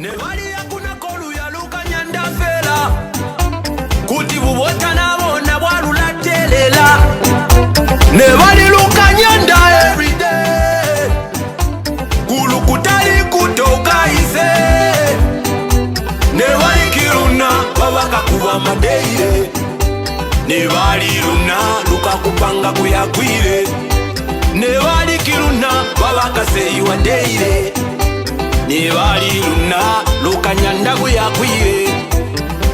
Nebali yakuna kolu ya luka nyanda fela kuti bubota nabona bwalula telela. Nebali luka nyanda everyday kulu kutali kutoka ize. Nebali kiruna babaka kuwa madeire. Nebali luna luka kupanga kuyakwire. Nebali kiruna babaka seyiwa deire. Nebali luna luka nyanda kuyakwire.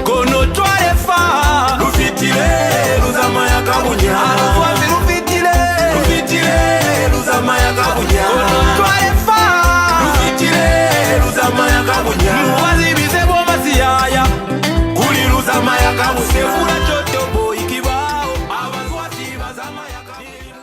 Kono twale fa lufitile luzama ya kabunya. Alufwazi lufitile luzama ya kabunya. Kono twale fa lufitile luzama ya kabunya. Muwazi bize bomba siyaya kuli luzama ya kabunya. Sefura choto boy kibao abazwati bazama ya kabunya.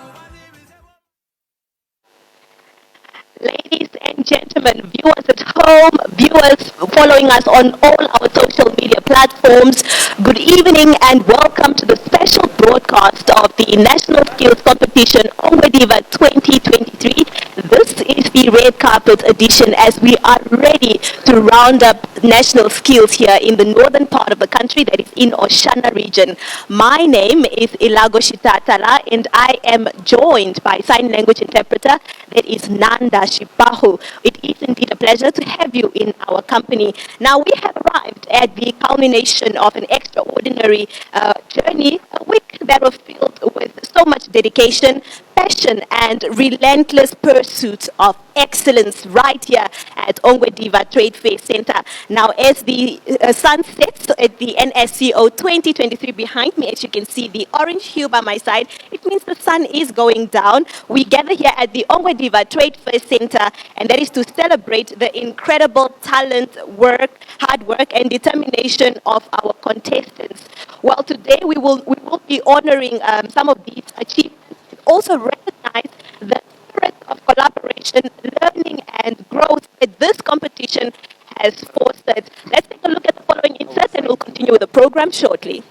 Ladies and gentlemen, viewers at home, viewers following us on all our social media platforms, good evening and welcome to the special broadcast of the National Skills Competition Ongwediva 2023. This is the red carpet edition as we are ready to round up national skills here in the northern part of the country, that is in Oshana region. My name is Ilago Shitatala and I am joined by sign language interpreter, that is Nanda Shipahu. It is indeed a pleasure to have you in our company. Now we have arrived at the culmination of an extraordinary journey, a week that was filled with so much dedication, passion and relentless pursuit of excellence right here at Ongwediva Trade Fair Center. Now as the sun sets at the NSCO 2023 behind me, as you can see the orange hue by my side, it means the sun is going down. We gather here at the Ongwediva Trade Fair Center, and that is to celebrate the incredible talent, hard work and determination of our contestants. Well, today we will be honoring some of these achievements, also recognize the spirit of collaboration, learning and growth that this competition has fostered. Let's take a look at the following inserts and we'll continue with the program shortly.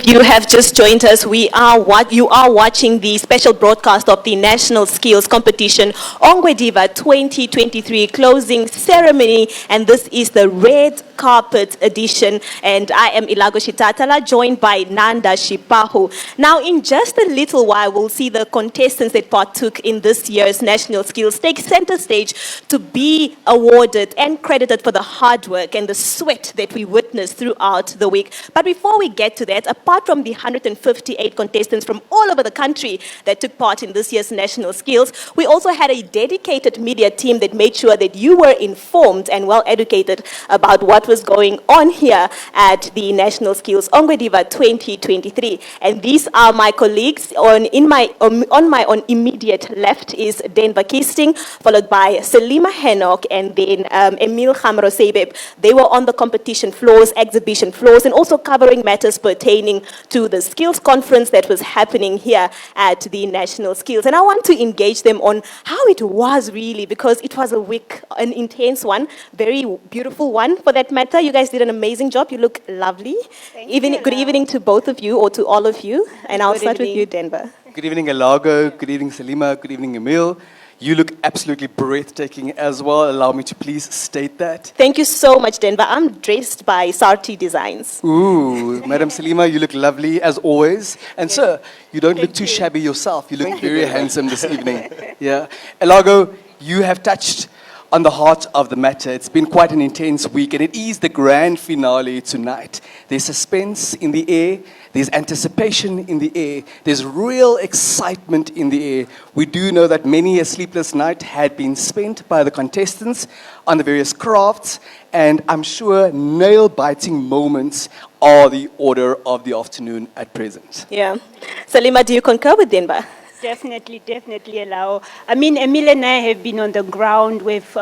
you have just joined us, you are watching the special broadcast of the National Skills Competition Ongwe Diva 2023 closing ceremony, and this is the red carpet edition. And I am Ilago Shitatala, joined by Nanda Shipahu. Now, in just a little while, we'll see the contestants that partook in this year's National Skills take center stage to be awarded and credited for the hard work and the sweat that we witnessed throughout the week. But before we get to that, apart from the 158 contestants from all over the country that took part in this year's National Skills, we also had a dedicated media team that made sure that you were informed and well educated about what was going on here at the National Skills Ongwe Diva 2023. And these are my colleagues. On my immediate left is Denver Kisting, followed by Selima Henok, and then Emil Khamrosebeb. They were on the competition floors, exhibition floors, and also covering matters pertaining to the skills conference that was happening here at the National Skills. And I want to engage them on how it was really, because it was a week, an intense one, very beautiful one for that matter. You guys did an amazing job. You look lovely. Good evening to both of you, or to all of you. And I'll start with you, Denver. Good evening, Elago. Good evening, Selima. Good evening, Emil. You look absolutely breathtaking as well. Allow me to please state that. Thank you so much, Denver. I'm dressed by Sarti Designs. Ooh, Madam Selima, you look lovely as always. And sir, you don't look too shabby yourself. You look very handsome this evening. Yeah. Elago, you have touched on the heart of the matter. It's been quite an intense week, and it is the grand finale tonight. There's suspense in the air. There's anticipation in the air. There's real excitement in the air. We do know that many a sleepless night had been spent by the contestants on the various crafts, and I'm sure nail-biting moments are the order of the afternoon at present. Yeah. Salima, do you concur with Denver? Definitely allow. I mean, Emil and I have been on the ground. We've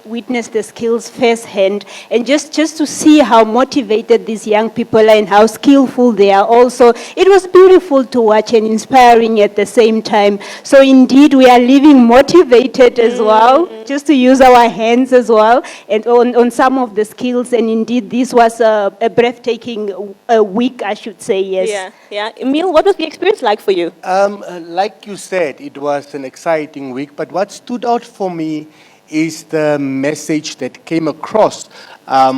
witnessed the skills firsthand, and just to see how motivated these young people are and how skillful they are also, it was beautiful to watch and inspiring at the same time. So indeed, we are living motivated as well, just to use our hands as well, and on some of the skills. And indeed, this was a breathtaking week, I should say, yes. Yeah. Emil, what was the experience like for you? Like you said, it was an exciting week, but what stood out for me is the message that came across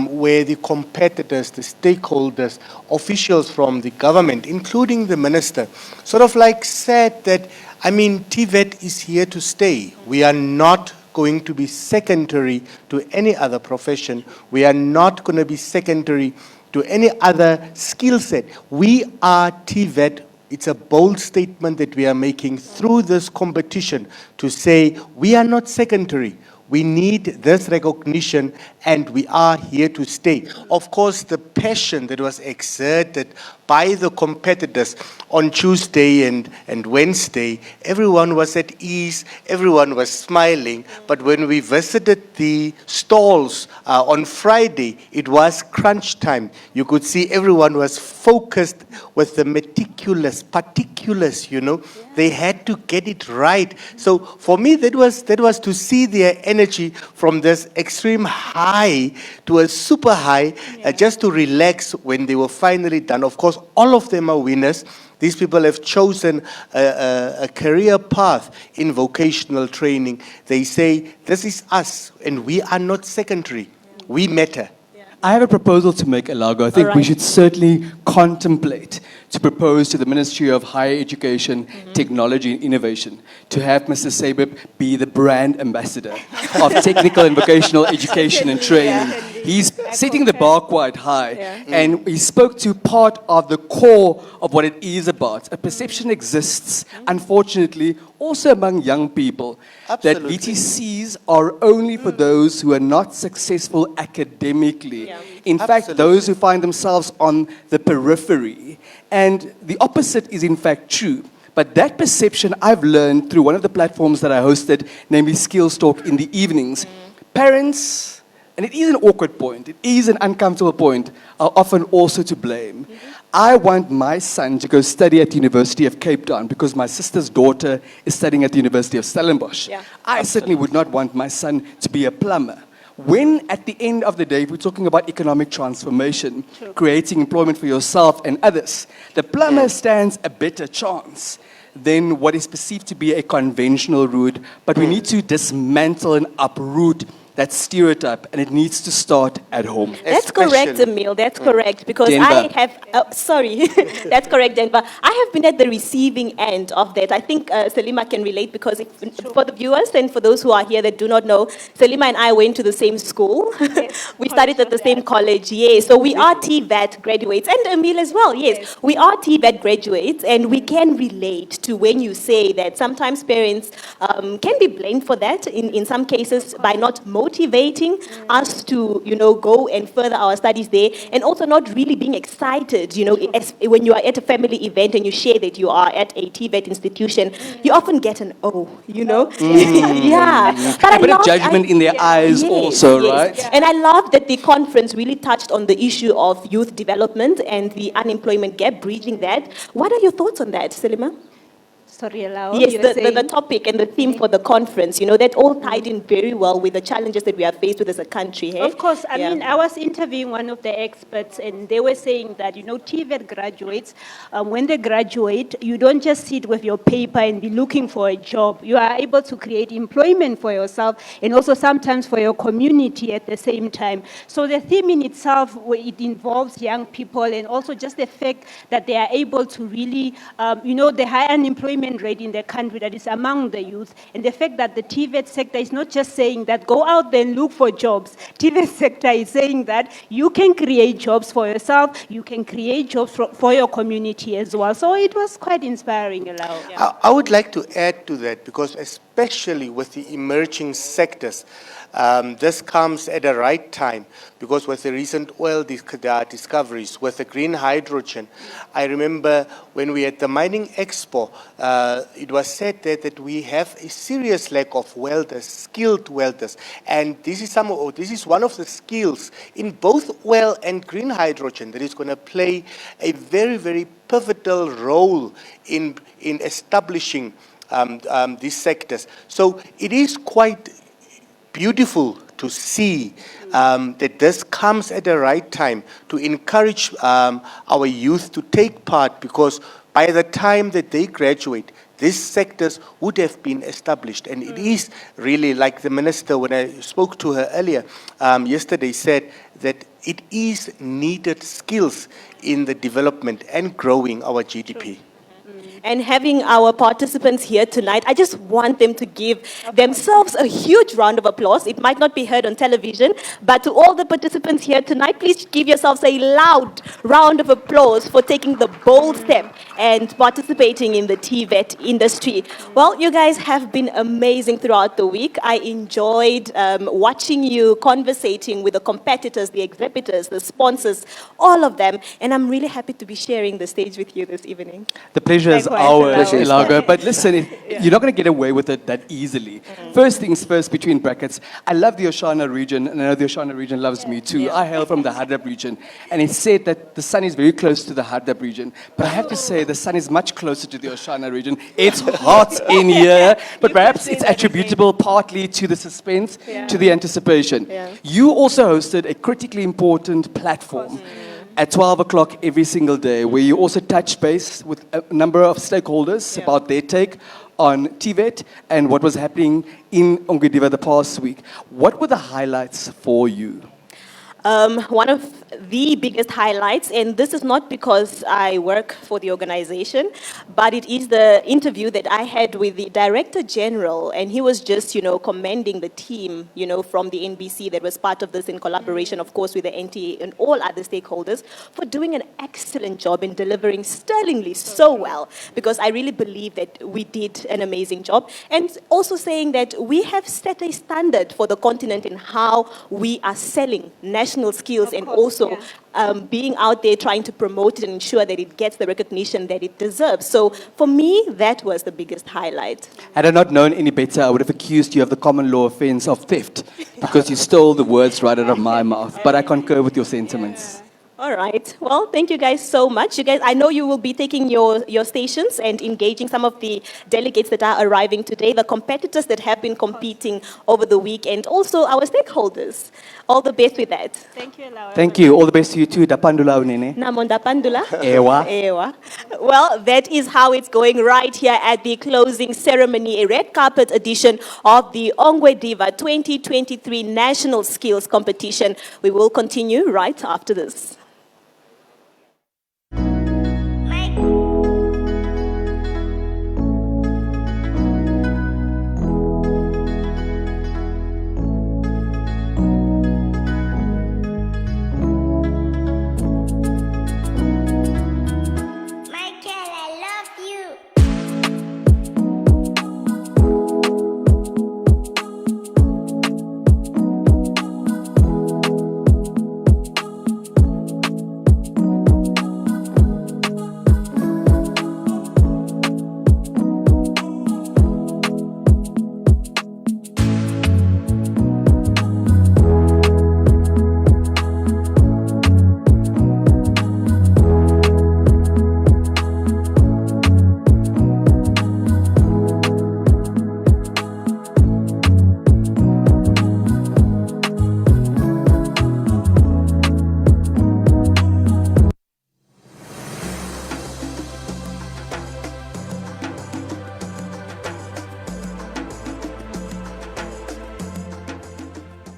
where the competitors, the stakeholders, officials from the government, including the minister, sort of like said that, I mean, TVET is here to stay. We are not going to be secondary to any other profession. We are not going to be secondary to any other skill set. We are TVET. It's a bold statement that we are making through this competition to say we are not secondary. We need this recognition, and we are here to stay. Of course, the passion that was exerted by the competitors on Tuesday and Wednesday, everyone was at ease, everyone was smiling. But when we visited the stalls on Friday, it was crunch time. You could see everyone was focused with the meticulous particulars, you know. They had to get it right. So for me, that was to see their energy from this extreme high to a super high, just to relax when they were finally done. Of course, all of them are winners. These people have chosen a career path in vocational training. They say, this is us, and we are not secondary. We matter. I have a proposal to make, Elago. I think we should certainly contemplate to propose to the Ministry of Higher Education, Technology and Innovation to have Mr. Sebeb be the brand ambassador of technical and vocational education and training. He's setting the bar quite high, and he spoke to part of the core of what it is about. A perception exists, unfortunately, also among young people, that VTCs are only for those who are not successful academically. In fact, those who find themselves on the periphery. And the opposite is in fact true. But that perception I've learned through one of the platforms that I hosted, namely Skills Talk in the evenings. Parents, and it is an awkward point, it is an uncomfortable point, are often also to blame. I want my son to go study at the University of Cape Town because my sister's daughter is studying at the University of Stellenbosch. I certainly would not want my son to be a plumber. when at the end of the day, we're talking about economic transformation, creating employment for yourself and others, the plumber stands a better chance than what is perceived to be a conventional route. But we need to dismantle and uproot that stereotype, and it needs to start at home. That's correct, Emil. That's correct. Because Denver. I have, sorry, that's correct, Denver. I have been at the receiving end of that. I think Selima can relate because for the viewers and for those who are here that do not know, Selima and I went to the same school. Yes, we studied at the same college, yes. So we are TVET graduates, and Emil as well, yes. We are TVET graduates, and we can relate to when you say that sometimes parents can be blamed for that in some cases by not motivating us to, go and further our studies there, and also not really being excited, as when you are at a family event and you share that you are at a TVET institution, you often get an O, yeah. But A bit of judgment in their eyes also, right? And I love that the conference really touched on the issue of youth development and the unemployment gap, bridging that. What are your thoughts on that, Selima? Sorry, allow. Yes, the topic and the theme for the conference, that all tied in very well with the challenges that we are faced with as a country. Hey? Of course, I mean, I was interviewing one of the experts, and they were saying that, TVET graduates, when they graduate, you don't just sit with your paper and be looking for a job. You are able to create employment for yourself and also sometimes for your community at the same time. So the theme in itself, it involves young people, and also just the fact that they are able to really, the high unemployment rate in the country that is among the youth, and the fact that the TVET sector is not just saying that go out there and look for jobs. TVET sector is saying that you can create jobs for yourself, you can create jobs for your community as well. So it was quite inspiring, Alao. Yeah. I would like to add to that, because especially with the emerging sectors, this comes at the right time, because with the recent oil discoveries, with the green hydrogen, I remember when we had the Mining Expo, it was said that we have a serious lack of welders, skilled welders, and this is one of the skills in both oil and green hydrogen that is going to play a very, very pivotal role in establishing these sectors. So it is quite beautiful to see that this comes at the right time to encourage our youth to take part, because by the time that they graduate, these sectors would have been established. And it is really, like the minister, when I spoke to her earlier yesterday, said that it is needed skills in the development and growing our GDP. And having our participants here tonight, I just want them to give themselves a huge round of applause. It might not be heard on television, but to all the participants here tonight, please give yourselves a loud round of applause for taking the bold step and participating in the TVET industry. Well, you guys have been amazing throughout the week. I enjoyed watching you conversating with the competitors, the exhibitors, the sponsors, all of them. And I'm really happy to be sharing the stage with you this evening. The pleasure is ours, Ilago. But listen, you're not going to get away with it that easily. First things first, between brackets, I love the Oshana region, and I know the Oshana region loves me too. I hail from the Hadab region, and it's said that the sun is very close to the Hadab region. But I have to say, the sun is much closer to the Oshana region. It's hot in here, but perhaps it's attributable partly to the suspense, to the anticipation. You also hosted a critically important platform at 12 o'clock every single day, where you also touch base with a number of stakeholders about their take on TVET and what was happening in Ongwediva the past week. What were the highlights for you? One of the biggest highlights, and this is not because I work for the organization, but it is the interview that I had with the Director General, and he was just, commending the team, from the NBC that was part of this in collaboration, of course, with the NTA and all other stakeholders for doing an excellent job in delivering sterlingly so well, because I really believe that we did an amazing job, and also saying that we have set a standard for the continent in how we are selling national skills, and also being out there trying to promote it and ensure that it gets the recognition that it deserves. So for me, that was the biggest highlight. Had I not known any better, I would have accused you of the common law offense of theft, because you stole the words right out of my mouth. But I concur with your sentiments. All right. Well, thank you guys so much. You guys, I know you will be taking your stations and engaging some of the delegates that are arriving today, the competitors that have been competing over the week, and also our stakeholders. All the best with that. Thank you, Laura. Thank you. All the best to you too. Dapandula unene. Namonda Pandula. Ewa. Ewa. Well, that is how it's going right here at the closing ceremony, a red carpet edition of the Ongwe Diva 2023 National Skills Competition. We will continue right after this.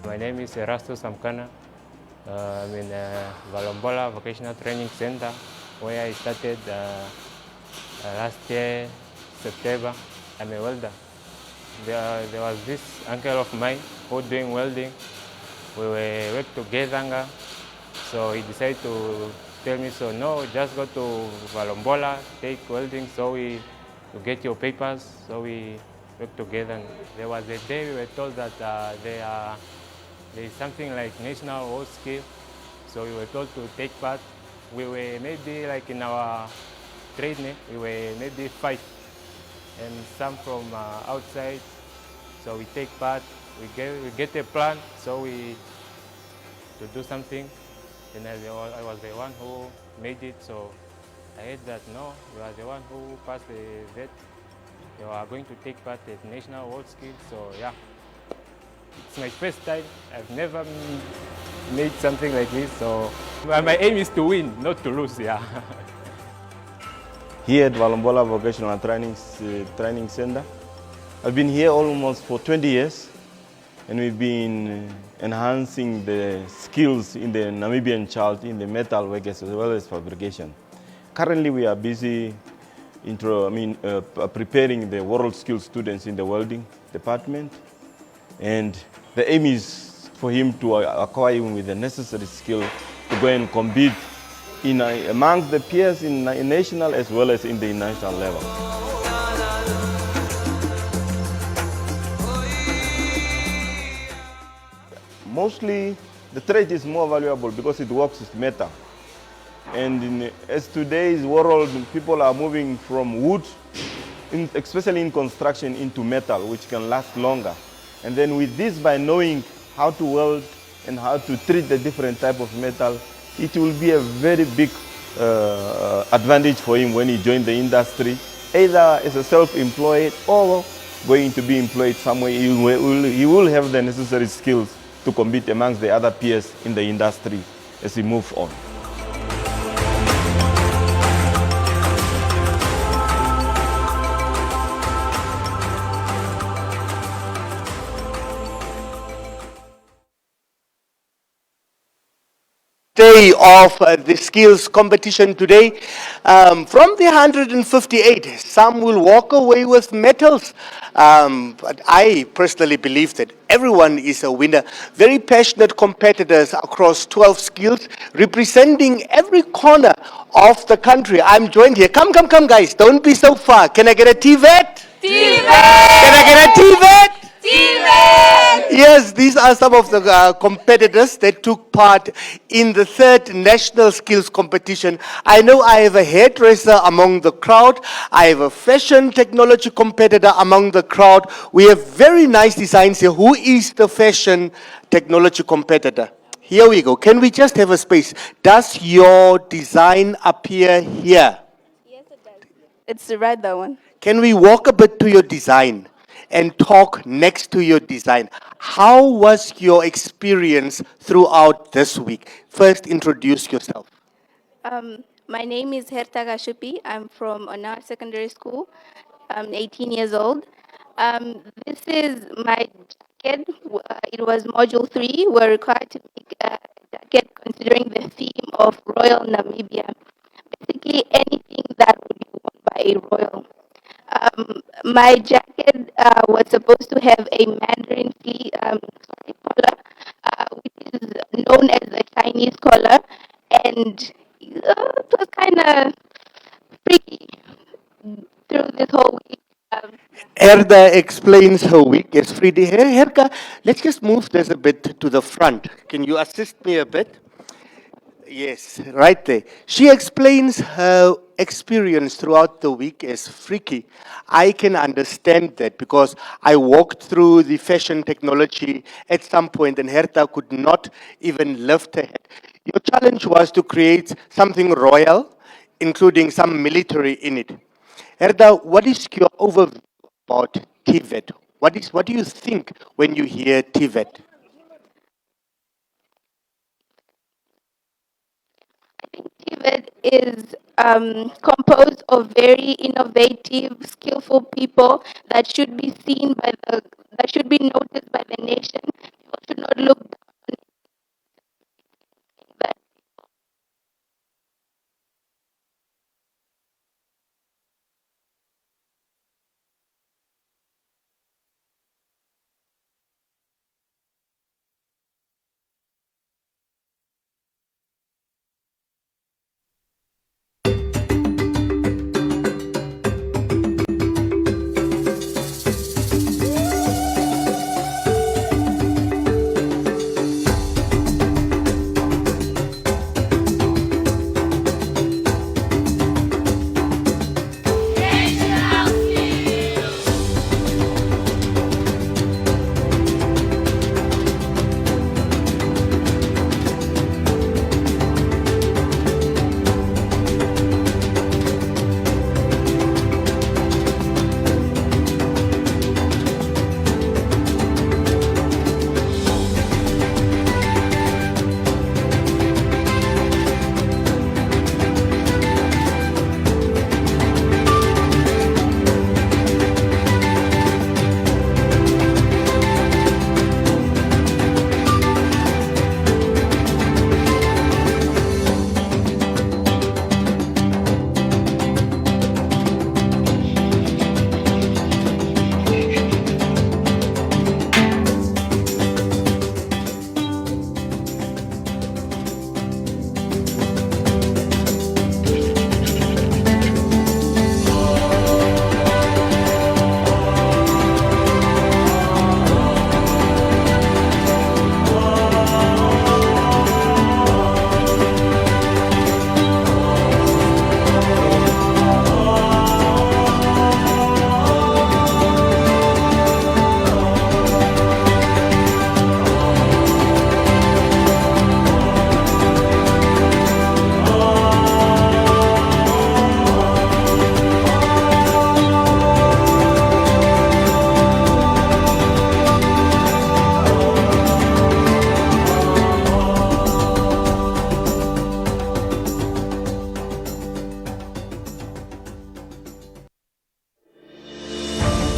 My name is Erasto Samkana. I'm in Valombola Vocational Training Center, where I started last year, September. I'm a welder. There was this uncle of mine who doing welding. We were work together, so he decided to tell me, so no, just go to Valombola, take welding, so to get your papers, so we work together. There was a day we were told that there is something like national world skill, so we were told to take part. We were maybe like in our training, we were maybe 5, and some from outside. So we take part. We get a plan, so to do something. And I was the one who made it. So I heard that no, you are the one who passed the vet. You are going to take part at national world skill. So yeah. It's my first time. I've never made something like this, so my aim is to win, not to lose, yeah. Here at Valombola Vocational Training Center, I've been here almost for 20 years, and we've been enhancing the skills in the Namibian child in the metal work as well as fabrication. Currently, we are busy preparing the world skills students in the welding department. And the aim is for him to acquire him with the necessary skill to go and compete amongst the peers in national as well as in the international level. Mostly, the trade is more valuable because it works with metal. And as today's world, people are moving from wood, especially in construction, into metal, which can last longer. And then with this, by knowing how to weld and how to treat the different type of metal, it will be a very big advantage for him when he joins the industry, either as a self-employed or going to be employed somewhere. He will have the necessary skills to compete amongst the other peers in the industry as he moves on. Day of the skills competition today. From the 158, some will walk away with medals, but I personally believe that everyone is a winner. Very passionate competitors across 12 skills, representing every corner of the country. I'm joined here. Come guys, don't be so far. Can I get a TVET? TVET! Can I get a TVET? Yes, these are some of the competitors that took part in the 3rd National Skills Competition. I know I have a hairdresser among the crowd. I have a fashion technology competitor among the crowd. We have very nice designs here. Who is the fashion technology competitor? Here we go. Can we just have a space? Does your design appear here? Yes, it does. It's right, that one. Can we walk a bit to your design and talk next to your design? How was your experience throughout this week? First, introduce yourself. My name is Herta Gashupi. I'm from Onar Secondary School. I'm 18 years old. This is my jacket. It was module 3. We're required to make a jacket considering the theme of Royal Namibia. Basically, anything that would be worn by a royal. My jacket was supposed to have a Mandarin collar, which is known as the Chinese collar, and it was kind of freaky through this whole week. Erda explains her week as Friday. Herka, let's just move this a bit to the front. Can you assist me a bit? Yes, right there. She explains her experience throughout the week as freaky. I can understand that because I walked through the fashion technology at some point and Herta could not even lift her head. Your challenge was to create something royal, including some military in it. Herta, what is your overview about TVET? What do you think when you hear TVET? TVET is composed of very innovative, skillful people that should be seen by that should be noticed by the nation. People should not look down on that.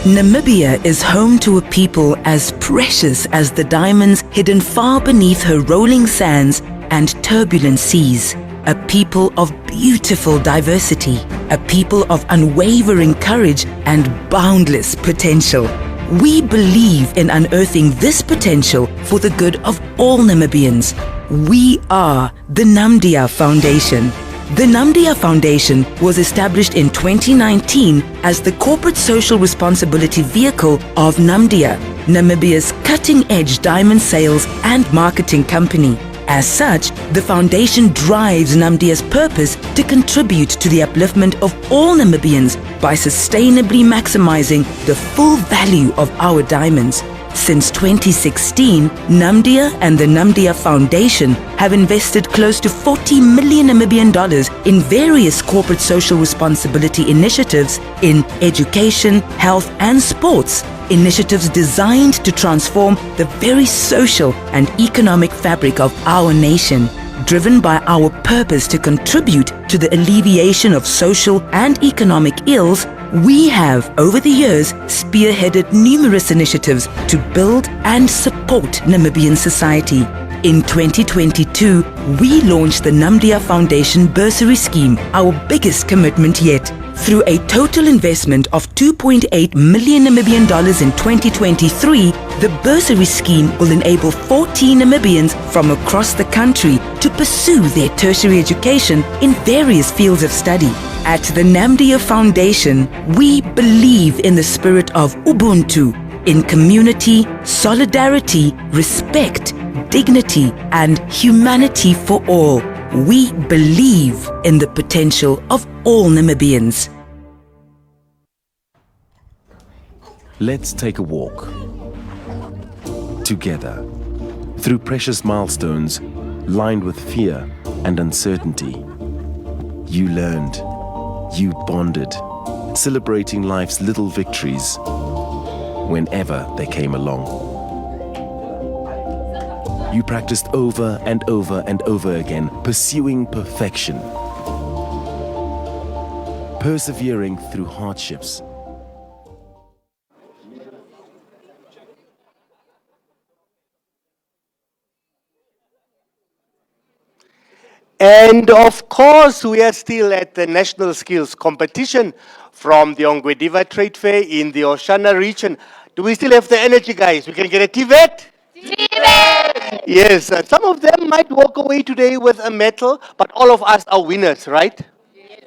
Namibia is home to a people as precious as the diamonds hidden far beneath her rolling sands and turbulent seas. A people of beautiful diversity, a people of unwavering courage and boundless potential. We believe in unearthing this potential for the good of all Namibians. We are the Namdia Foundation. The Namdia Foundation was established in 2019 as the corporate social responsibility vehicle of Namdia, Namibia's cutting-edge diamond sales and marketing company. As such, the foundation drives Namdia's purpose to contribute to the upliftment of all Namibians by sustainably maximizing the full value of our diamonds. Since 2016, Namdia and the Namdia Foundation have invested close to 40 million Namibian dollars in various corporate social responsibility initiatives in education, health and sports, initiatives designed to transform the very social and economic fabric of our nation. Driven by our purpose to contribute to the alleviation of social and economic ills, we have, over the years, spearheaded numerous initiatives to build and support Namibian society. In 2022, we launched the Namdia Foundation Bursary Scheme, our biggest commitment yet. Through a total investment of 2.8 million Namibian dollars in 2023, the bursary scheme will enable 14 Namibians from across the country to pursue their tertiary education in various fields of study. At the Namdia Foundation, we believe in the spirit of Ubuntu, in community, solidarity, respect, dignity, and humanity for all. We believe in the potential of all Namibians. Let's take a walk together through precious milestones lined with fear and uncertainty. You learned, you bonded, celebrating life's little victories whenever they came along. You practiced over and over and over again, pursuing perfection, persevering through hardships. And of course, we are still at the National Skills Competition from the Ongwediva Trade Fair in the Oshana region. Do we still have the energy, guys? We can get a TVET? TVET! Yes, some of them might walk away today with a medal, but all of us are winners, right?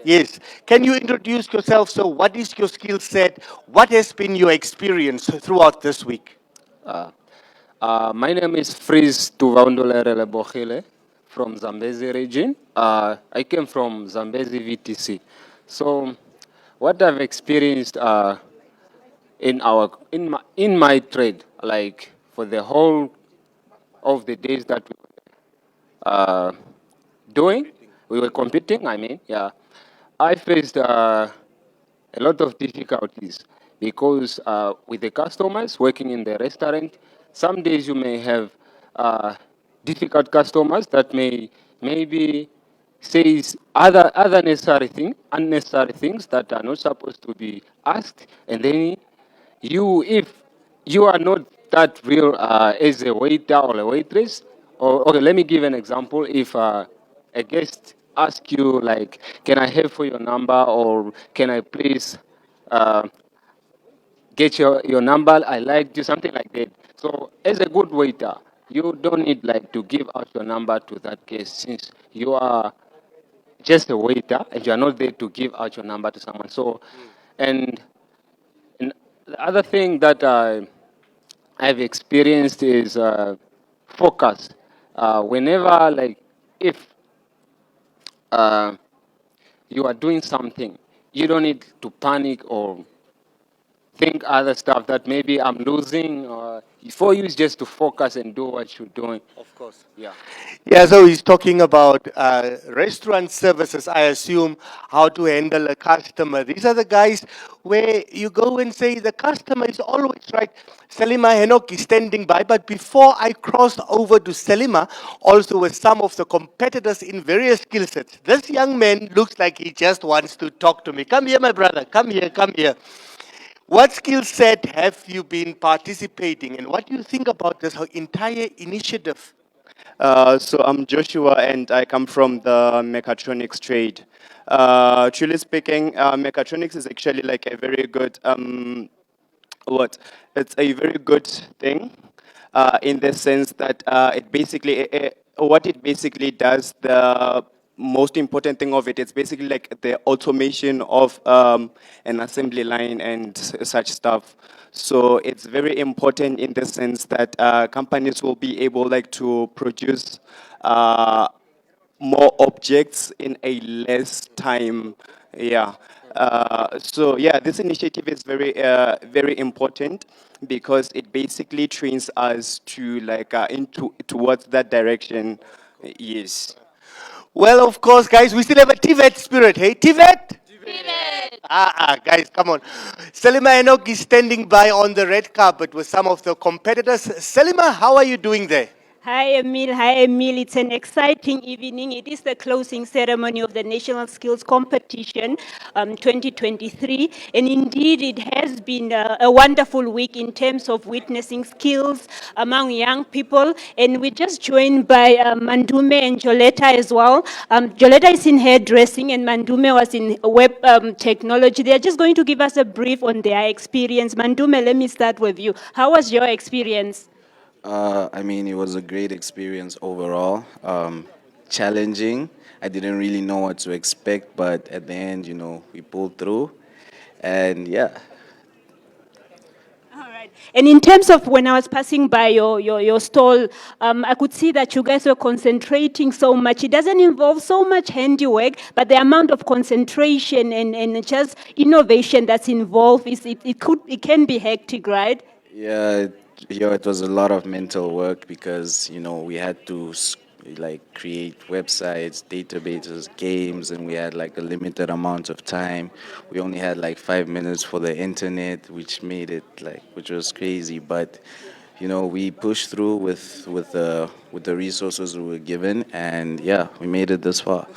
Yes. Can you introduce yourself? So what is your skill set? What has been your experience throughout this week? My name is Fris Tuvaundolere Bochile from Zambezi region. I came from Zambezi VTC. So what I've experienced in my trade, like for the whole of the days that we were competing, I faced a lot of difficulties because with the customers working in the restaurant, some days you may have difficult customers that maybe says other unnecessary things that are not supposed to be asked, and then if you are not that real as a waiter or a waitress, or okay, let me give an example. If a guest asks you like, "Can I have for your number?" or "Can I please get your number? I like you," something like that. So as a good waiter, you don't need like to give out your number to that guest since you are just a waiter and you are not there to give out your number to someone. So, and the other thing that I've experienced is focus. Whenever, like, if you are doing something, you don't need to panic or think other stuff that maybe I'm losing. For you, is just to focus and do what you're doing. Of course. Yeah. Yeah, so he's talking about restaurant services, I assume, how to handle a customer. These are the guys where you go and say, the customer is always right. Selima Henok is standing by, but before I cross over to Selima, also with some of the competitors in various skill sets, this young man looks like he just wants to talk to me. Come here, my brother. Come here, come here. What skill set have you been participating in? What do you think about this entire initiative? So I'm Joshua and I come from the mechatronics trade. Truly speaking, mechatronics is actually like a very good, it's a very good thing in the sense that what it basically does, the most important thing of it, it's basically like the automation of an assembly line and such stuff. So it's very important in the sense that companies will be able like to produce more objects in a less time. Yeah. So yeah, this initiative is very important because it basically trains us to towards that direction. Yes. Well, of course, guys, we still have a TVET spirit. Hey, TVET? Guys, come on. Selima Enoch is standing by on the red carpet with some of the competitors. Selima, how are you doing there? Hi, Emil. Hi, Emil. It's an exciting evening. It is the closing ceremony of the National Skills Competition 2023. And indeed, it has been a wonderful week in terms of witnessing skills among young people. And we're just joined by Mandume and Joleta as well. Joleta is in hairdressing and Mandume was in web technology. They're just going to give us a brief on their experience. Mandume, let me start with you. How was your experience? I mean, it was a great experience overall. Challenging. I didn't really know what to expect, but at the end, we pulled through. And yeah. All right. And in terms of when I was passing by your stall, I could see that you guys were concentrating so much. It doesn't involve so much handiwork, but the amount of concentration and just innovation that's involved, it can be hectic, right? Yeah, it was a lot of mental work because, we had to create websites, databases, games, and we had like a limited amount of time. We only had like 5 minutes for the internet, which made it which was crazy. But, we pushed through with the resources we were given, and yeah, we made it this far.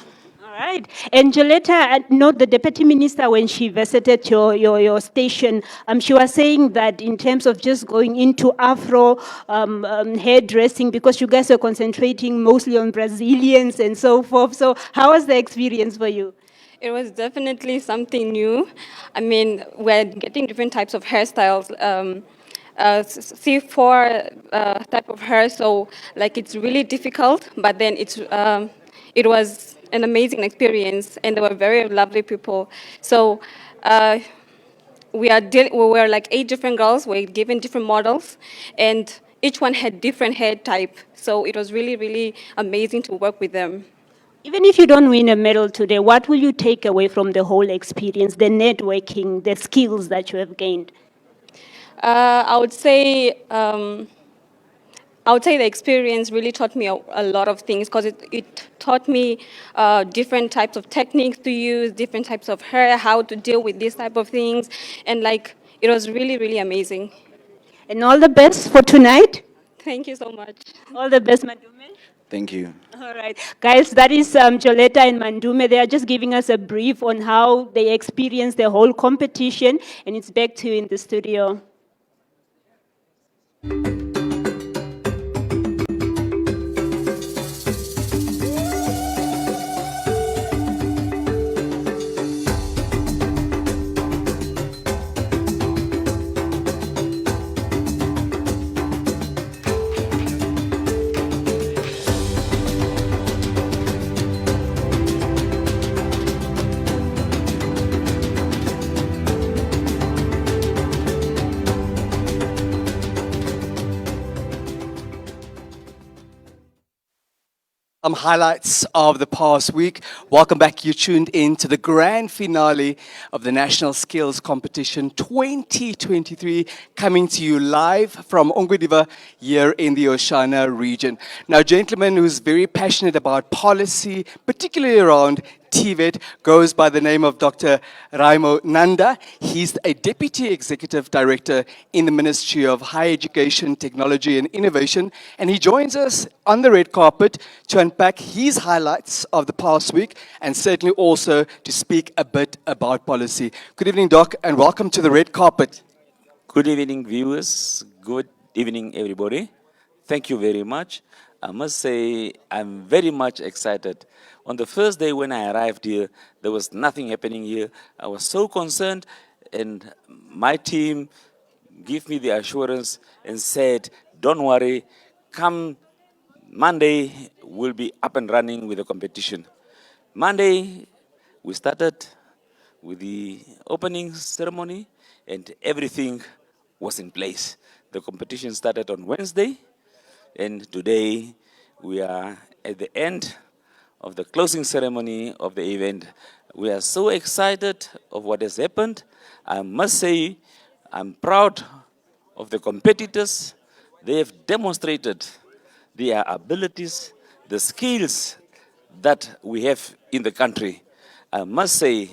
All right. And Joleta, the Deputy Minister, when she visited your station, she was saying that in terms of just going into Afro hairdressing, because you guys are concentrating mostly on Brazilians and so forth. So how was the experience for you? It was definitely something new. I mean, we're getting different types of hairstyles. C4 type of hair, so it's really difficult, but then it was an amazing experience, and they were very lovely people. So we were like 8 different girls. We were given different models, and each one had different hair type. So it was really, really amazing to work with them. Even if you don't win a medal today, what will you take away from the whole experience, the networking, the skills that you have gained? I would say the experience really taught me a lot of things, because it taught me different types of techniques to use, different types of hair, how to deal with these type of things, and it was really, really amazing. And all the best for tonight. Thank you so much. All the best, Mandume. Thank you. All right. Guys, that is Joleta and Mandume. They are just giving us a brief on how they experienced the whole competition, and it's back to you in the studio. Highlights of the past week. Welcome back. You tuned in to the grand finale of the National Skills Competition 2023, coming to you live from Ongwediva here in the Oshana region. Now, a gentleman who's very passionate about policy, particularly around TVET, goes by the name of Dr. Raimo Nanda. He's a Deputy Executive Director in the Ministry of Higher Education, Technology and Innovation, and he joins us on the red carpet to unpack his highlights of the past week and certainly also to speak a bit about policy. Good evening, Doc, and welcome to the red carpet. Good evening, viewers. Good evening, everybody. Thank you very much. I must say I'm very much excited. On the first day when I arrived here, there was nothing happening here. I was so concerned, and my team gave me the assurance and said, don't worry, come Monday, we'll be up and running with the competition. Monday, we started with the opening ceremony, and everything was in place. The competition started on Wednesday, and today we are at the end of the closing ceremony of the event. We are so excited of what has happened. I must say, I'm proud of the competitors. They have demonstrated their abilities, the skills that we have in the country. I must say,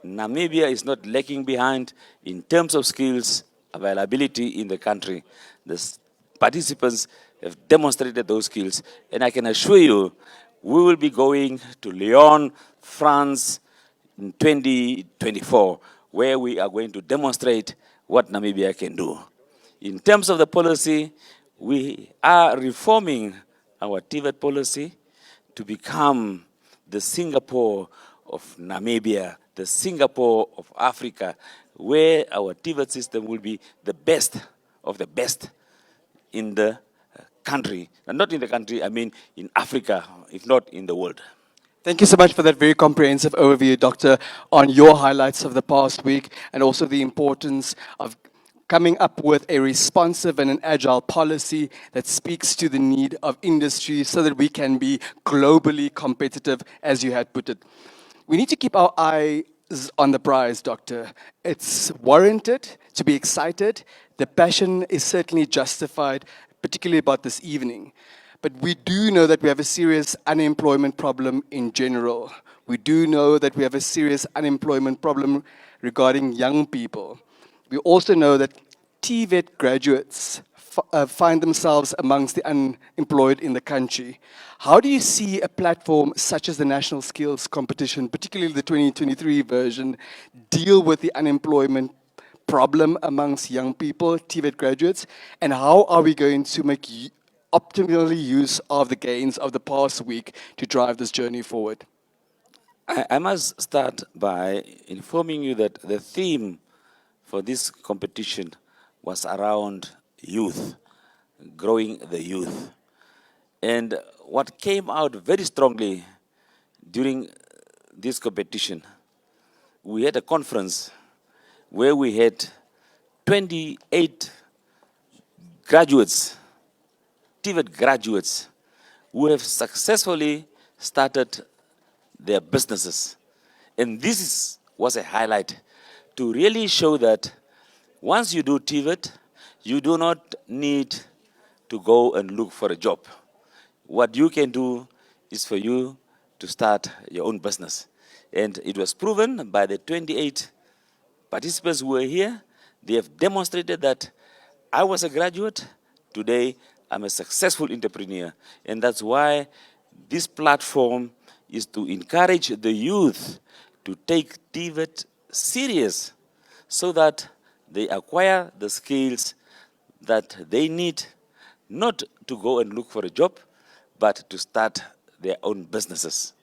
Namibia is not lagging behind in terms of skills availability in the country. Participants have demonstrated those skills, and I can assure you, we will be going to Lyon, France, in 2024, where we are going to demonstrate what Namibia can do. In terms of the policy, we are reforming our TVET policy to become the Singapore of Namibia, the Singapore of Africa, where our TVET system will be the best of the best in the country. And not in the country, I mean in Africa, if not in the world. Thank you so much for that very comprehensive overview, Doctor, on your highlights of the past week and also the importance of coming up with a responsive and an agile policy that speaks to the need of industry so that we can be globally competitive, as you had put it. We need to keep our eyes on the prize, Doctor. It's warranted to be excited. The passion is certainly justified, particularly about this evening. But we do know that we have a serious unemployment problem in general. We do know that we have a serious unemployment problem regarding young people. We also know that TVET graduates find themselves amongst the unemployed in the country. How do you see a platform such as the National Skills Competition, particularly the 2023 version, deal with the unemployment problem amongst young people, TVET graduates, and how are we going to make optimally use of the gains of the past week to drive this journey forward? I must start by informing you that the theme for this competition was around youth, growing the youth. And what came out very strongly during this competition, we had a conference where we had 28 graduates, TVET graduates, who have successfully started their businesses. And was a highlight to really show that once you do TVET, you do not need to go and look for a job. What you can do is for you to start your own business. And it was proven by the 28 participants who were here. They have demonstrated that I was a graduate. Today, I'm a successful entrepreneur. And that's why this platform is to encourage the youth to take TVET serious so that they acquire the skills that they need, not to go and look for a job, but to start their own businesses.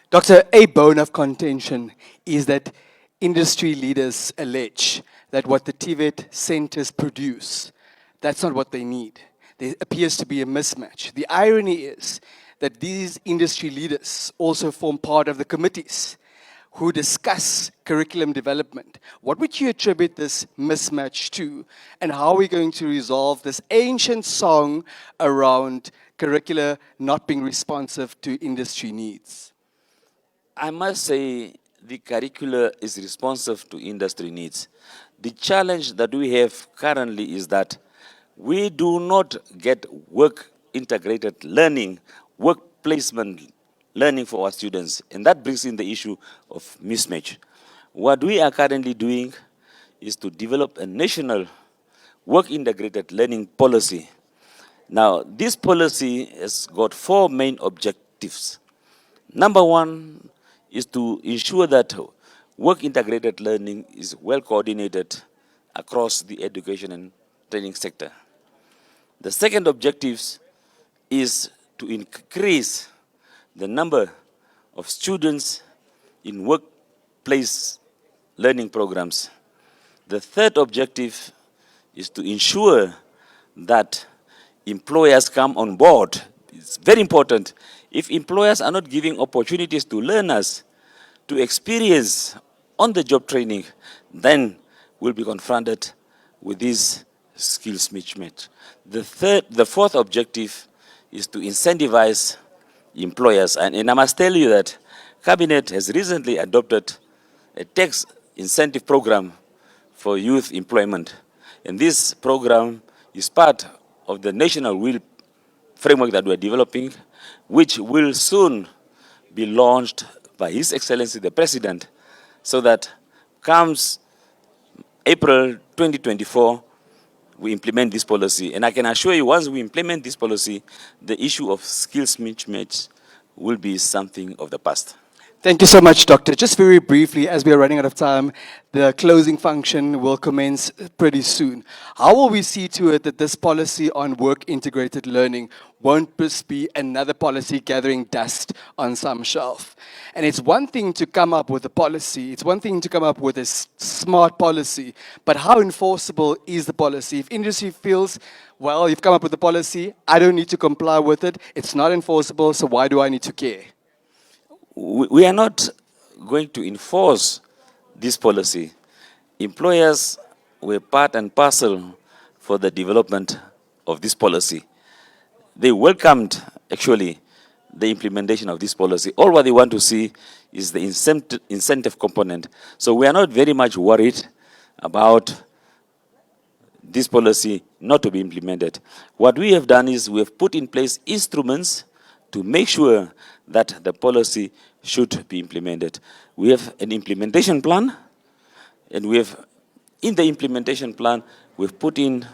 Doctor, a bone of contention is that industry leaders allege that what the TVET centers produce, that's not what they need. There appears to be a mismatch. The irony is that these industry leaders also form part of the committees who discuss curriculum development. What would you attribute this mismatch to? And how are we going to resolve this ancient song around curricula not being responsive to industry needs? I must say the curricula is responsive to industry needs. The challenge that we have currently is that we do not get work integrated learning, work placement learning for our students, and that brings in the issue of mismatch. What we are currently doing is to develop a national work integrated learning policy. Now, this policy has got 4 main objectives. Number 1 is to ensure that work integrated learning is well coordinated across the education and training sector. The second objective is to increase the number of students in workplace learning programs. The third objective is to ensure that employers come on board. It's very important. If employers are not giving opportunities to learners to experience on-the-job training, then we'll be confronted with this skills mismatch. The fourth objective is to incentivize employers. And I must tell you that Cabinet has recently adopted a tax incentive program for youth employment. And this program is part of the national will framework that we're developing, which will soon be launched by His Excellency the President, so that comes April 2024, we implement this policy. And I can assure you, once we implement this policy, the issue of skills mismatch will be something of the past. Thank you so much, Doctor. Just very briefly, as we are running out of time, the closing function will commence pretty soon. How will we see to it that this policy on work-integrated learning won't just be another policy gathering dust on some shelf? And it's one thing to come up with a policy, it's one thing to come up with a smart policy, but how enforceable is the policy? If industry feels, well, you've come up with a policy, I don't need to comply with it, it's not enforceable, so why do I need to care? We are not going to enforce this policy. Employers were part and parcel for the development of this policy. They welcomed, actually, the implementation of this policy. All what they want to see is the incentive component. So we are not very much worried about this policy not to be implemented. What we have done is we have put in place instruments to make sure that the policy should be implemented. We have an implementation plan, and we have, in the implementation plan, we've put in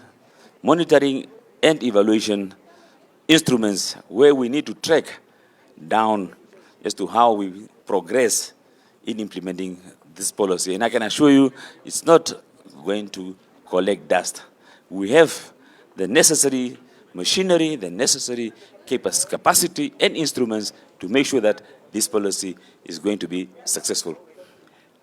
monitoring and evaluation instruments where we need to track down as to how we progress in implementing this policy. And I can assure you, it's not going to collect dust. We have the necessary machinery, the necessary capacity and instruments to make sure that this policy is going to be successful.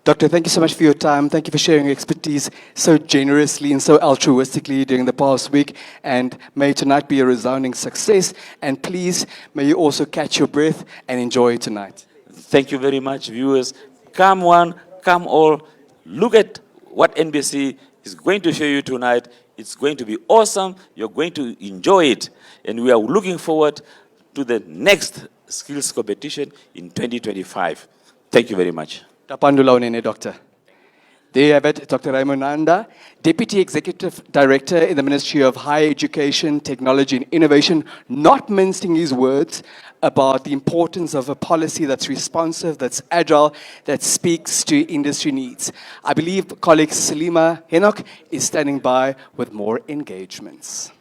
Doctor, thank you so much for your time. Thank you for sharing your expertise so generously and so altruistically during the past week. And may tonight be a resounding success. And please, may you also catch your breath and enjoy tonight. Thank you very much, viewers. Come one, come all. Look at what NBC is going to show you tonight. It's going to be awesome. You're going to enjoy it. And we are looking forward to the next skills competition in 2025. Thank you very much. Tapandula unene, Doctor. There you have it, Dr. Raymond Nanda, Deputy Executive Director in the Ministry of Higher Education, Technology and Innovation, not mincing his words about the importance of a policy that's responsive, that's agile, that speaks to industry needs. I believe colleague Salima Henok is standing by with more engagements.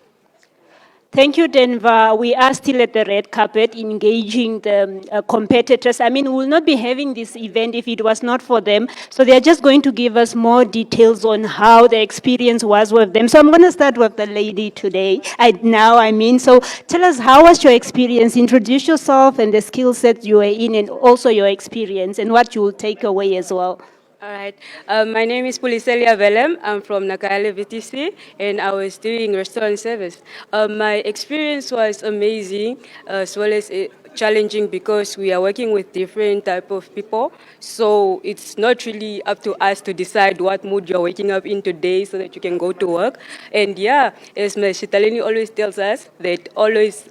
Thank you, Denver. We are still at the red carpet engaging the competitors. I mean, we will not be having this event if it was not for them. So they're just going to give us more details on how the experience was with them. So I'm going to start with the lady today. So tell us, how was your experience? Introduce yourself and the skill set you were in, and also your experience and what you will take away as well. All right. My name is Puliselia Velem. I'm from Nakayale VTC, and I was doing restaurant service. My experience was amazing, as well as challenging, because we are working with different type of people. So it's not really up to us to decide what mood you're waking up in today so that you can go to work. And yeah, as Ms. Shitalini always tells us, that always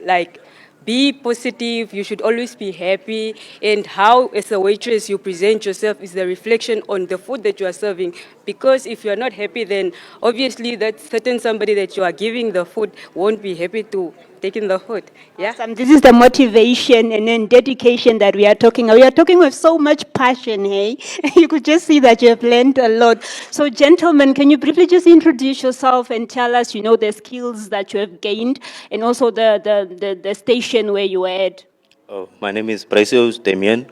be positive, you should always be happy, and how as a waitress you present yourself is the reflection on the food that you are serving. Because if you are not happy, then obviously that certain somebody that you are giving the food won't be happy to take in the food. Yeah. Awesome. This is the motivation and then dedication that we are talking. We are talking with so much passion, hey? You could just see that you have learned a lot. So gentlemen, can you briefly just introduce yourself and tell us, the skills that you have gained, and also the station where you were at? Oh, my name is Precious Damian,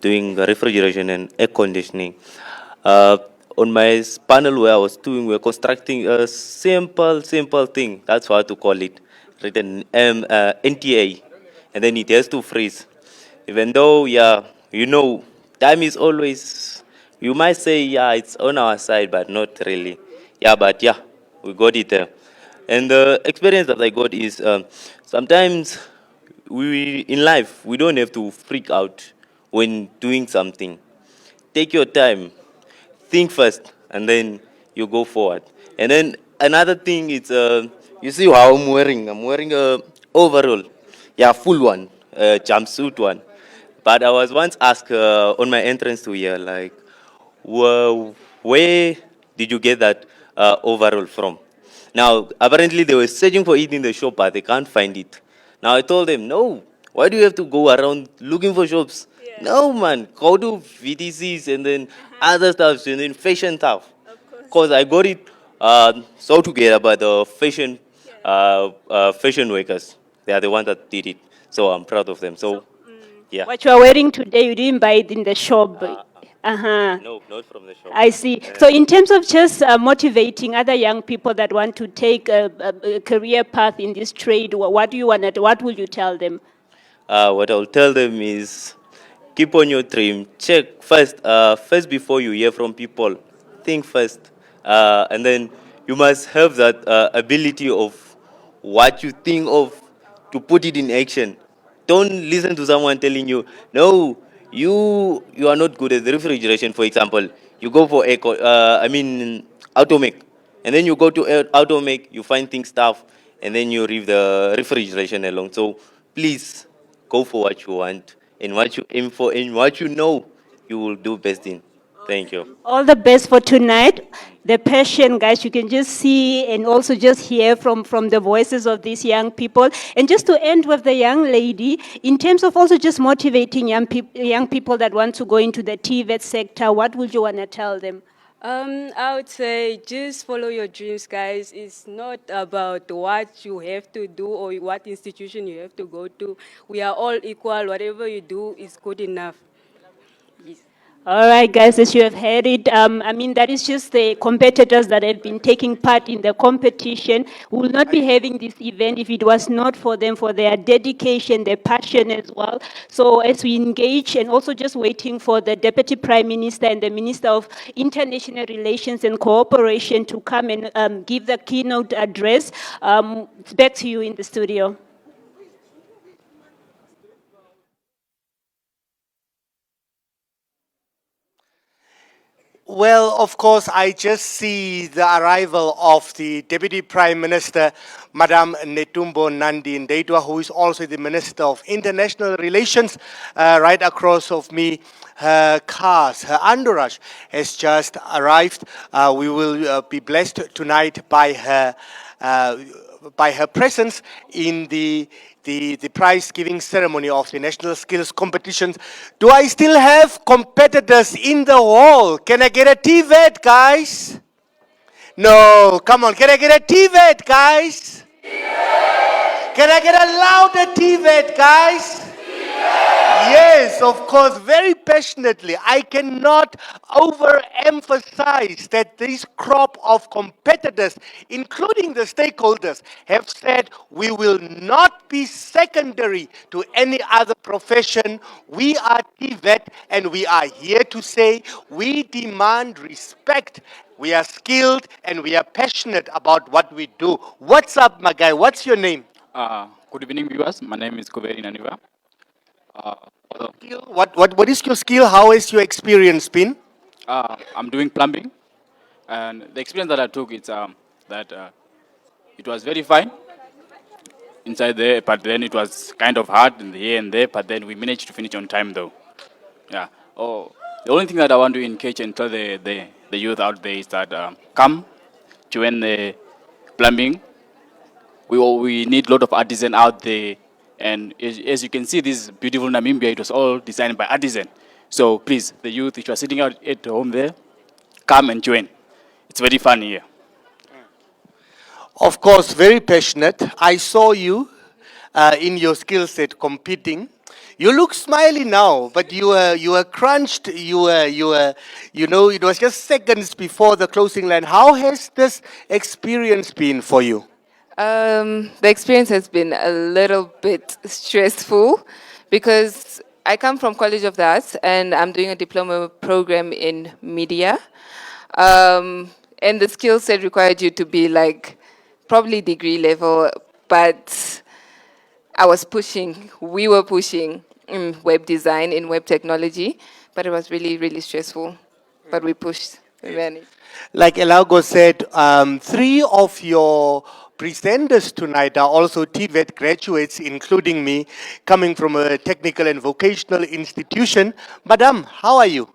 doing refrigeration and air conditioning. On my panel where I was doing, we're constructing a simple thing. That's how to call it. Written NTA, and then it has to freeze. Even though, time is always, you might say, it's on our side, but not really. We got it there. And the experience that I got is sometimes in life, we don't have to freak out when doing something. Take your time, think first, and then you go forward. And then another thing is, you see how I'm wearing? I'm wearing a overall, full one, jumpsuit one. But I was once asked on my entrance to here, like, well, where did you get that overall from? Now, apparently they were searching for it in the shop, but they can't find it. Now I told them, no, why do you have to go around looking for shops? No, man, go to VTCs and then other stuff and then fashion stuff. Because I got it so together by the fashion workers. They are the ones that did it. So I'm proud of them. So, yeah. What you are wearing today, you didn't buy it in the shop. Uh-huh. No, not from the shop. I see. So in terms of just motivating other young people that want to take a career path in this trade, what do you want? What will you tell them? What I'll tell them is keep on your dream. Check first, first before you hear from people. Think first. And then you must have that ability of what you think of to put it in action. Don't listen to someone telling you, no, you are not good at the refrigeration, for example. You go for automake. And then you go to automake, you find things tough, and then you leave the refrigeration alone. So please go for what you want and what you aim for and what you know you will do best in. Thank you. All the best for tonight. The passion, guys, you can just see and also just hear from the voices of these young people. And just to end with the young lady, in terms of also just motivating young people that want to go into the TVET sector, what would you want to tell them? I would say just follow your dreams, guys. It's not about what you have to do or what institution you have to go to. We are all equal. Whatever you do is good enough. Yes. All right, guys, as you have heard it, that is just the competitors that have been taking part in the competition. We will not be having this event if it was not for them, for their dedication, their passion as well. So as we engage and also just waiting for the Deputy Prime Minister and the Minister of International Relations and Cooperation to come and give the keynote address. It's back to you in the studio. Well, of course, I just see the arrival of the Deputy Prime Minister, Madam Netumbo Nandi-Ndaitwah, who is also the Minister of International Relations. Right across of me, her cars, her entourage has just arrived. We will be blessed tonight by her presence in the prize-giving ceremony of the National Skills Competitions. Do I still have competitors in the hall? Can I get a TVET, guys? No, come on, can I get a TVET, guys? Can I get a louder TVET, guys? Yes, of course, very passionately. I cannot overemphasize that this crop of competitors, including the stakeholders, have said we will not be secondary to any other profession. We are TVET and we are here to say we demand respect. We are skilled and we are passionate about what we do. What's up, my guy? What's your name? Good evening, viewers. My name is Kuveri Naniva. What is your skill? How has your experience been? I'm doing plumbing, and the experience that I took is that it was very fine inside there, but then it was kind of hard here and there, but then we managed to finish on time though. Yeah. Oh, the only thing that I want to engage and tell the youth out there is that come join the plumbing. We need a lot of artisans out there. And as you can see, this beautiful Namibia, it was all designed by artisan. So please, the youth, if you are sitting out at home there, come and join. It's very fun here. Of course, very passionate. I saw you in your skill set competing. You look smiley now, but you were crunched. You know, it was just seconds before the closing line. How has this experience been for you? The experience has been a little bit stressful because I come from College of the Arts and I'm doing a diploma program in media. And the skill set required you to be like probably degree level, but I was pushing, we were pushing in web design, in web technology, but it was really, really stressful. But we pushed, we managed. Like Elago said, 3 of your presenters tonight are also TVET graduates, including me, coming from a technical and vocational institution. Madam, how are you?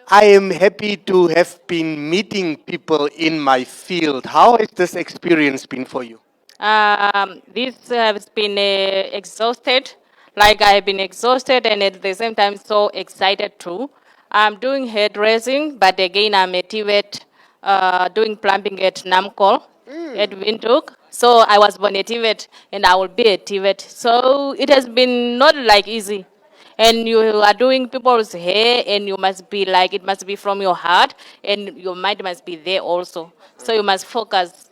I am happy to have been meeting people in my field. How has this experience been for you? This has been exhausted, like I have been exhausted and at the same time so excited too. I'm doing hairdressing, but again I'm a TVET, doing plumbing at Namcol, at Windhoek. So I was born a TVET and I will be a TVET. So it has been not like easy. And you are doing people's hair and you must be like, it must be from your heart and your mind must be there also. So you must focus.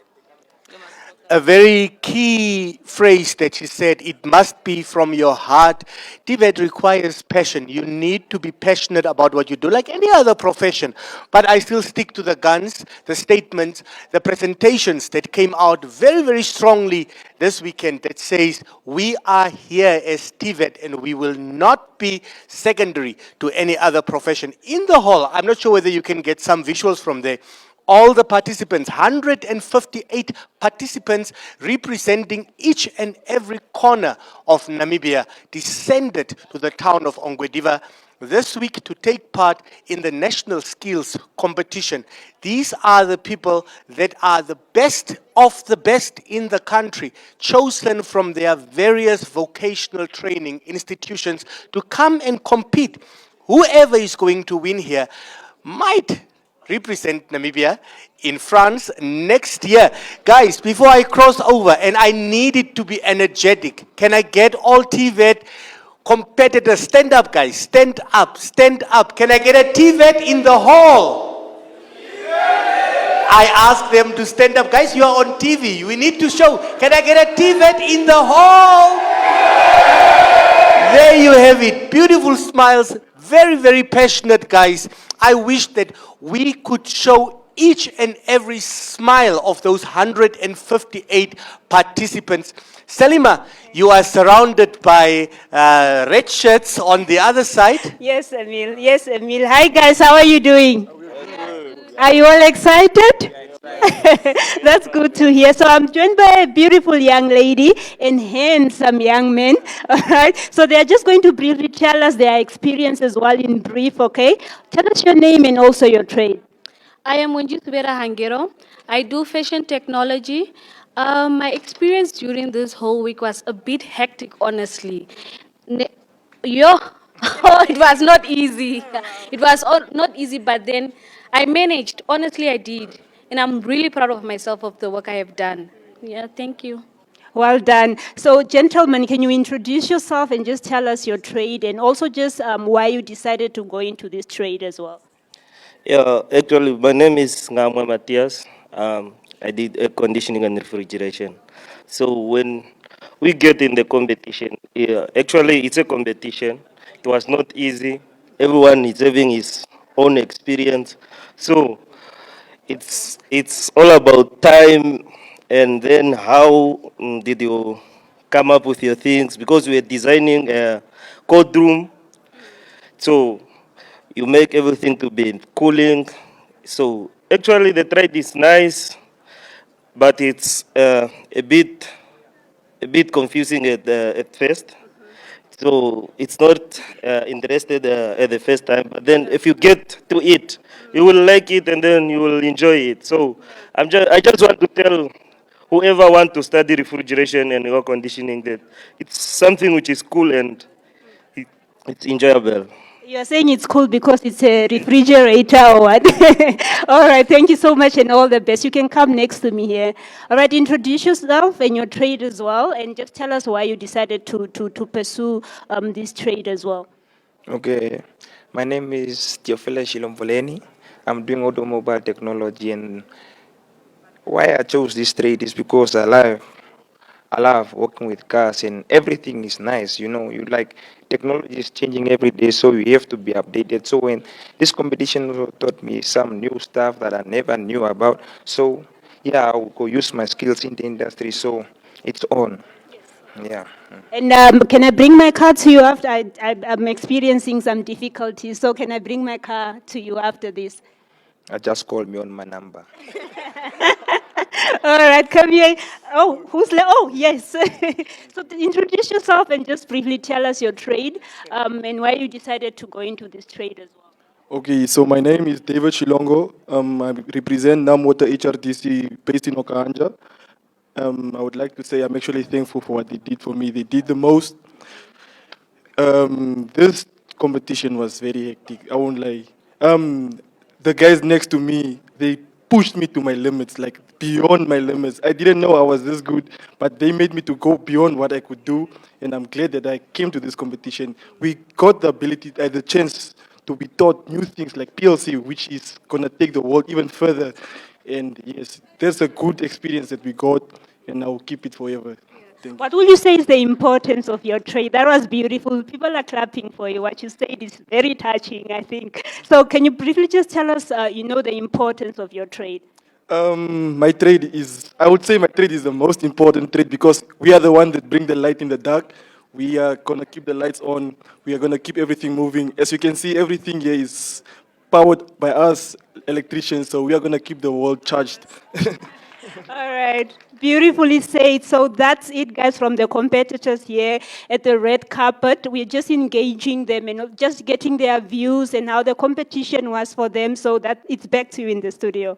A very key phrase that she said, it must be from your heart. TVET requires passion. You need to be passionate about what you do, like any other profession. But I still stick to the guns, the statements, the presentations that came out very, very strongly this weekend that says, we are here as TVET and we will not be secondary to any other profession. In the hall, I'm not sure whether you can get some visuals from there. All the participants, 158 participants representing each and every corner of Namibia, descended to the town of Ongwediva this week to take part in the national skills competition. These are the people that are the best of the best in the country, chosen from their various vocational training institutions to come and compete. Whoever is going to win here might represent Namibia in France next year. Guys, before I cross over, and I need it to be energetic, can I get all TVET competitors? Stand up, guys. Stand up. Stand up. Can I get a TVET in the hall? I asked them to stand up. Guys, you are on TV. We need to show. Can I get a TVET in the hall? There you have it. Beautiful smiles. Very, very passionate guys. I wish that we could show each and every smile of those 158 participants. Salima, you are surrounded by red shirts on the other side. Yes, Emil. Yes, Emil. Hi, guys. How are you doing? Are you all excited? That's good to hear. So I'm joined by a beautiful young lady and handsome young man. All right. So they are just going to briefly tell us their experience as well in brief, okay? Tell us your name and also your trade. I am Wenji Subera Hangero. I do fashion technology. My experience during this whole week was a bit hectic, honestly. It was not easy. It was not easy, but then I managed. Honestly, I did. And I'm really proud of myself of the work I have done. Yeah, thank you. Well done. So, gentlemen, can you introduce yourself and just tell us your trade and also just why you decided to go into this trade as well? Yeah, actually, my name is Ngamwa Matthias. I did air conditioning and refrigeration. So when we get in the competition, actually it's a competition. It was not easy. Everyone is having his own experience. So it's all about time and then how did you come up with your things, because we're designing a code room. So you make everything to be cooling. So actually the trade is nice, but it's a bit confusing at first. So it's not interested at the first time, but then if you get to it, you will like it and then you will enjoy it. So I just want to tell whoever want to study refrigeration and air conditioning that it's something which is cool and it's enjoyable. You're saying it's cool because it's a refrigerator or what? All right, thank you so much and all the best. You can come next to me here. All right, introduce yourself and your trade as well, and just tell us why you decided to pursue this trade as well. Okay, my name is Teofile Shilomvoleni. I'm doing automobile technology, and why I chose this trade is because I love working with cars and everything is nice. You know, you like technology is changing every day, so you have to be updated. So when this competition taught me some new stuff that I never knew about, so yeah, I will go use my skills in the industry. So it's on. Yeah. And can I bring my car to you after? I'm experiencing some difficulties, so can I bring my car to you after this? Just call me on my number. All right, come here. Oh, oh, yes. So introduce yourself and just briefly tell us your trade and why you decided to go into this trade as well. Okay, so my name is David Shilongo. I represent Namwater HRDC based in Okahanja. I would like to say I'm actually thankful for what they did for me. They did the most. This competition was very hectic. I won't lie. The guys next to me, they pushed me to my limits, like beyond my limits. I didn't know I was this good, but they made me to go beyond what I could do. And I'm glad that I came to this competition. We got the ability, the chance to be taught new things like PLC, which is gonna take the world even further. And yes, that's a good experience that we got, and I will keep it forever. What would you say is the importance of your trade? That was beautiful. People are clapping for you. What you said is very touching, I think. So can you briefly just tell us, the importance of your trade? My trade is, I would say my trade is the most important trade because we are the one that bring the light in the dark. We are going to keep the lights on. We are going to keep everything moving. As you can see, everything here is powered by us electricians, so we are going to keep the world charged. All right, beautifully said. So that's it, guys, from the competitors here at the red carpet. We're just engaging them and just getting their views and how the competition was for them. So that it's back to you in the studio.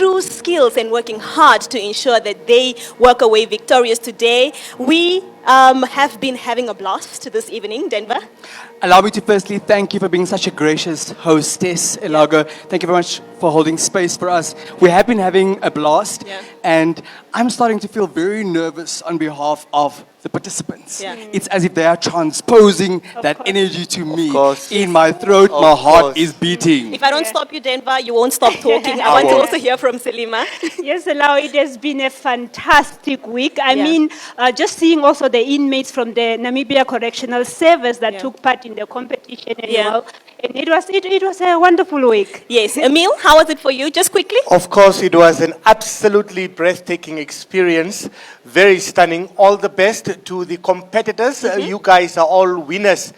true skills and working hard to ensure that they walk away victorious today. We have been having a blast this evening, Denver. Allow me to firstly thank you for being such a gracious hostess, Elago. Thank you very much for holding space for us. We have been having a blast, and I'm starting to feel very nervous on behalf of the participants. It's as if they are transposing that energy to me. In my throat, my heart is beating. If I don't stop you, Denver, you won't stop talking. I want to also hear from Selima. Yes, Alao, it has been a fantastic week. I mean, just seeing also the inmates from the Namibia Correctional Service that took part in the competition and, and it was a wonderful week. Yes. Emil, how was it for you? Just quickly. Of course, it was an absolutely breathtaking experience. Very stunning. All the best to the competitors. You guys are all winners.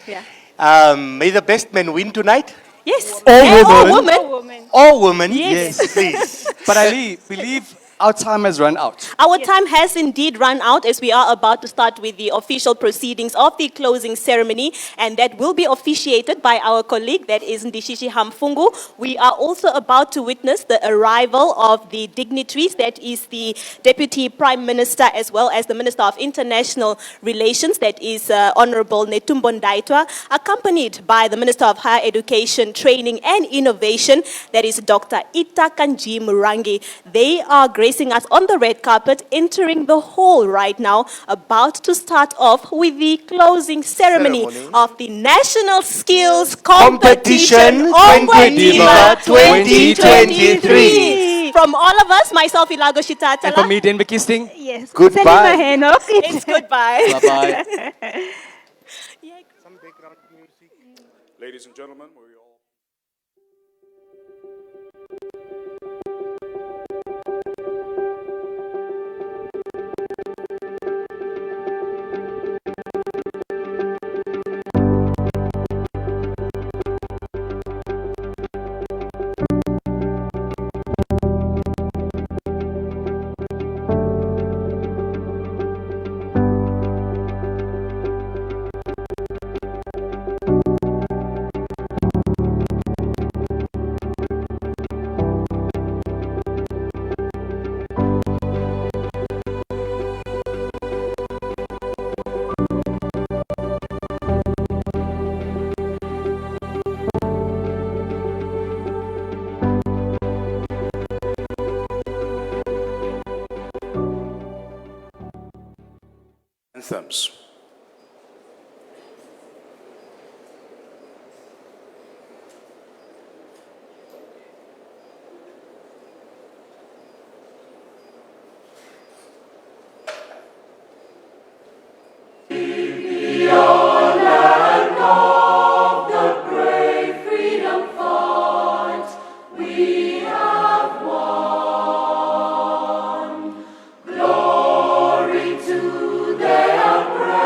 May the best men win tonight. Yes. All women. All women. Yes. Please. But I believe our time has run out. Our time has indeed run out as we are about to start with the official proceedings of the closing ceremony, and that will be officiated by our colleague, that is Ndishishi Hamfungu. We are also about to witness the arrival of the dignitaries, that is the Deputy Prime Minister as well as the Minister of International Relations, that is Honorable Netumbo Ndaitwa, accompanied by the Minister of Higher Education, Training and Innovation, that is Dr. Itakanji Murangi. They are gracing us on the red carpet, entering the hall right now, about to start off with the closing ceremony of the National Skills Competition Ongwediva 2023. From all of us, myself, Ilago Shitatala. And for me, Denver Kisting. Yes. Goodbye. It's goodbye. Bye-bye. Ladies and gentlemen, we all... Anthems. Glory to their praise.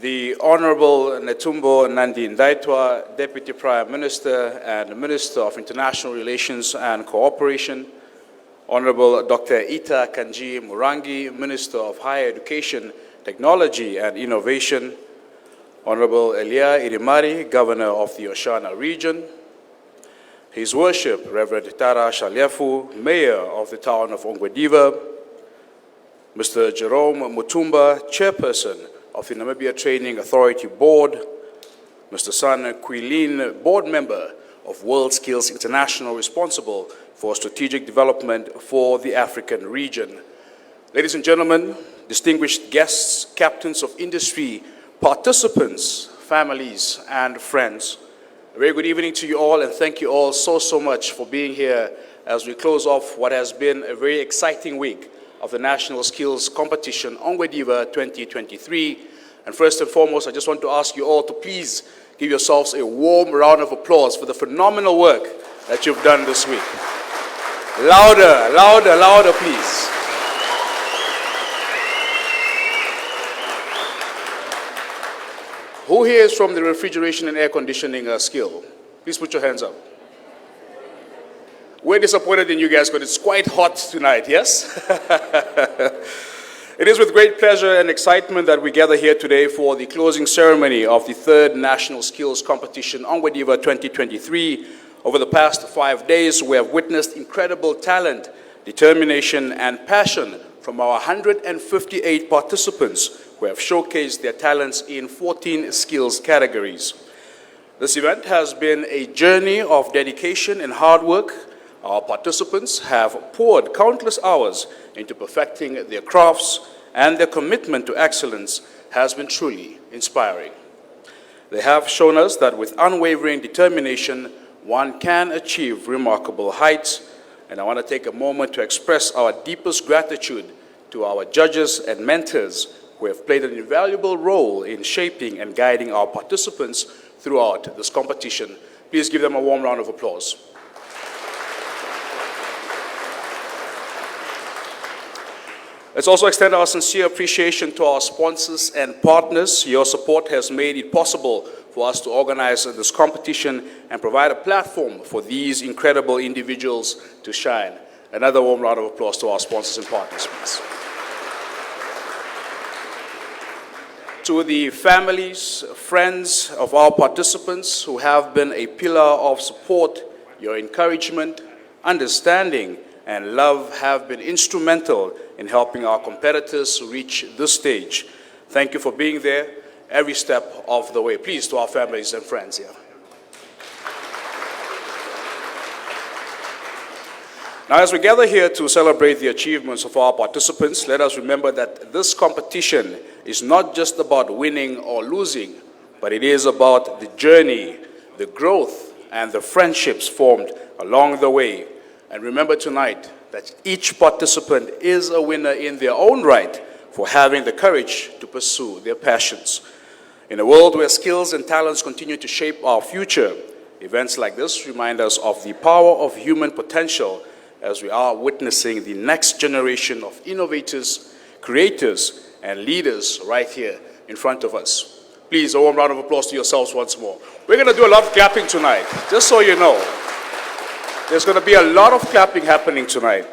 the Honorable Netumbo Nandi Ndaitwah, Deputy Prime Minister and Minister of International Relations and Cooperation, Honorable Dr. Ita Kanji Murangi, Minister of Higher Education, Technology and Innovation, Honorable Elia Irimari, Governor of the Oshana Region, His Worship Reverend Tara Shalyefu, Mayor of the town of Ongwediva, Mr. Jerome Mutumba, Chairperson of the Namibia Training Authority Board, Mr. San Quilin, Board Member of World Skills International, responsible for strategic development for the African region. Ladies and gentlemen, distinguished guests, captains of industry, participants, families, and friends, a very good evening to you all, and thank you all so much for being here as we close off what has been a very exciting week of the National Skills Competition Ongwediva 2023. And first and foremost, I just want to ask you all to please give yourselves a warm round of applause for the phenomenal work that you've done this week. Louder, louder, louder, please. Who here is from the refrigeration and air conditioning skill? Please put your hands up. We're disappointed in you guys because it's quite hot tonight, yes? It is with great pleasure and excitement that we gather here today for the closing ceremony of the third National Skills Competition Ongwediva 2023. Over the past 5 days, we have witnessed incredible talent, determination, and passion from our 158 participants who have showcased their talents in 14 skills categories. This event has been a journey of dedication and hard work. Our participants have poured countless hours into perfecting their crafts, and their commitment to excellence has been truly inspiring. They have shown us that with unwavering determination, one can achieve remarkable heights, and I want to take a moment to express our deepest gratitude to our judges and mentors who have played an invaluable role in shaping and guiding our participants throughout this competition. Please give them a warm round of applause. Let's also extend our sincere appreciation to our sponsors and partners. Your support has made it possible for us to organize this competition and provide a platform for these incredible individuals to shine. Another warm round of applause to our sponsors and partners, please. To the families, friends of our participants who have been a pillar of support, your encouragement, understanding, and love have been instrumental in helping our competitors reach this stage. Thank you for being there every step of the way. Please, to our families and friends here. Now, as we gather here to celebrate the achievements of our participants, let us remember that this competition is not just about winning or losing, but it is about the journey, the growth, and the friendships formed along the way. And remember tonight that each participant is a winner in their own right for having the courage to pursue their passions. In a world where skills and talents continue to shape our future, events like this remind us of the power of human potential as we are witnessing the next generation of innovators, creators, and leaders right here in front of us. Please, a warm round of applause to yourselves once more. We're going to do a lot of clapping tonight, just so you know. There's going to be a lot of clapping happening tonight.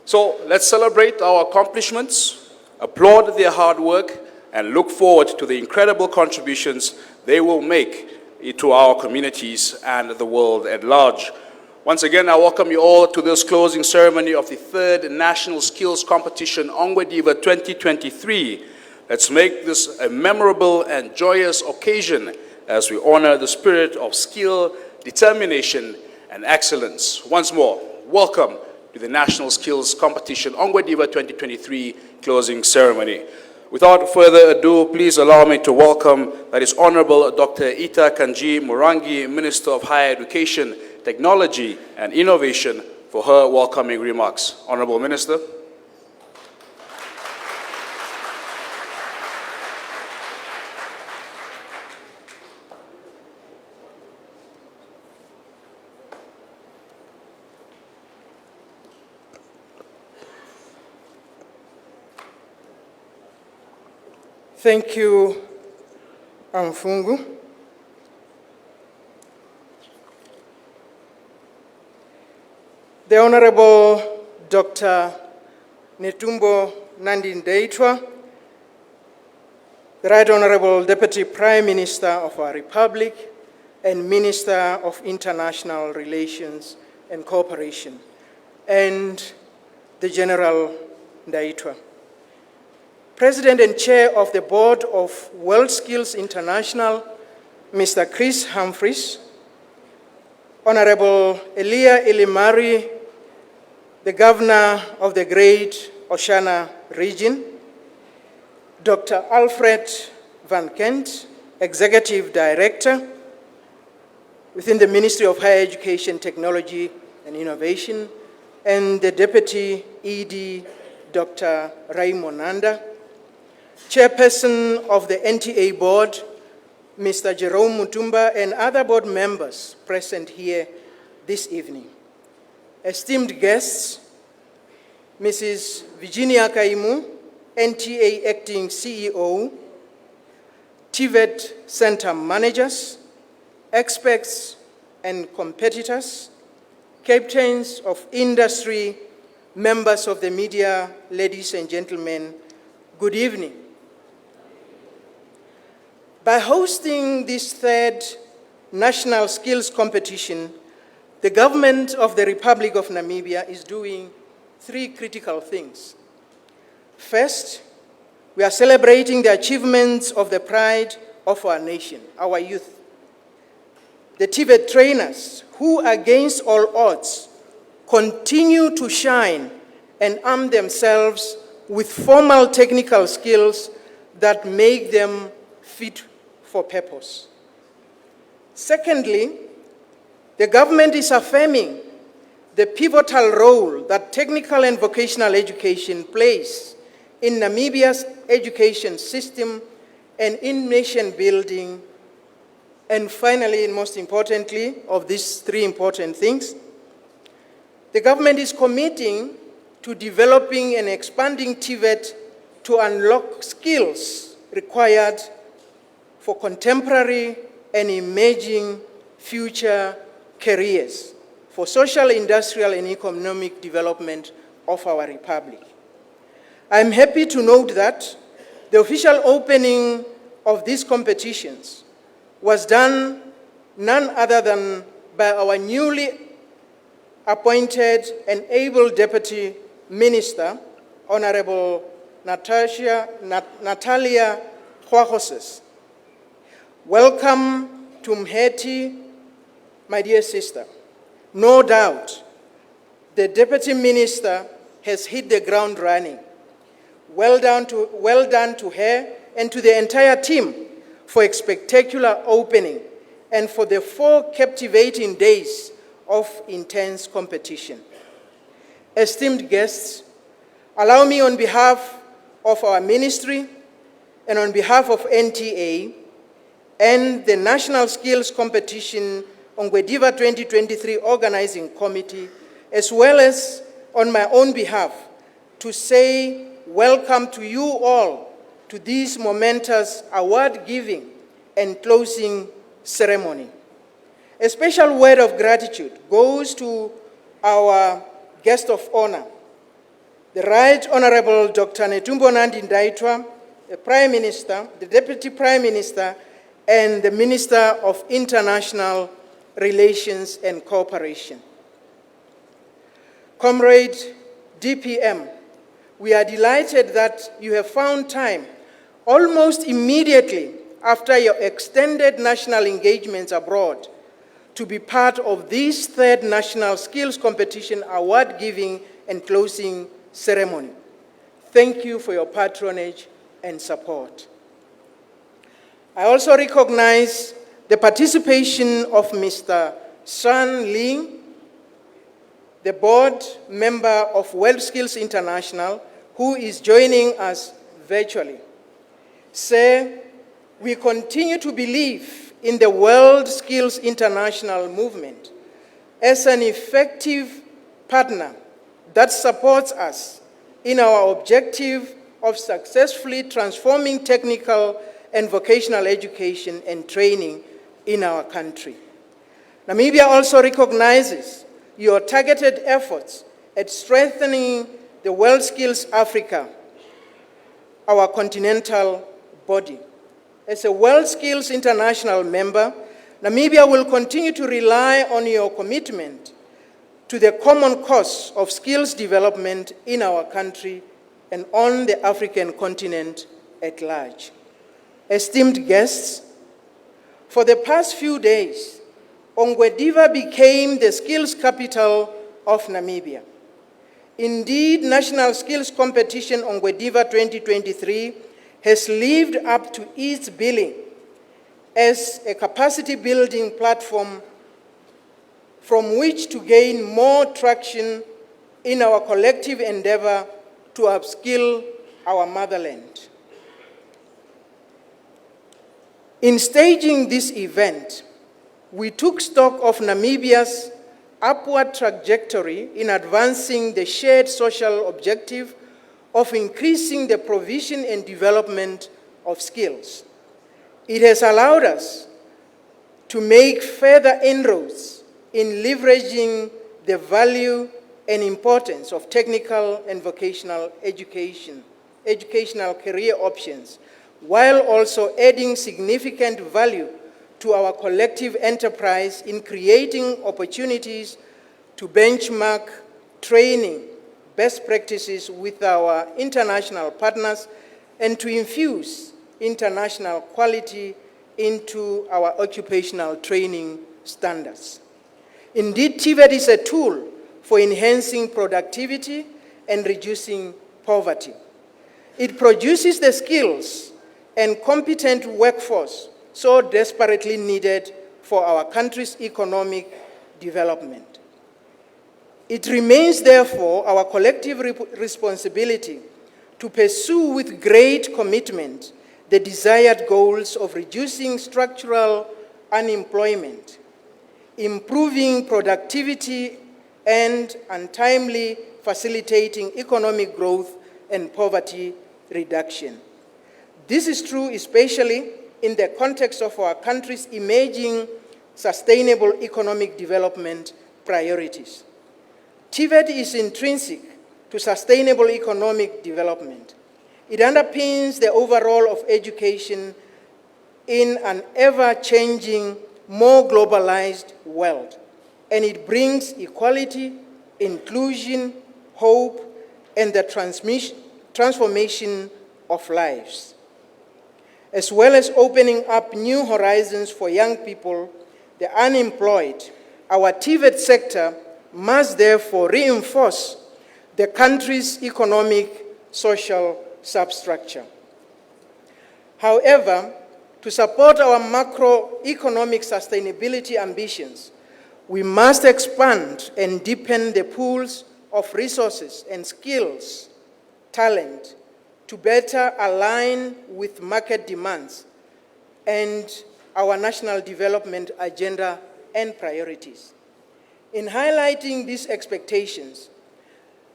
So let's celebrate our accomplishments, applaud their hard work, and look forward to the incredible contributions they will make to our communities and the world at large. Once again, I welcome you all to this closing ceremony of the third National Skills Competition Ongwediva 2023. Let's make this a memorable and joyous occasion as we honor the spirit of skill, determination, and excellence. Once more, welcome to the National Skills Competition Ongwediva 2023 closing ceremony. Without further ado, please allow me to welcome that is Honorable Dr. Ita Kanji Murangi, Minister of Higher Education, Technology, and Innovation, for her welcoming remarks. Honorable Minister. Thank you, Amfungu, the Honorable Dr. Netumbo Nandi-Ndaitwah, the Right Honorable Deputy Prime Minister of our Republic and Minister of International Relations and Cooperation, and the General Ndaitwah. President and Chair of the Board of WorldSkills International, Mr. Chris Humphreys, Honorable Elia Ilimari, the Governor of the Great Oceania Region, Dr. Alfred Van Kent, Executive Director within the Ministry of Higher Education, Technology and Innovation, and the Deputy ED, Dr. Raymond Nanda, Chairperson of the NTA Board, Mr. Jerome Mutumba, and other board members present here this evening. Esteemed guests, Mrs. Virginia Kaimu, NTA Acting CEO, TVET Center managers, experts and competitors, captains of industry, members of the media, ladies and gentlemen, good evening. By hosting this third national skills competition, the government of the Republic of Namibia is doing three critical things. First, we are celebrating the achievements of the pride of our nation, our youth. The TVET trainers who, against all odds, continue to shine and arm themselves with formal technical skills that make them fit for purpose. Secondly, the government is affirming the pivotal role that technical and vocational education plays in Namibia's education system and in nation building. And finally, and most importantly, of these three important things, the government is committing to developing and expanding TVET to unlock skills required for contemporary and emerging future careers for social, industrial, and economic development of our republic. I'm happy to note that the official opening of these competitions was done none other than by our newly appointed and able Deputy Minister, Honorable Natalia Hwahoses. Welcome to Mheti, my dear sister. No doubt, the Deputy Minister has hit the ground running. Well done to her and to the entire team for a spectacular opening and for the 4 captivating days of intense competition. Esteemed guests, allow me on behalf of our ministry and on behalf of NTA and the National Skills Competition Ongwediva 2023 Organizing Committee, as well as on my own behalf, to say welcome to you all to this momentous award-giving and closing ceremony. A special word of gratitude goes to our guest of honor, the Right Honorable Dr. Netumbo Nandi-Ndaitwah, the Prime Minister, the Deputy Prime Minister, and the Minister of International Relations and Cooperation. Comrade DPM, we are delighted that you have found time almost immediately after your extended national engagements abroad to be part of this third National Skills Competition award-giving and closing ceremony. Thank you for your patronage and support. I also recognize the participation of Mr. Shan Ling, the board member of WorldSkills International, who is joining us virtually. Sir, we continue to believe in the WorldSkills International movement as an effective partner that supports us in our objective of successfully transforming technical and vocational education and training in our country. Namibia also recognizes your targeted efforts at strengthening the World Skills Africa, our continental body. As a World Skills International member, Namibia will continue to rely on your commitment to the common cause of skills development in our country and on the African continent at large. Esteemed guests, for the past few days, Ongwediva became the skills capital of Namibia. Indeed, National Skills Competition Ongwediva 2023 has lived up to its billing as a capacity building platform from which to gain more traction in our collective endeavor to upskill our motherland. In staging this event, we took stock of Namibia's upward trajectory in advancing the shared social objective of increasing the provision and development of skills. It has allowed us to make further inroads in leveraging the value and importance of technical and vocational educational career options, while also adding significant value to our collective enterprise in creating opportunities to benchmark training best practices with our international partners and to infuse international quality into our occupational training standards. Indeed, TVET is a tool for enhancing productivity and reducing poverty. It produces the skills and competent workforce so desperately needed for our country's economic development. It remains, therefore, our collective responsibility to pursue with great commitment the desired goals of reducing structural unemployment, improving productivity, and untimely facilitating economic growth and poverty reduction. This is true especially in the context of our country's emerging sustainable economic development priorities. TVET is intrinsic to sustainable economic development. It underpins the overall of education in an ever-changing, more globalized world, and it brings equality, inclusion, hope, and the transformation of lives, as well as opening up new horizons for young people, the unemployed. Our TVET sector must therefore reinforce the country's economic, social substructure. However, to support our macroeconomic sustainability ambitions, we must expand and deepen the pools of resources and skills, talent, to better align with market demands and our national development agenda and priorities. In highlighting these expectations,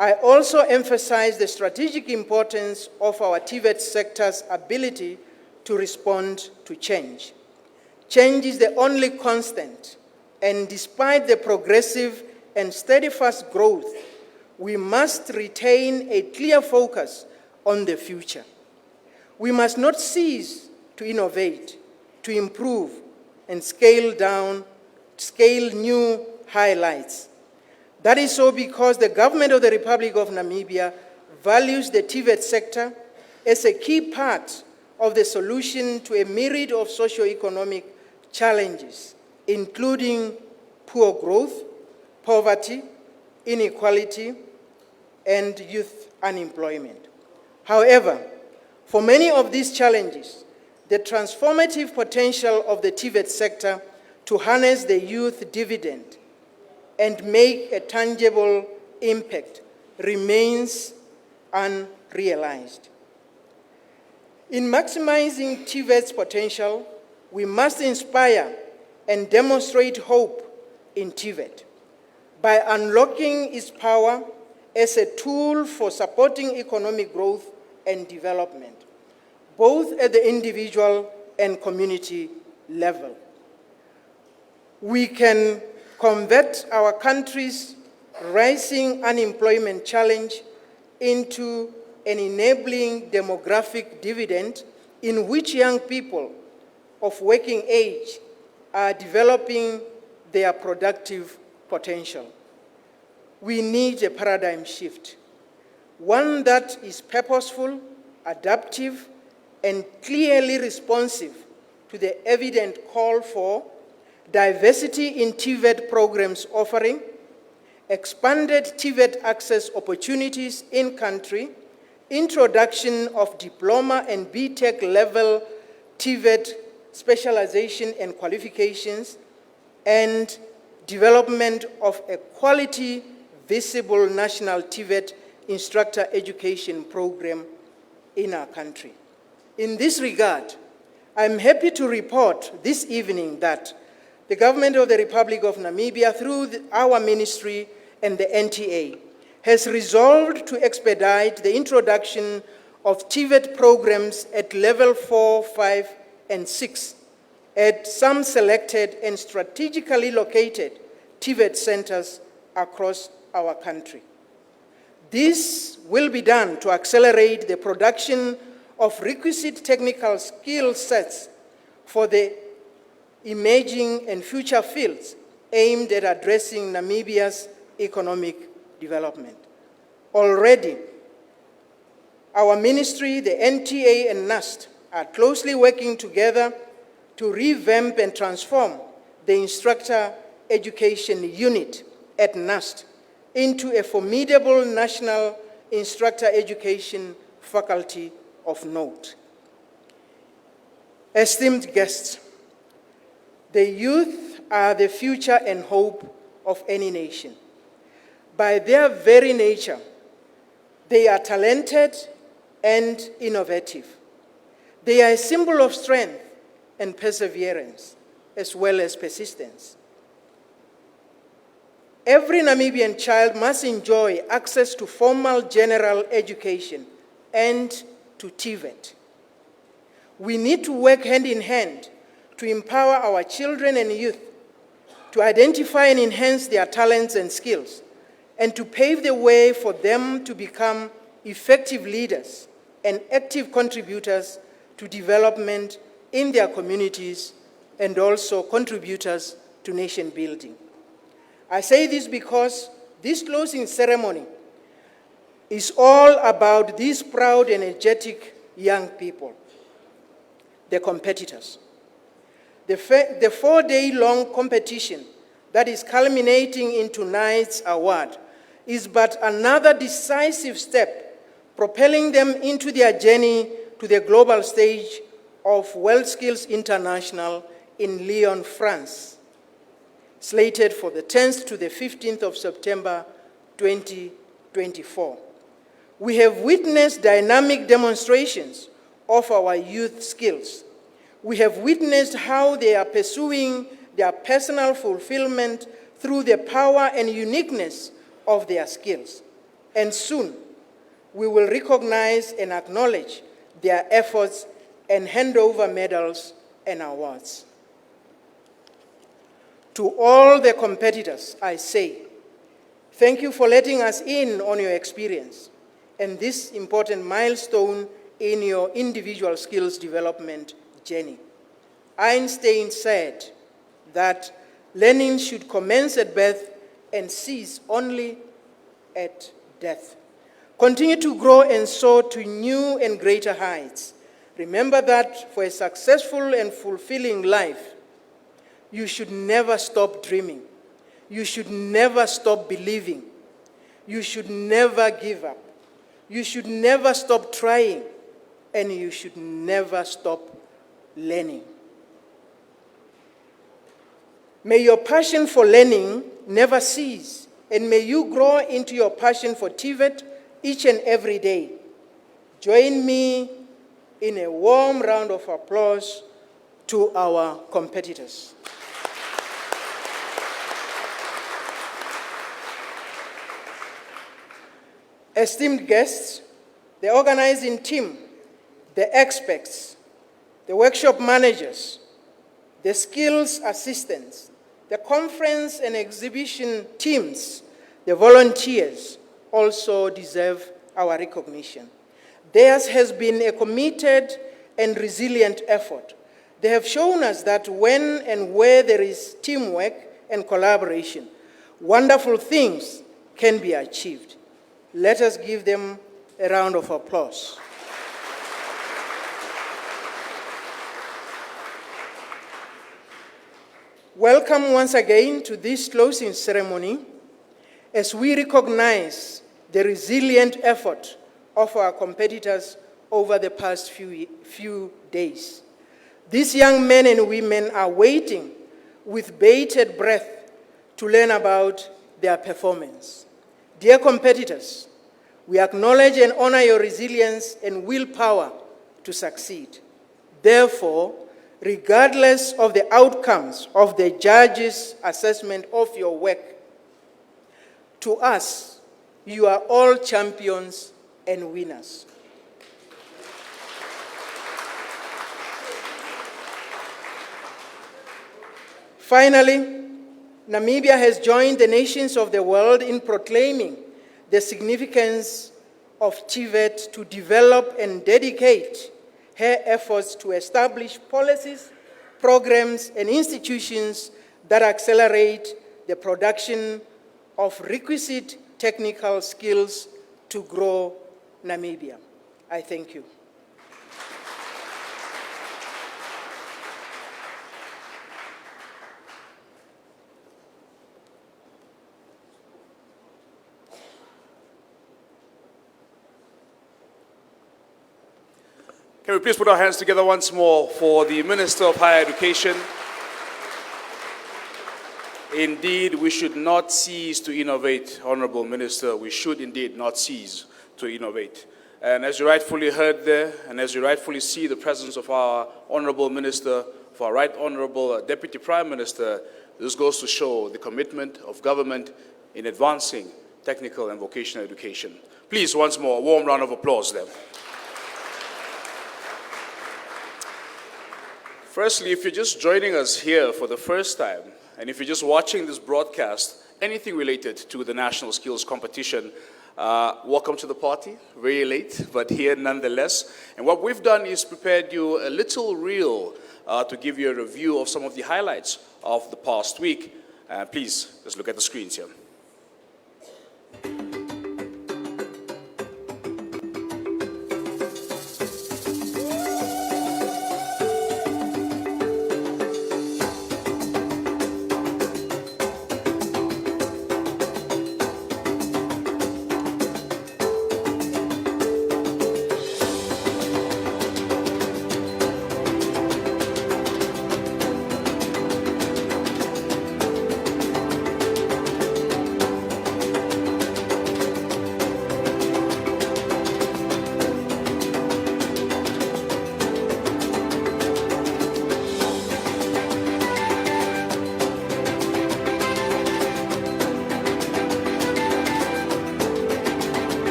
I also emphasize the strategic importance of our TVET sector's ability to respond to change. Change is the only constant, and despite the progressive and steadfast growth, we must retain a clear focus on the future. We must not cease to innovate, to improve, and scale new highlights. That is so because the government of the Republic of Namibia values the TVET sector as a key part of the solution to a myriad of socio-economic challenges, including poor growth, poverty, inequality, and youth unemployment. However, for many of these challenges, the transformative potential of the TVET sector to harness the youth dividend and make a tangible impact remains unrealized. In maximizing TVET's potential, we must inspire and demonstrate hope in TVET by unlocking its power as a tool for supporting economic growth and development, both at the individual and community level. We can convert our country's rising unemployment challenge into an enabling demographic dividend in which young people of working age are developing their productive potential. We need a paradigm shift, one that is purposeful, adaptive, and clearly responsive to the evident call for diversity in TVET programs offering, expanded TVET access opportunities in country, introduction of diploma and BTech level TVET specialization and qualifications, and development of a quality, visible national TVET instructor education program in our country. In this regard, I'm happy to report this evening that the Government of the Republic of Namibia, through our ministry and the NTA, has resolved to expedite the introduction of TVET programs at level 4, 5, and 6 at some selected and strategically located TVET centers across our country. This will be done to accelerate the production of requisite technical skill sets for the emerging and future fields aimed at addressing Namibia's economic development. Already, our ministry, the NTA and NAST, are closely working together to revamp and transform the instructor education unit at NAST into a formidable national instructor education faculty of note. Esteemed guests, the youth are the future and hope of any nation. By their very nature, they are talented and innovative. They are a symbol of strength and perseverance, as well as persistence. Every Namibian child must enjoy access to formal general education and to TVET. We need to work hand in hand to empower our children and youth, to identify and enhance their talents and skills, and to pave the way for them to become effective leaders and active contributors to development in their communities and also contributors to nation building. I say this because this closing ceremony is all about these proud and energetic young people, the competitors. The 4-day-long competition that is culminating in tonight's award is but another decisive step propelling them into their journey to the global stage of WorldSkills International in Lyon, France, slated for the 10th to the 15th of September 2024. We have witnessed dynamic demonstrations of our youth skills. We have witnessed how they are pursuing their personal fulfillment through the power and uniqueness of their skills. And soon, we will recognize and acknowledge their efforts and hand over medals and awards. To all the competitors, I say, thank you for letting us in on your experience and this important milestone in your individual skills development journey. Einstein said that learning should commence at birth and cease only at death. Continue to grow and soar to new and greater heights. Remember that for a successful and fulfilling life, you should never stop dreaming. You should never stop believing. You should never give up. You should never stop trying. And you should never stop learning. May your passion for learning never cease, and may you grow into your passion for TVET each and every day. Join me in a warm round of applause to our competitors. Esteemed guests, the organizing team, the experts, the workshop managers, the skills assistants, the conference and exhibition teams, the volunteers also deserve our recognition. Theirs has been a committed and resilient effort. They have shown us that when and where there is teamwork and collaboration, wonderful things can be achieved. Let us give them a round of applause. Welcome once again to this closing ceremony as we recognize the resilient effort of our competitors over the past few days. These young men and women are waiting with bated breath to learn about their performance. Dear competitors, we acknowledge and honor your resilience and willpower to succeed. Therefore, regardless of the outcomes of the judges' assessment of your work, to us, you are all champions and winners. Finally, Namibia has joined the nations of the world in proclaiming the significance of TVET to develop and dedicate her efforts to establish policies, programs, and institutions that accelerate the production of requisite technical skills to grow Namibia. I thank you. Can we please put our hands together once more for the Minister of Higher Education? Indeed, we should not cease to innovate, Honorable Minister. We should indeed not cease to innovate. And as you rightfully heard there, and as you rightfully see the presence of our Honorable Minister, of our Right Honorable Deputy Prime Minister, this goes to show the commitment of government in advancing technical and vocational education. Please, once more, a warm round of applause there. Firstly, if you're just joining us here for the first time, and if you're just watching this broadcast, anything related to the National Skills Competition, welcome to the party. Very late, but here nonetheless. And what we've done is prepared you a little reel to give you a review of some of the highlights of the past week. Please, just look at the screens here.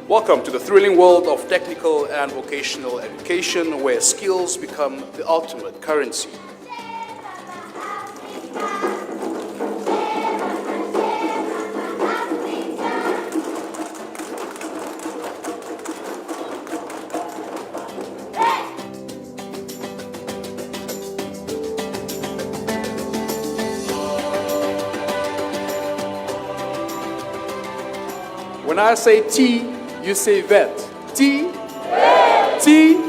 Welcome to the thrilling world of technical and vocational education, where skills become the ultimate currency. When I say T, you say vet. T, T.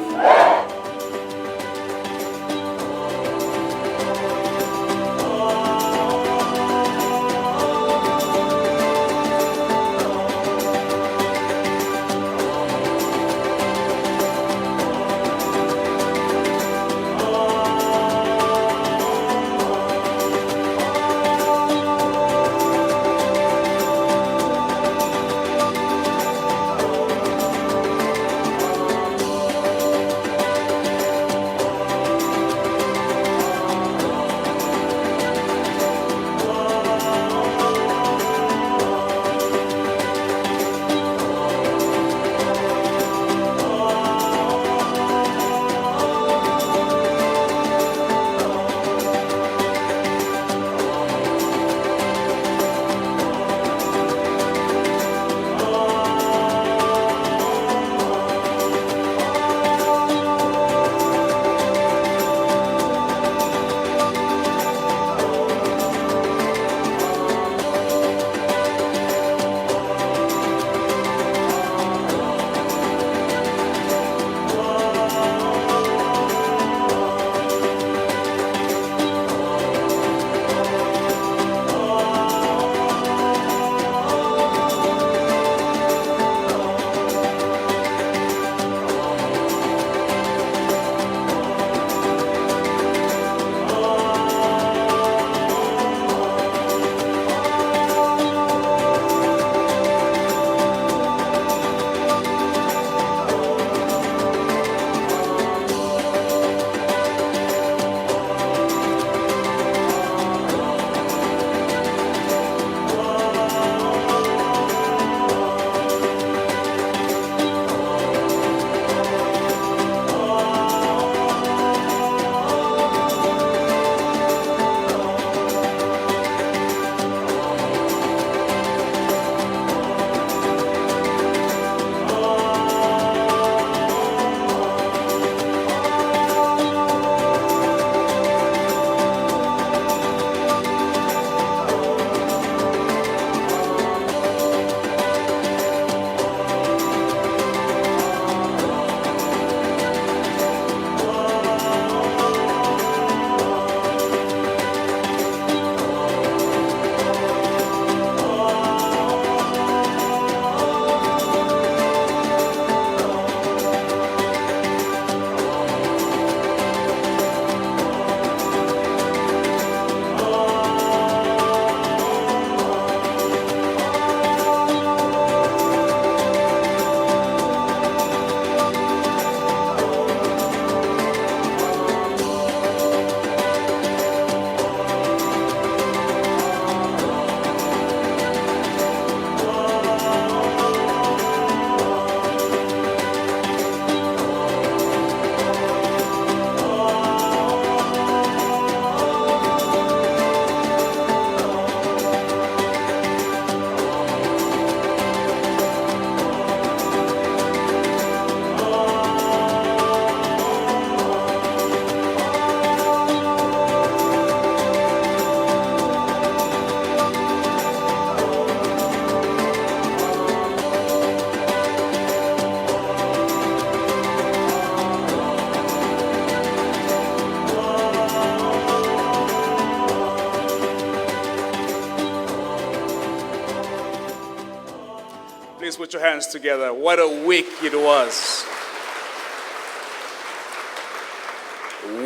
Please put your hands together. What a week it was.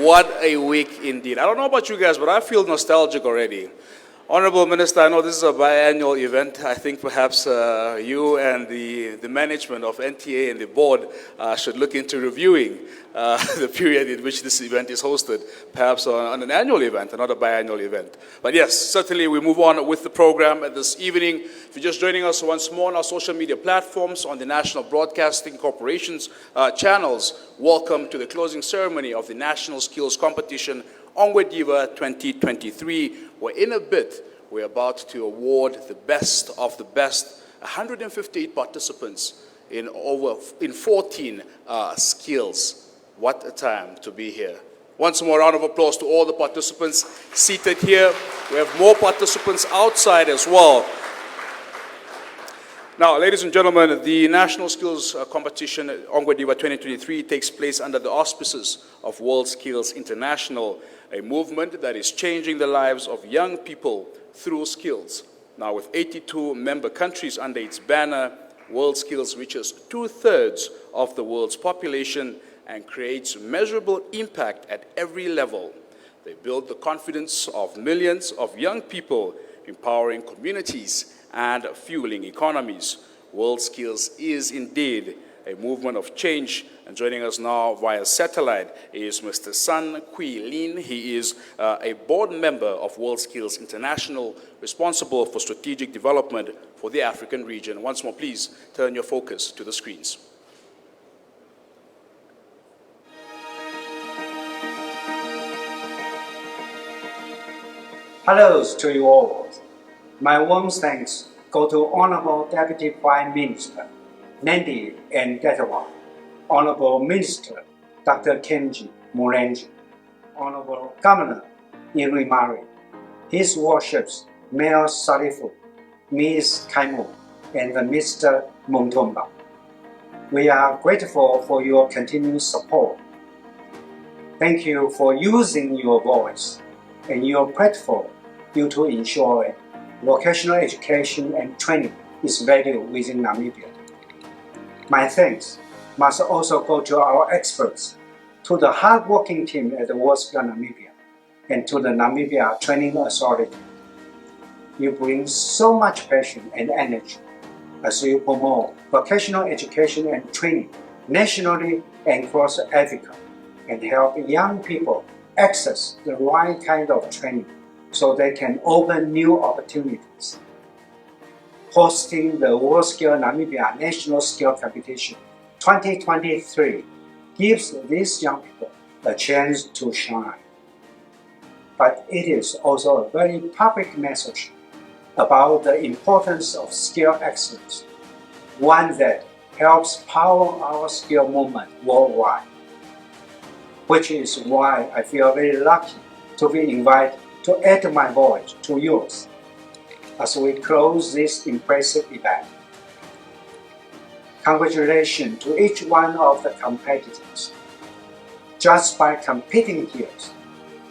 What a week indeed. I don't know about you guys, but I feel nostalgic already. Honorable Minister, I know this is a biannual event. I think perhaps you and the management of NTA and the board should look into reviewing the period in which this event is hosted, perhaps on an annual event and not a biannual event. But yes, certainly we move on with the program this evening. If you're just joining us once more on our social media platforms, on the National Broadcasting Corporation's channels, welcome to the closing ceremony of the National Skills Competition Ongwediva 2023, where in a bit we're about to award the best of the best 158 participants in 14 skills. What a time to be here. Once more, round of applause to all the participants seated here. We have more participants outside as well. Now, ladies and gentlemen, the National Skills Competition Ongwediva 2023 takes place under the auspices of World Skills International, a movement that is changing the lives of young people through skills. Now, with 82 member countries under its banner, World Skills reaches 2/3 of the world's population and creates measurable impact at every level. They build the confidence of millions of young people, empowering communities and fueling economies. World Skills is indeed a movement of change. And joining us now via satellite is Mr. Sun Kui Lin. He is a board member of World Skills International, responsible for strategic development for the African region. Once more, please turn your focus to the screens. Hello to you all. My warm thanks go to Honorable Deputy Prime Minister Nandi Ndaitwah, Honorable Minister Dr. Kenji Mulenji, Honorable Governor Irimari, His Worships Mayor Salifu, Ms. Kaimu, and Mr. Muntomba. We are grateful for your continued support. Thank you for using your voice and your platform to ensure vocational education and training is valued within Namibia. My thanks must also go to our experts, to the hard-working team at the World Skills Namibia, and to the Namibia Training Authority. You bring so much passion and energy as you promote vocational education and training nationally and across Africa, and help young people access the right kind of training so they can open new opportunities. Hosting the World Skills Namibia National Skill Competition 2023 gives these young people a chance to shine. But it is also a very public message about the importance of skill excellence, one that helps power our skill movement worldwide, which is why I feel very lucky to be invited to add my voice to yours as we close this impressive event. Congratulations to each one of the competitors. Just by competing here,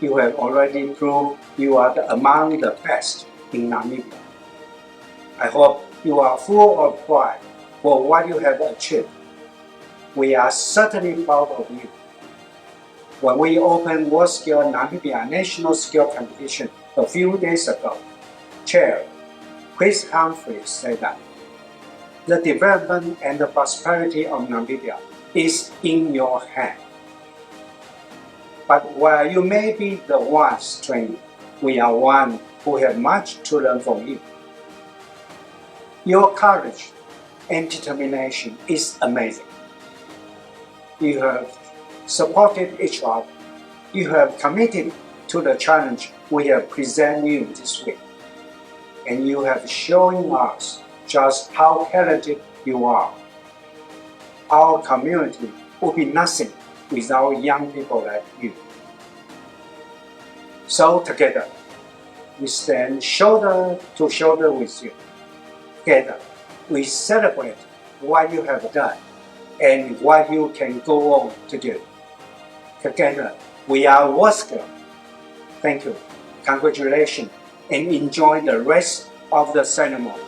you have already proved you are among the best in Namibia. I hope you are full of pride for what you have achieved. We are certainly proud of you. When we opened World Skills Namibia National Skill Competition a few days ago, Chair Chris Humphrey said that the development and the prosperity of Namibia is in your hand. But while you may be the ones training, we are one who have much to learn from you. Your courage and determination is amazing. You have supported each other. You have committed to the challenge we have presented you this week. And you have shown us just how talented you are. Our community would be nothing without young people like you. So together, we stand shoulder to shoulder with you. Together, we celebrate what you have done and what you can go on to do. Together, we are World Skills. Thank you, congratulations, and enjoy the rest of the ceremony.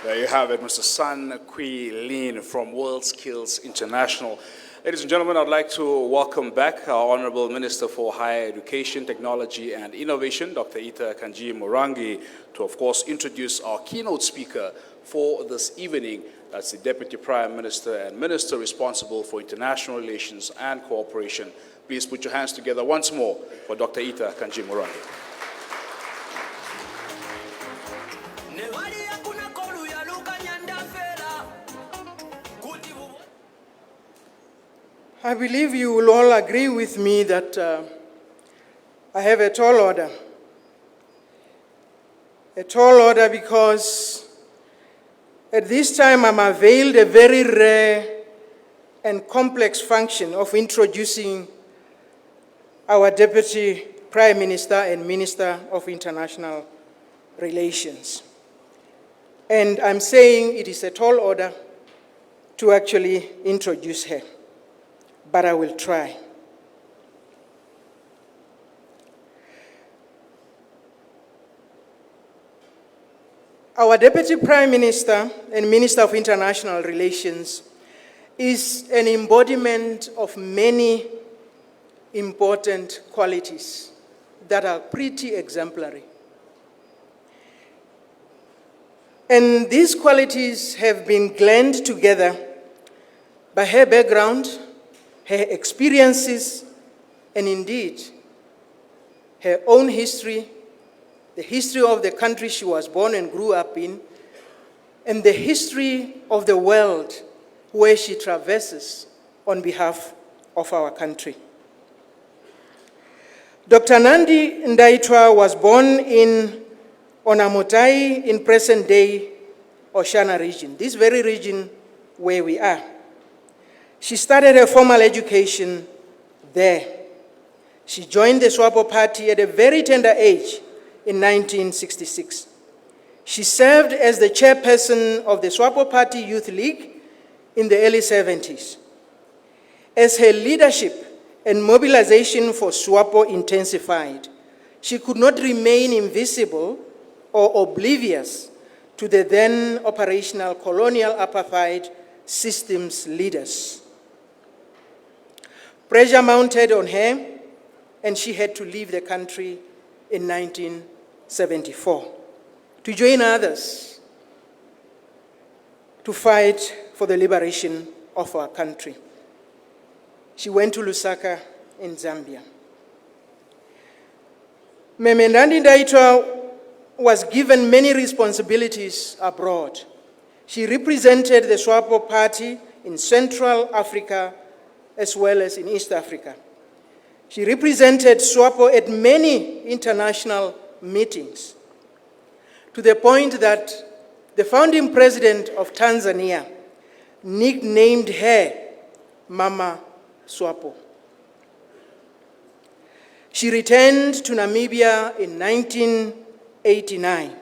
There you have it, Mr. San Kui Lin from World Skills International. Ladies and gentlemen, I'd like to welcome back our Honorable Minister for Higher Education, Technology and Innovation, Dr. Ita Kanji Morangi, to, of course, introduce our keynote speaker for this evening. That's the Deputy Prime Minister and Minister responsible for International Relations and Cooperation. Please put your hands together once more for Dr. Ita Kanji Morangi. I believe you will all agree with me that I have a tall order. A tall order because at this time I'm availed a very rare and complex function of introducing our Deputy Prime Minister and Minister of International Relations. And I'm saying it is a tall order to actually introduce her, but I will try. Our Deputy Prime Minister and Minister of International Relations is an embodiment of many important qualities that are pretty exemplary. And these qualities have been blended together by her background, her experiences, and indeed, her own history, the history of the country she was born and grew up in, and the history of the world where she traverses on behalf of our country. Dr. Nandi Ndaitwah was born in Onamotai in present-day Oshana region, this very region where we are. She started her formal education there. She joined the SWAPO party at a very tender age in 1966. She served as the chairperson of the SWAPO Party Youth League in the early 70s. As her leadership and mobilization for SWAPO intensified, she could not remain invisible or oblivious to the then operational colonial apartheid system's leaders. Pressure mounted on her, and she had to leave the country in 1974 to join others to fight for the liberation of our country. She went to Lusaka in Zambia. Meme Nandi Ndaitwah was given many responsibilities abroad. She represented the SWAPO party in Central Africa as well as in East Africa. She represented SWAPO at many international meetings, to the point that the founding president of Tanzania nicknamed her Mama SWAPO. She returned to Namibia in 1989,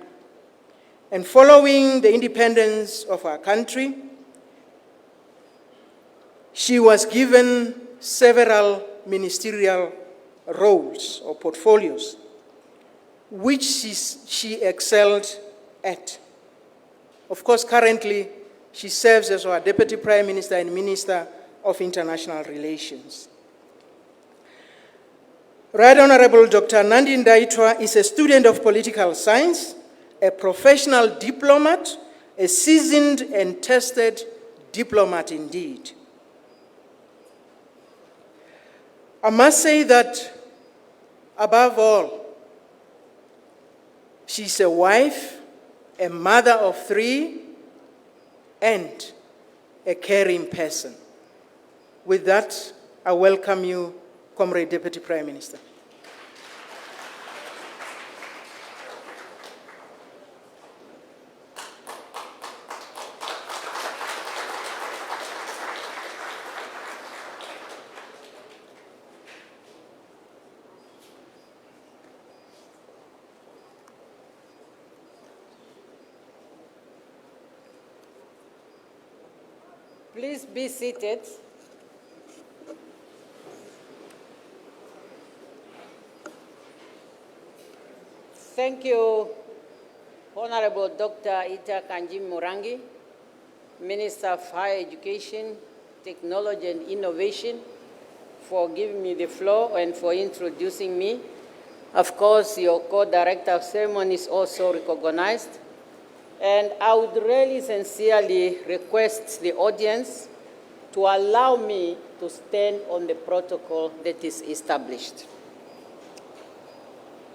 and following the independence of our country, she was given several ministerial roles or portfolios, which she excelled at. Of course, currently, she serves as our Deputy Prime Minister and Minister of International Relations. Right Honorable Dr. Nandi Ndaitwah is a student of political science, a professional diplomat, a seasoned and tested diplomat indeed. I must say that, above all, she's a wife, a mother of 3, and a caring person. With that, I welcome you, Comrade Deputy Prime Minister. Please be seated. Thank you, Honorable Dr. Ita Kanjim Murangi, Minister of Higher Education, Technology and Innovation, for giving me the floor and for introducing me. Of course, your co-director of ceremonies also recognized. And I would really sincerely request the audience to allow me to stand on the protocol that is established.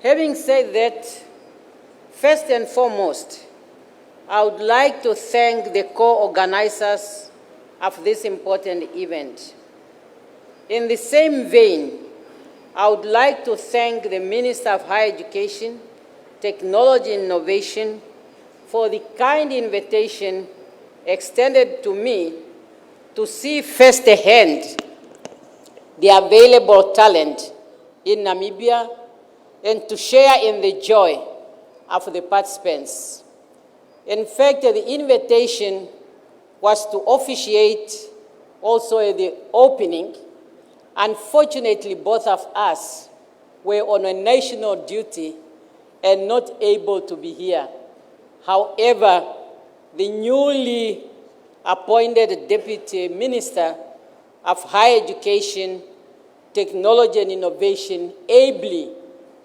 Having said that, first and foremost, I would like to thank the co-organizers of this important event. In the same vein, I would like to thank the Minister of Higher Education, Technology and Innovation for the kind invitation extended to me to see firsthand the available talent in Namibia and to share in the joy of the participants. In fact, the invitation was to officiate also at the opening. Unfortunately, both of us were on a national duty and not able to be here. However, the newly appointed Deputy Minister of Higher Education, Technology and Innovation ably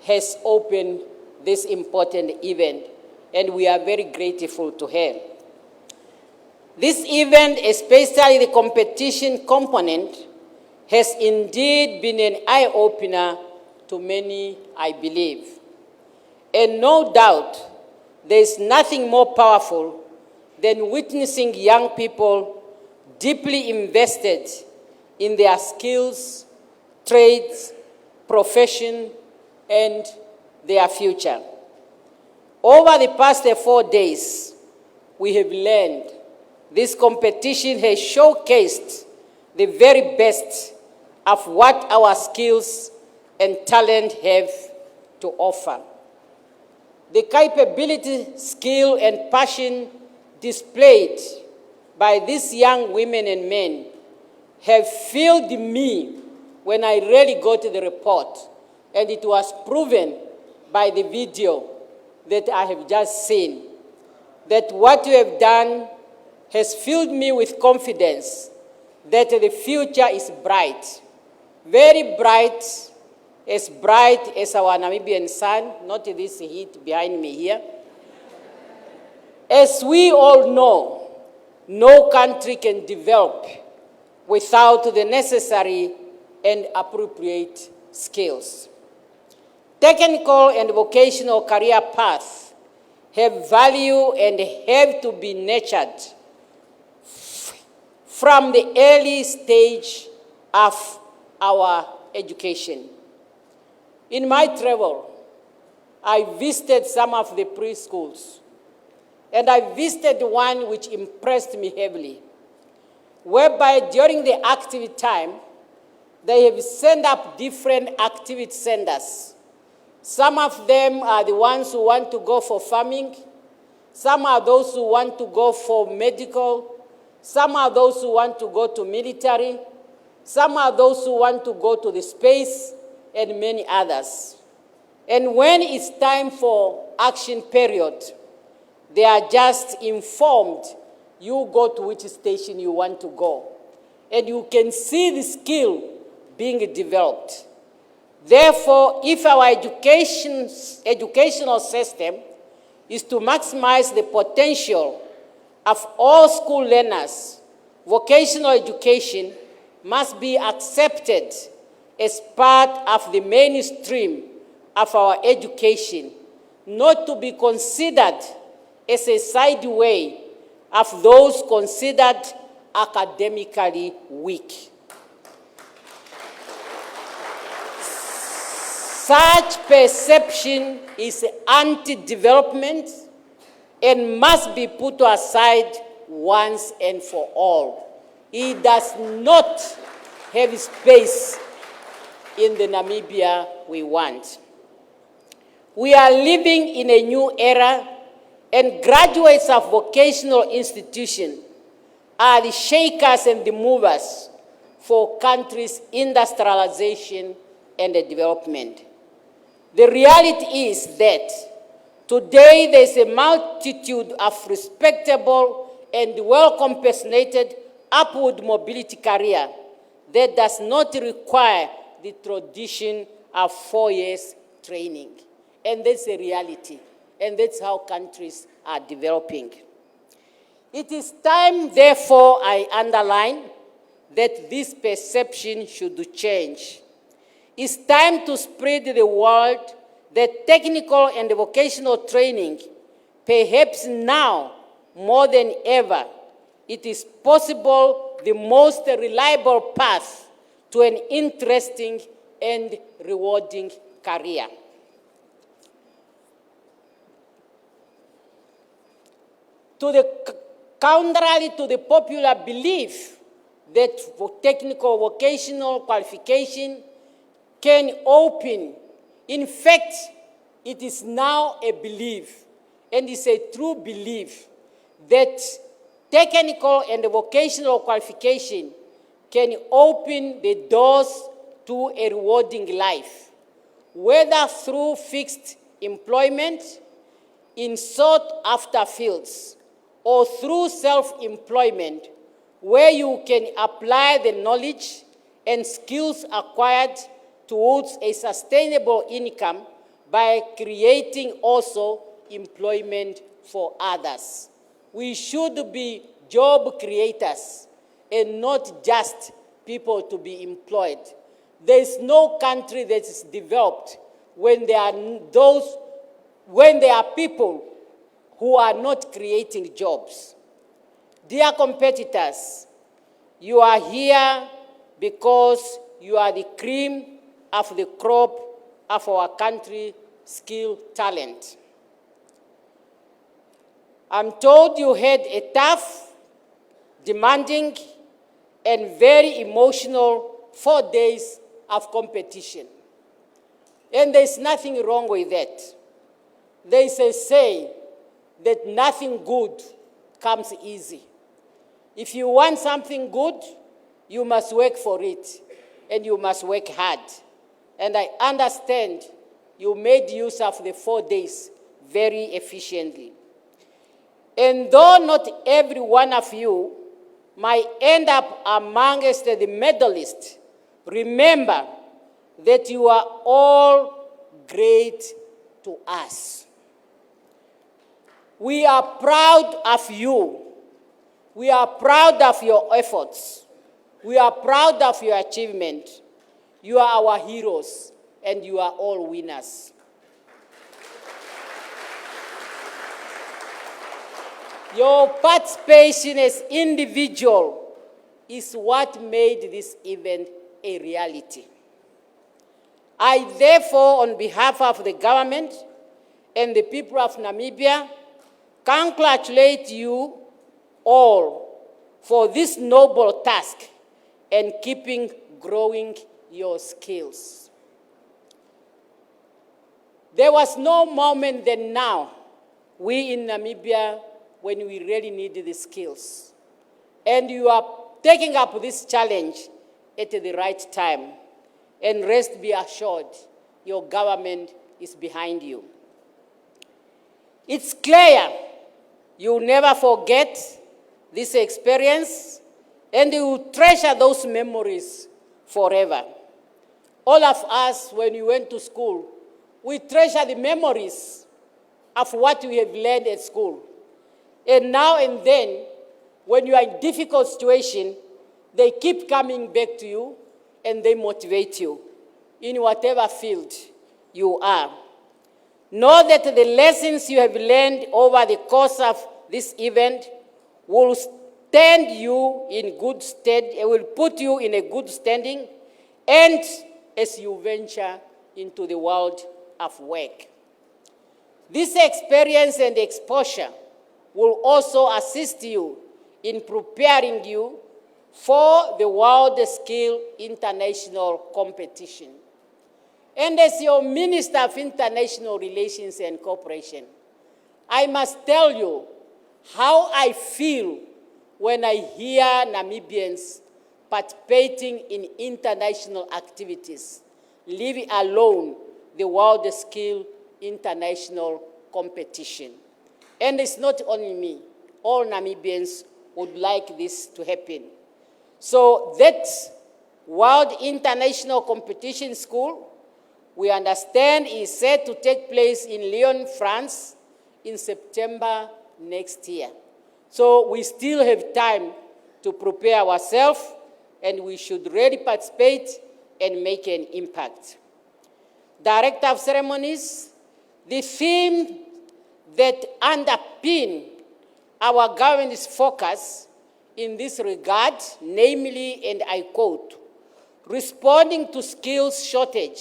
has opened this important event, and we are very grateful to her. This event, especially the competition component, has indeed been an eye-opener to many, I believe. And no doubt, there is nothing more powerful than witnessing young people deeply invested in their skills, trades, profession, and their future. Over the past 4 days, we have learned this competition has showcased the very best of what our skills and talent have to offer. The capability, skill, and passion displayed by these young women and men have filled me when I really got the report, and it was proven by the video that I have just seen, that what you have done has filled me with confidence that the future is bright, very bright as our Namibian sun, not this heat behind me here. As we all know, no country can develop without the necessary and appropriate skills. Technical and vocational career paths have value and have to be nurtured from the early stage of our education. In my travel, I visited some of the preschools, and I visited one which impressed me heavily, whereby during the activity time, they have sent up different activity centers. Some of them are the ones who want to go for farming. Some are those who want to go for medical. Some are those who want to go to military. Some are those who want to go to the space, and many others. And when it's time for action period, they are just informed, you go to which station you want to go. And you can see the skill being developed. Therefore, if our educational system is to maximize the potential of all school learners, vocational education must be accepted as part of the mainstream of our education, not to be considered as a side way of those considered academically weak. Such perception is anti-development and must be put aside once and for all. It does not have space in the Namibia we want. We are living in a new era, and graduates of vocational institutions are the shakers and the movers for countries' industrialization and development. The reality is that Today, there's a multitude of respectable and well-compensated upward mobility career that does not require the tradition of 4 years training. And that's a reality. And that's how countries are developing. It is time, therefore, I underline, that this perception should change. It's time to spread the word that technical and vocational training, perhaps now more than ever, it is possible the most reliable path to an interesting and rewarding career. Contrary to the popular belief that technical vocational qualification can open, in fact, it is now a belief, and it's a true belief, that technical and vocational qualification can open the doors to a rewarding life, whether through fixed employment in sought-after fields, or through self-employment, where you can apply the knowledge and skills acquired towards a sustainable income by creating also employment for others. We should be job creators and not just people to be employed. There is no country that is developed when there are people who are not creating jobs. Dear competitors, you are here because you are the cream of the crop of our country's skilled talent. I'm told you had a tough, demanding, and very emotional 4 days of competition. And there's nothing wrong with that. There is a saying that nothing good comes easy. If you want something good, you must work for it, and you must work hard. And I understand you made use of the 4 days very efficiently. And though not every one of you might end up amongst the medalists, remember that you are all great to us. We are proud of you. We are proud of your efforts. We are proud of your achievement. You are our heroes, and you are all winners. Your participation as individual is what made this event a reality. I therefore, on behalf of the government and the people of Namibia, congratulate you all for this noble task and keeping growing your skills. There was no moment than now, we in Namibia, when we really need the skills. And you are taking up this challenge at the right time. And rest be assured, your government is behind you. It's clear you'll never forget this experience, and you will treasure those memories forever. All of us, when we went to school, we treasure the memories of what we have learned at school. And now and then, when you are in difficult situation, they keep coming back to you and they motivate you in whatever field you are. Know that the lessons you have learned over the course of this event will stand you in good stead, it will put you in a good standing, and as you venture into the world of work. This experience and exposure will also assist you in preparing you for the World Skill International Competition. And as your Minister of International Relations and Cooperation, I must tell you how I feel when I hear Namibians participating in international activities, leave alone the World Skill International competition. And it's not only me. All Namibians would like this to happen. So that World International Competition School, we understand, is set to take place in Lyon, France, in September next year. So we still have time to prepare ourselves, and we should really participate and make an impact. Director of Ceremonies, the theme that underpin our government's focus in this regard, namely, and I quote, responding to skills shortage,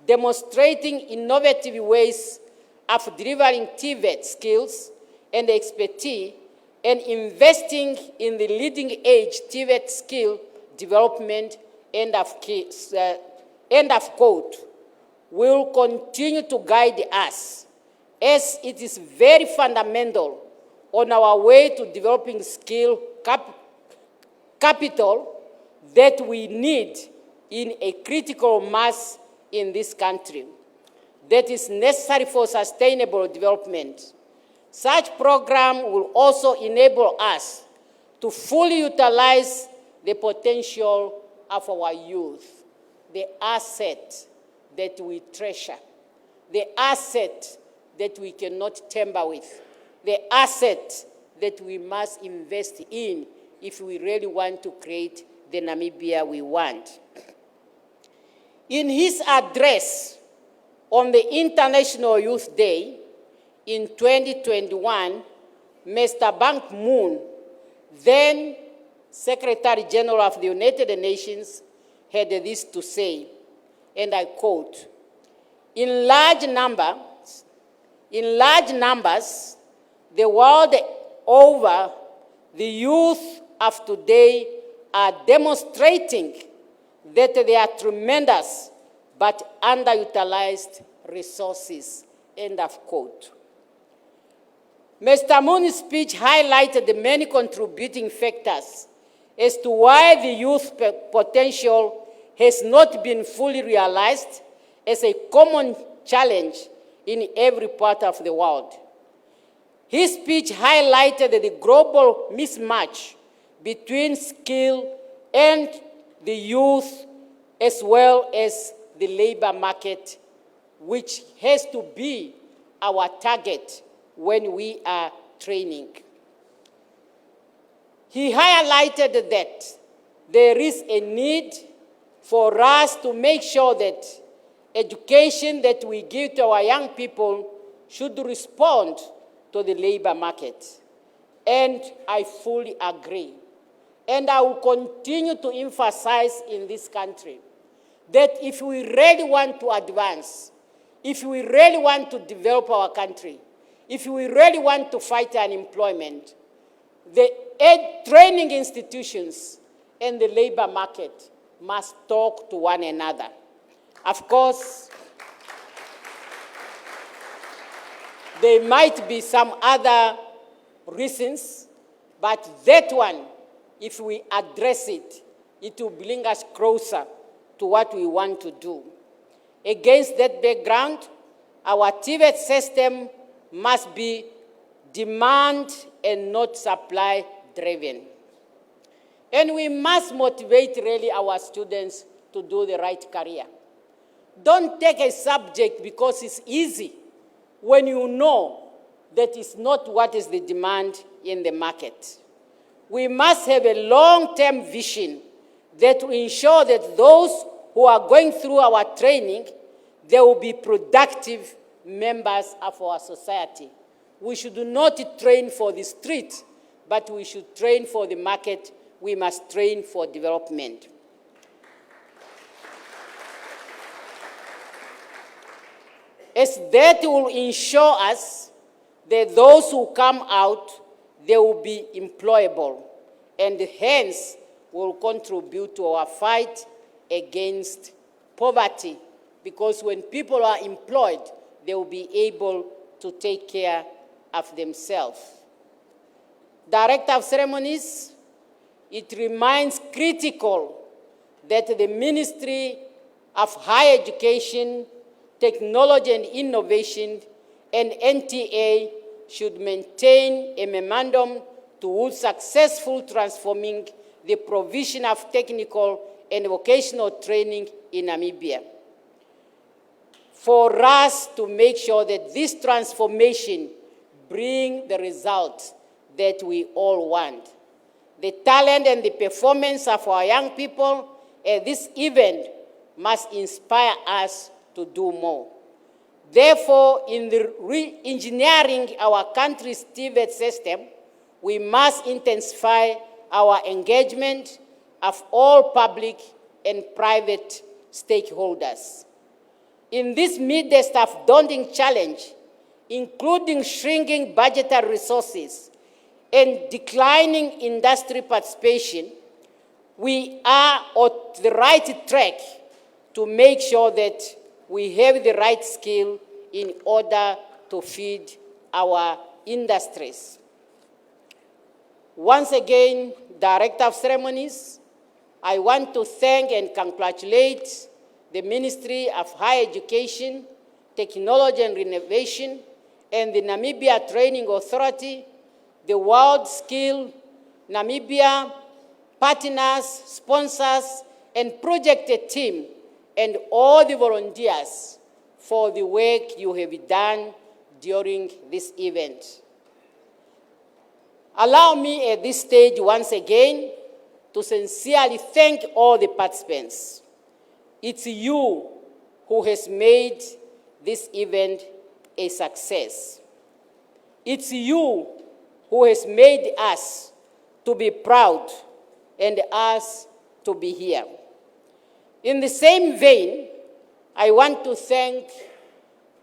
demonstrating innovative ways of delivering TVET skills and expertise, and investing in the leading-edge TVET skill development, end of quote, will continue to guide us, as it is very fundamental on our way to developing skill capital that we need in a critical mass in this country that is necessary for sustainable development. Such program will also enable us to fully utilize the potential of our youth, the asset that we treasure, the asset that we cannot tamper with, the asset that we must invest in if we really want to create the Namibia we want. In his address on the International Youth Day in 2021, Mr. Ban Ki-moon, then Secretary General of the United Nations, had this to say, and I quote, in large numbers, the world over, the youth of today are demonstrating that they are tremendous but underutilized resources, end of quote. Mr. Moon's speech highlighted the many contributing factors as to why the youth potential has not been fully realized as a common challenge in every part of the world. His speech highlighted the global mismatch between skill and the youth, as well as the labor market, which has to be our target when we are training. He highlighted that there is a need for us to make sure that education that we give to our young people should respond to the labor market. And I fully agree. And I will continue to emphasize in this country that if we really want to advance, if we really want to develop our country, if we really want to fight unemployment, the training institutions and the labor market must talk to one another. Of course, there might be some other reasons, but that one, if we address it, it will bring us closer to what we want to do. Against that background, our TVET system must be demand and not supply driven. And we must motivate really our students to do the right career. Don't take a subject because it's easy when you know that it's not what is the demand in the market. We must have a long-term vision that will ensure that those who are going through our training, they will be productive members of our society. We should not train for the street, but we should train for the market. We must train for development. As that will ensure us that those who come out, they will be employable, and hence will contribute to our fight against poverty, because when people are employed, they will be able to take care of themselves. Director of Ceremonies, it remains critical that the Ministry of Higher Education, Technology and Innovation, and NTA should maintain a memorandum towards successful transforming the provision of technical and vocational training in Namibia. For us to make sure that this transformation brings the results that we all want. The talent and the performance of our young people at this event must inspire us to do more. Therefore, in the re-engineering our country's TVET system, we must intensify our engagement of all public and private stakeholders. In this midst of daunting challenge, including shrinking budgetary resources and declining industry participation, we are on the right track to make sure that we have the right skill in order to feed our industries. Once again, Director of Ceremonies, I want to thank and congratulate the Ministry of Higher Education, Technology and Innovation, and the Namibia Training Authority, the World Skill, Namibia, partners, sponsors, and project team, and all the volunteers for the work you have done during this event. Allow me at this stage once again to sincerely thank all the participants. It's you who has made this event a success. It's you who has made us to be proud and us to be here. In the same vein, I want to thank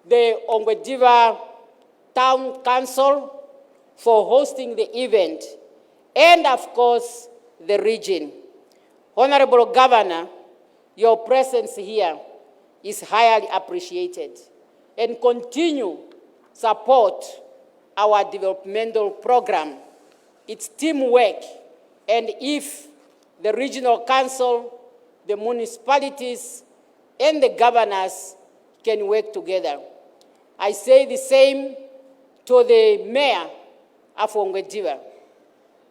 the Ongwediva Town Council for hosting the event, and of course, the region. Honorable Governor, your presence here is highly appreciated, and continue support our developmental program. It's teamwork, and if the regional council, the municipalities, and the governors can work together. I say the same to the mayor of Ongwediva,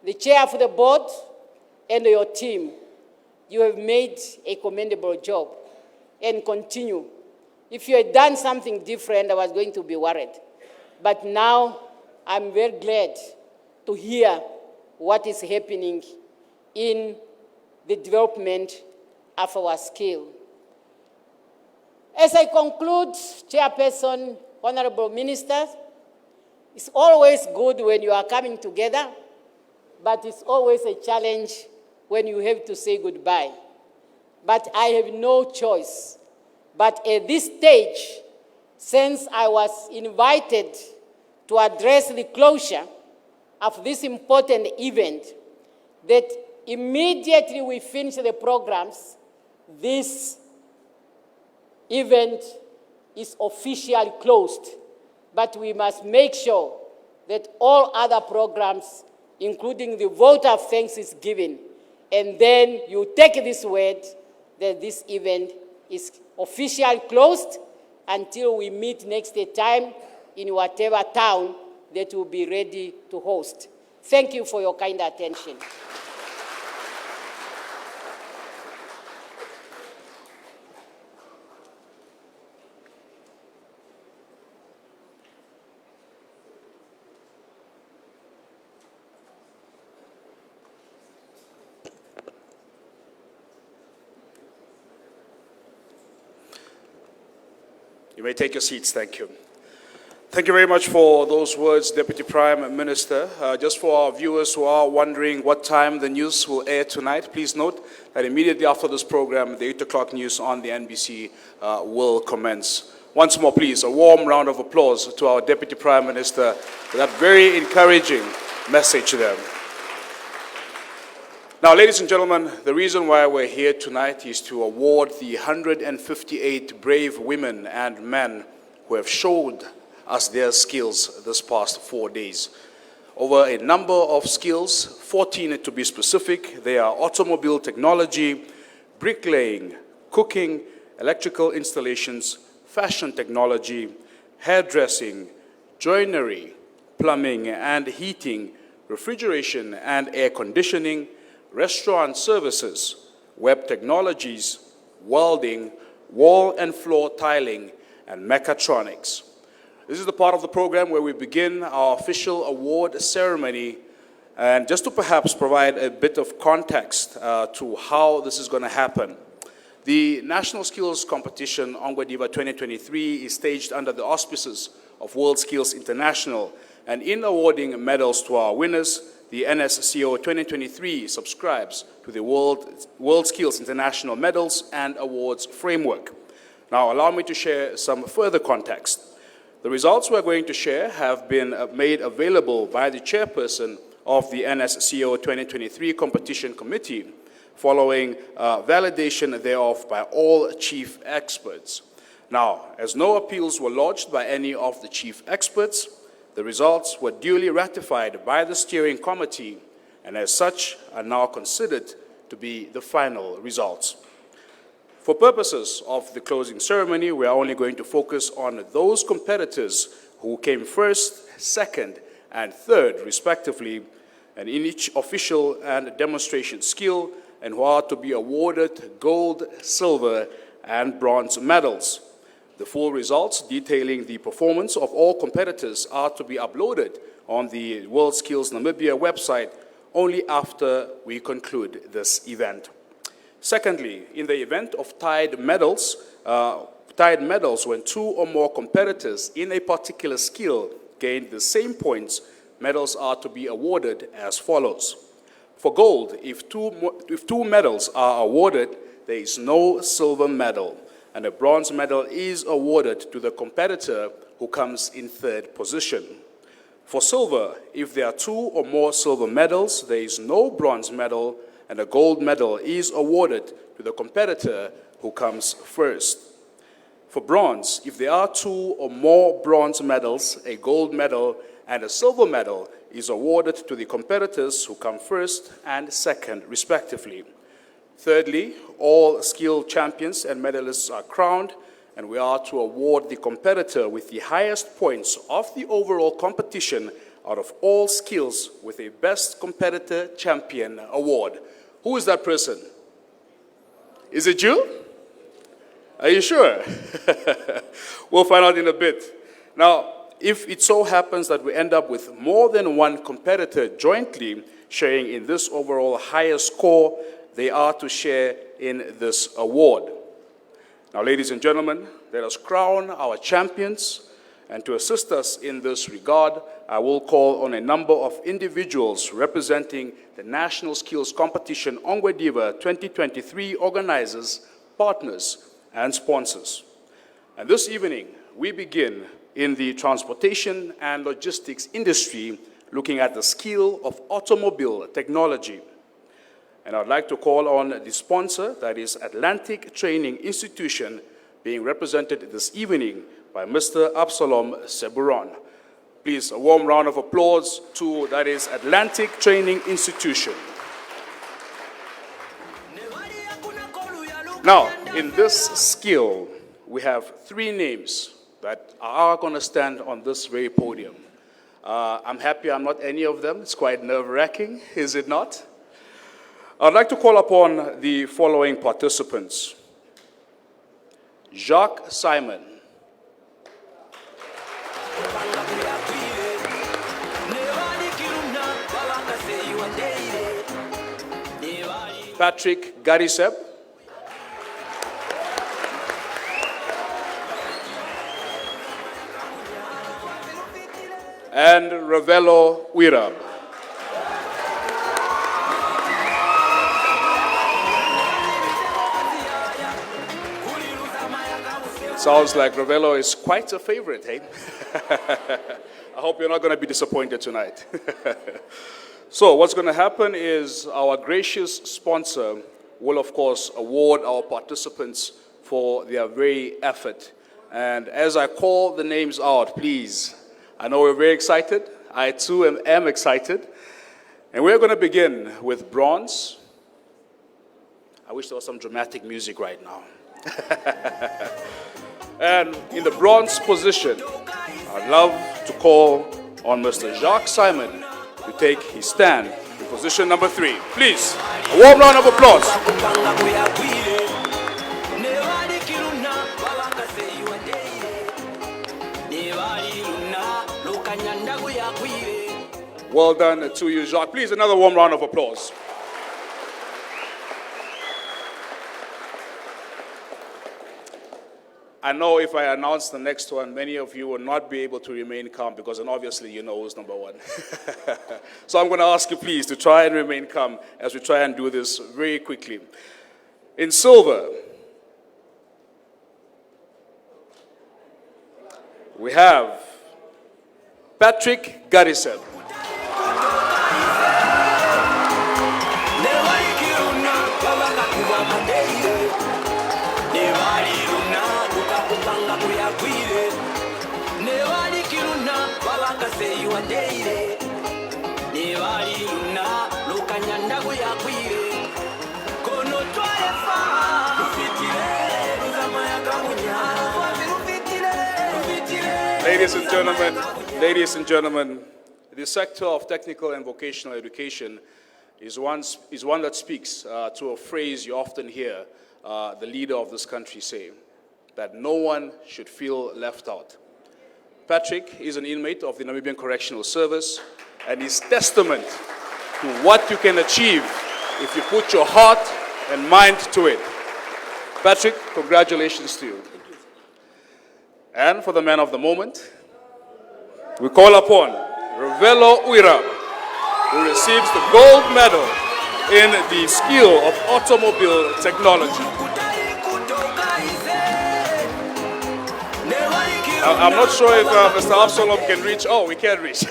the chair of the board, and your team. You have made a commendable job, and continue. If you had done something different, I was going to be worried. But now, I'm very glad to hear what is happening in the development of our skill. As I conclude, Chairperson, Honorable Ministers, it's always good when you are coming together, but it's always a challenge when you have to say goodbye. But I have no choice. But at this stage, since I was invited to address the closure of this important event, that immediately we finish the programs, this event is officially closed. But we must make sure that all other programs, including the vote of thanks, is given. And then you take this word that this event is officially closed until we meet next time in whatever town that will be ready to host. Thank you for your kind attention. You may take your seats. Thank you. Thank you very much for those words, Deputy Prime Minister. Just for our viewers who are wondering what time the news will air tonight, please note that immediately after this program, the 8 o'clock news on the NBC will commence. Once more, please, a warm round of applause to our Deputy Prime Minister for that very encouraging message there. Now, ladies and gentlemen, the reason why we're here tonight is to award the 158 brave women and men who have showed us their skills this past 4 days. Over a number of skills, 14 to be specific. They are automobile technology, bricklaying, cooking, electrical installations, fashion technology, hairdressing, joinery, plumbing and heating, refrigeration and air conditioning, restaurant services, web technologies, welding, wall and floor tiling, and mechatronics. This is the part of the program where we begin our official award ceremony. And just to perhaps provide a bit of context to how this is going to happen, the National Skills Competition Ongwe Diva 2023 is staged under the auspices of World Skills International. And in awarding medals to our winners, the NSCO 2023 subscribes to the World Skills International Medals and Awards Framework. Now, allow me to share some further context. The results we're going to share have been made available by the chairperson of the NSCO 2023 Competition Committee, following validation thereof by all chief experts. Now, as no appeals were lodged by any of the chief experts, the results were duly ratified by the steering committee, and as such are now considered to be the final results. For purposes of the closing ceremony, we are only going to focus on those competitors who came first, second, and third, respectively, and in each official and demonstration skill, and who are to be awarded gold, silver, and bronze medals. The full results detailing the performance of all competitors are to be uploaded on the World Skills Namibia website only after we conclude this event. Secondly, in the event of tied medals, when two or more competitors in a particular skill gain the same points, medals are to be awarded as follows. For gold, if two medals are awarded, there is no silver medal, and a bronze medal is awarded to the competitor who comes in third position. For silver, if there are two or more silver medals, there is no bronze medal, and a gold medal is awarded to the competitor who comes first. For bronze, if there are two or more bronze medals, a gold medal and a silver medal is awarded to the competitors who come first and second, respectively. Thirdly, all skill champions and medalists are crowned, and we are to award the competitor with the highest points of the overall competition out of all skills with a Best Competitor Champion award. Who is that person? Is it you? Are you sure? We'll find out in a bit. Now, if it so happens that we end up with more than one competitor jointly sharing in this overall higher score, they are to share in this award. Now, ladies and gentlemen, let us crown our champions. And to assist us in this regard, I will call on a number of individuals representing the National Skills Competition Ongwe Diva 2023 organizers, partners, and sponsors. And this evening, we begin in the transportation and logistics industry, looking at the skill of automobile technology. And I'd like to call on the sponsor, that is Atlantic Training Institution, being represented this evening by Mr. Absalom Seburon. Please, a warm round of applause to, that is, Atlantic Training Institution. Now, in this skill, we have three names that are going to stand on this very podium. I'm happy I'm not any of them. It's quite nerve-wracking, is it not? I'd like to call upon the following participants. Jacques Simon. Patrick Gariseb. And Ravello Wirab. Sounds like Ravello is quite a favorite, hey? I hope you're not going to be disappointed tonight. So what's going to happen is our gracious sponsor will, of course, award our participants for their very effort. And as I call the names out, please, I know we're very excited. I too am excited. And we're going to begin with bronze. I wish there was some dramatic music right now. And in the bronze position, I'd love to call on Mr. Jacques Simon to take his stand in position number 3. Please, a warm round of applause. Well done to you, Jacques. Please, another warm round of applause. I know if I announce the next one, many of you will not be able to remain calm because then obviously you know who's number 1. So I'm going to ask you please to try and remain calm as we try and do this very quickly. In silver, we have Patrick Garrison. Ladies and gentlemen, the sector of technical and vocational education is one that speaks to a phrase you often hear the leader of this country say, that no one should feel left out. Patrick is an inmate of the Namibian Correctional Service and is testament to what you can achieve if you put your heart and mind to it. Patrick, congratulations to you. And for the man of the moment, we call upon Ravelo Uira, who receives the gold medal in the skill of automobile technology. I'm not sure if Mr. Absalom can reach. Oh, we can reach.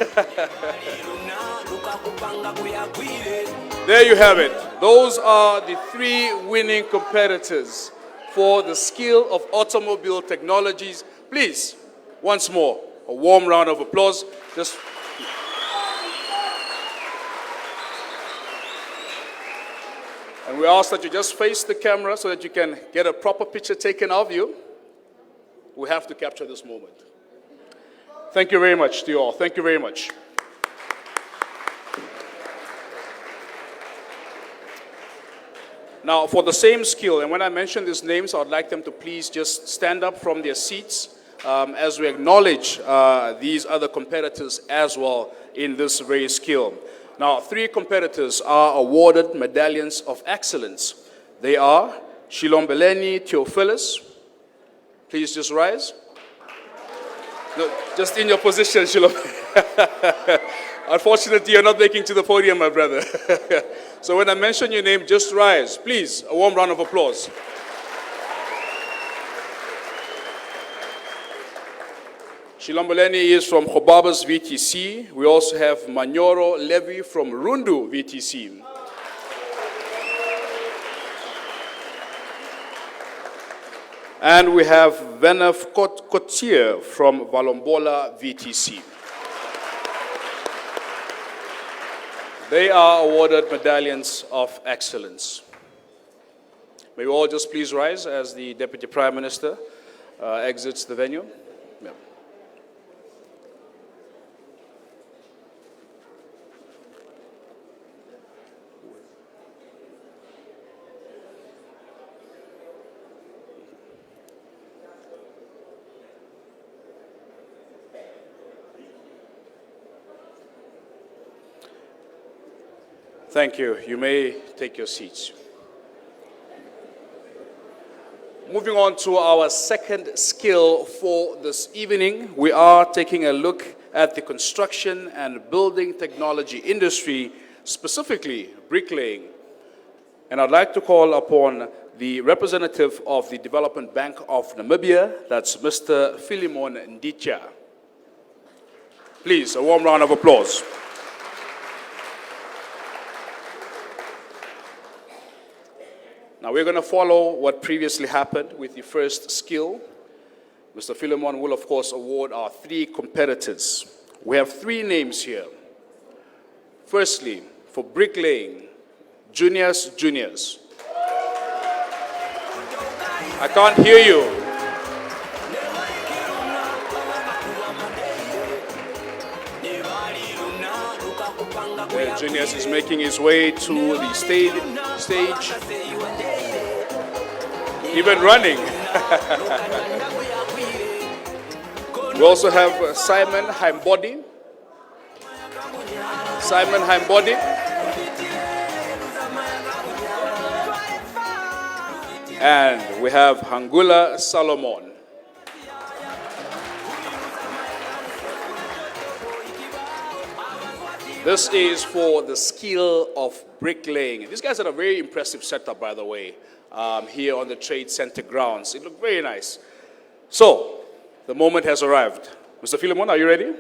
There you have it. Those are the 3 winning competitors for the skill of automobile technologies. Please, once more, a warm round of applause. And we ask that you just face the camera so that you can get a proper picture taken of you. We have to capture this moment. Thank you very much to you all. Thank you very much. Now, for the same skill, and when I mention these names, I would like them to please just stand up from their seats as we acknowledge these other competitors as well in this very skill. Now, 3 competitors are awarded medallions of excellence. They are Shilombeleni Theophilus. Please just rise. No, just in your position, Shilom. Unfortunately, you're not making to the podium, my brother. So when I mention your name, just rise. Please, a warm round of applause. Shilombeleni is from Khobabas VTC. We also have Manyoro Levy from Rundu VTC. And we have Venef Kotier from Valombola VTC. They are awarded medallions of excellence. May we all just please rise as the Deputy Prime Minister exits the venue. Yeah. Thank you. You may take your seats. Moving on to our second skill for this evening, we are taking a look at the construction and building technology industry, specifically bricklaying. And I'd like to call upon the representative of the Development Bank of Namibia, that's Mr. Philemon Nditya. Please, a warm round of applause. Now we're going to follow what previously happened with the first skill. Mr. Philemon will, of course, award our 3 competitors. We have 3 names here. Firstly, for bricklaying, juniors. I can't hear you. Juniors is making his way to the stage. Even running. We also have Simon Heimbody. Simon Heimbody. And we have Hangula Salomon. This is for the skill of bricklaying. These guys had a very impressive setup, by the way, here on the Trade Center grounds. It looked very nice. So, the moment has arrived. Mr. Philemon, are you ready?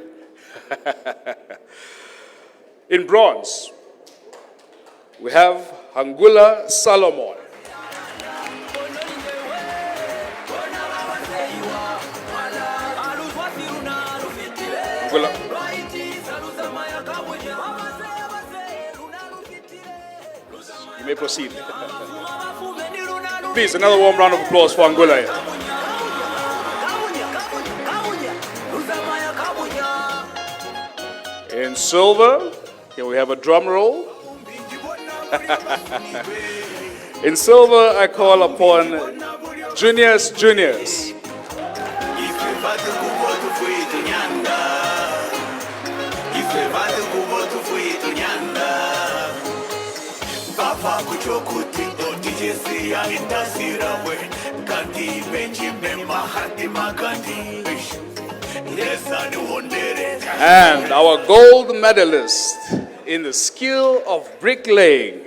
In bronze, we have Hangula Salomon. Hangula. You may proceed. Please, another warm round of applause for Angola. In silver, here we have a drum roll. In silver, I call upon Juniors. And our gold medalist in the skill of bricklaying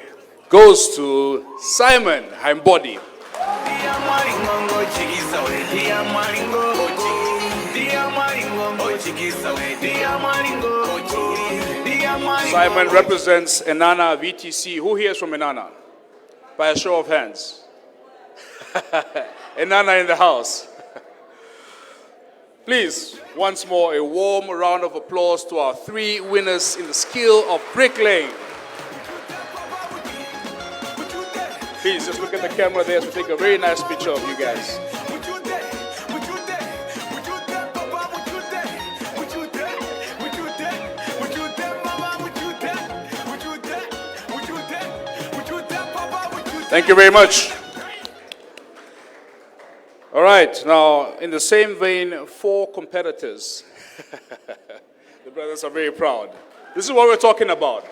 goes to Simon Heimbody. Simon represents Enana VTC. Who here is from Enana? By a show of hands. Enana in the house. Please, once more, a warm round of applause to our three winners in the skill of bricklaying. Please, just look at the camera there to take a very nice picture of you guys. Thank you very much. All right, now, in the same vein, 4 competitors. The brothers are very proud. This is what we're talking about.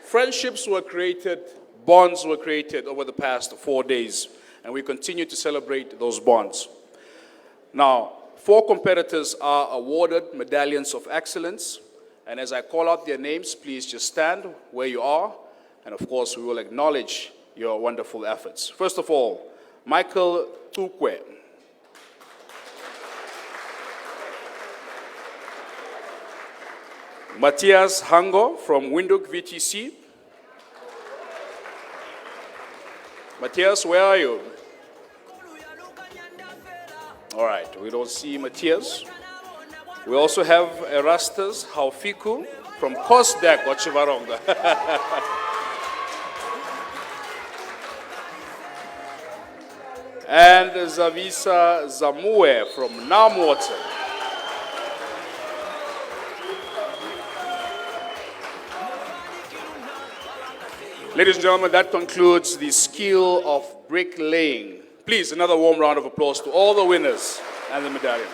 Friendships were created, bonds were created over the past 4 days, and we continue to celebrate those bonds. Now, 4 competitors are awarded medallions of excellence, and as I call out their names, please just stand where you are, and of course, we will acknowledge your wonderful efforts. First of all, Michael Tukwe. Matthias Hango from Windhoek VTC. Matthias, where are you? All right, we don't see Matthias. We also have Erastus Haufiku from Kosdek, Ochivaronga. And Zavisa Zamue from Namwater. Ladies and gentlemen, that concludes the skill of bricklaying. Please, another warm round of applause to all the winners and the medallions.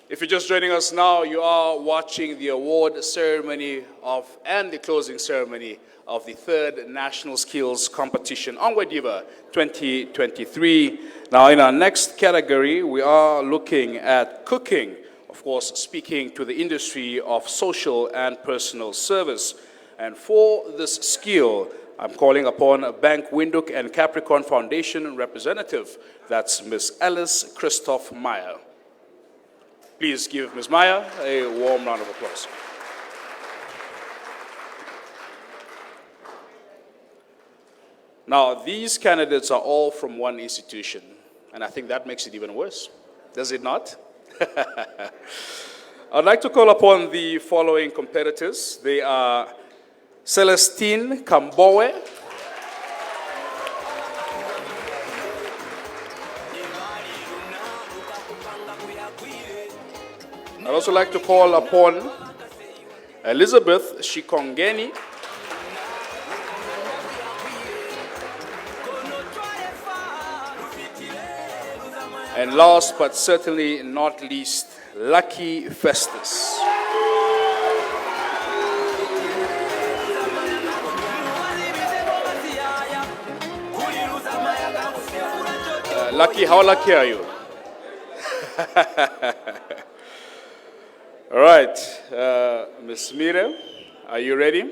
If you're just joining us now, you are watching the award ceremony and the closing ceremony of the 3rd National Skills Competition, Onward Diva 2023. Now, in our next category, we are looking at cooking. Of course, speaking to the industry of social and personal service. And for this skill, I'm calling upon Bank Windhoek and Capricorn Foundation representative. That's Ms. Alice Christoph Meyer. Please give Ms. Meyer a warm round of applause. Now, these candidates are all from one institution, and I think that makes it even worse. Does it not? I'd like to call upon the following competitors. They are Celestine Kambowe, I'd also like to call upon Elizabeth Shikongeni. And last but certainly not least, Lucky Festus. Lucky, how lucky are you? All right, Ms. Mire, are you ready?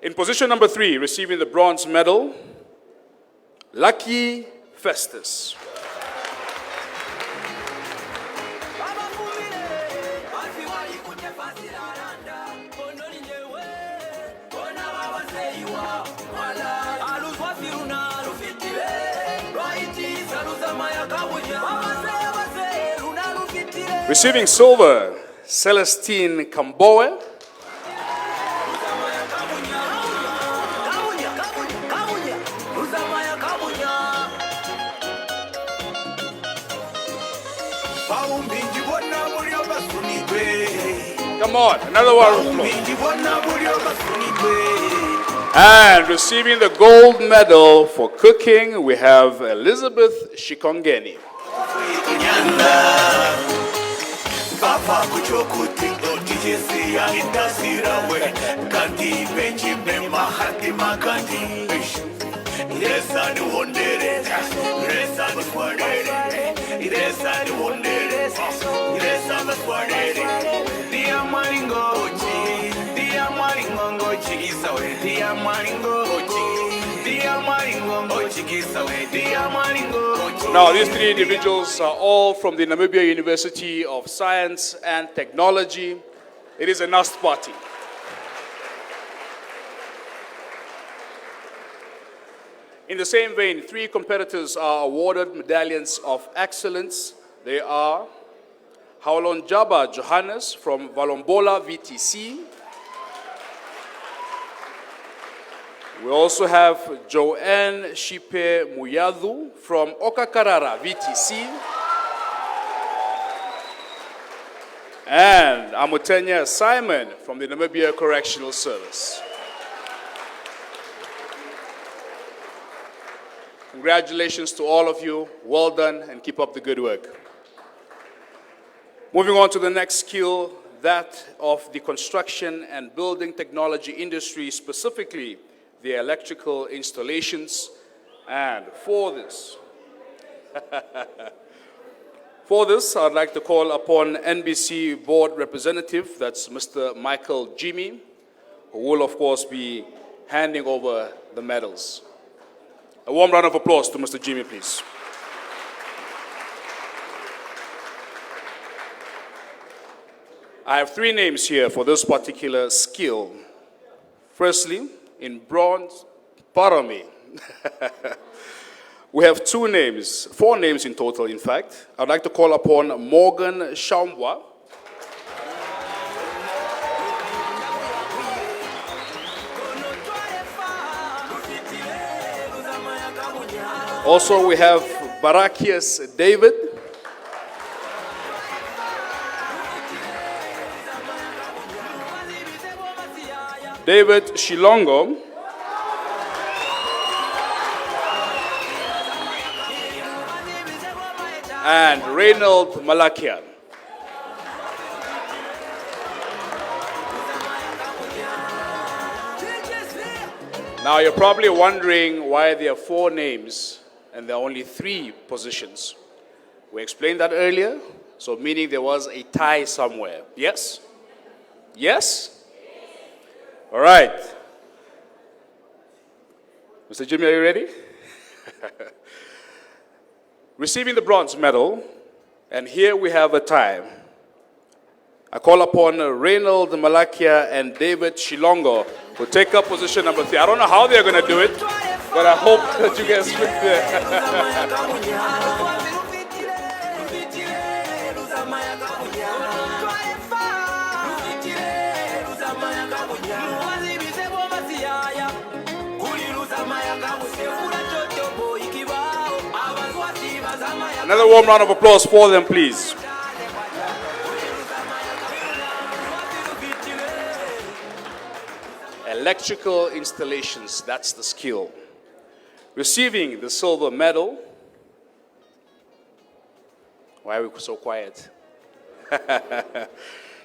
In position number 3, receiving the bronze medal, Lucky Festus. Receiving silver, Celestine Kambowe. Come on, another one. And receiving the gold medal for cooking, we have Elizabeth Shikongeni. Now, these 3 individuals are all from the Namibia University of Science and Technology. It is a NUST party. In the same vein, 3 competitors are awarded medallions of excellence. They are Haulonjaba Johannes from Valombola VTC. We also have Joanne Shipe Muyadu from Okakarara VTC. And Amutenya Simon from the Namibia Correctional Service. Congratulations to all of you. Well done and keep up the good work. Moving on to the next skill, that of the construction and building technology industry, specifically the electrical installations. And for this, I'd like to call upon NBC board representative, that's Mr. Michael Jimmy, who will of course be handing over the medals. A warm round of applause to Mr. Jimmy, please. I have 3 names here for this particular skill. Firstly, in bronze, pardon me. We have 4 names in total, in fact. I'd like to call upon Morgan Shambwa. Also, we have Barakias David. David Shilongo. And Reynold Malakian. Now you're probably wondering why there are 4 names and there are only 3 positions. We explained that earlier, so meaning there was a tie somewhere. Yes? Yes? All right. Mr. Jimmy, are you ready? Receiving the bronze medal, and here we have a tie. I call upon Reynold Malakia and David Shilongo to take up position number 3. I don't know how they're going to do it, but I hope that you guys fit there. Another warm round of applause for them, please. electrical installations, that's the skill. Receiving the silver medal. Why are we so quiet?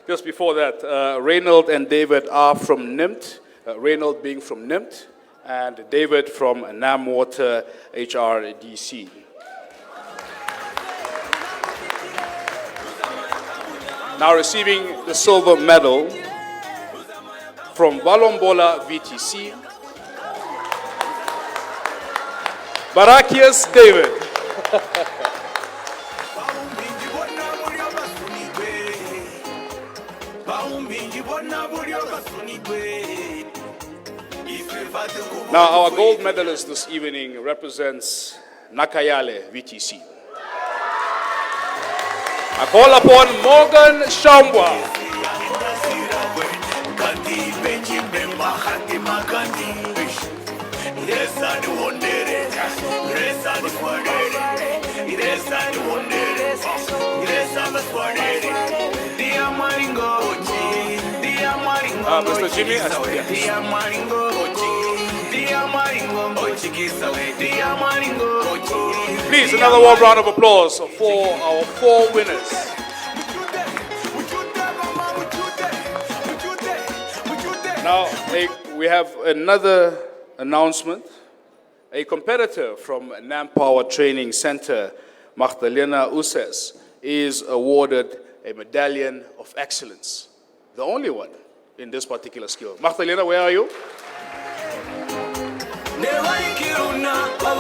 Just before that, Reynold and David are from NIMT, Reynold being from NIMT, and David from NamWater HRDC. Now receiving the silver medal from Valombola VTC, Barakias David. Now our gold medalist this evening represents Nakayale VTC. I call upon Morgan Shambwa. Mr. Jimmy, please, another warm round of applause for our 4 winners. Now, we have another announcement. A competitor from NamPower Training Center, Magdalena Uses, is awarded a Medallion of Excellence. The only one in this particular skill. Magdalena, where are you?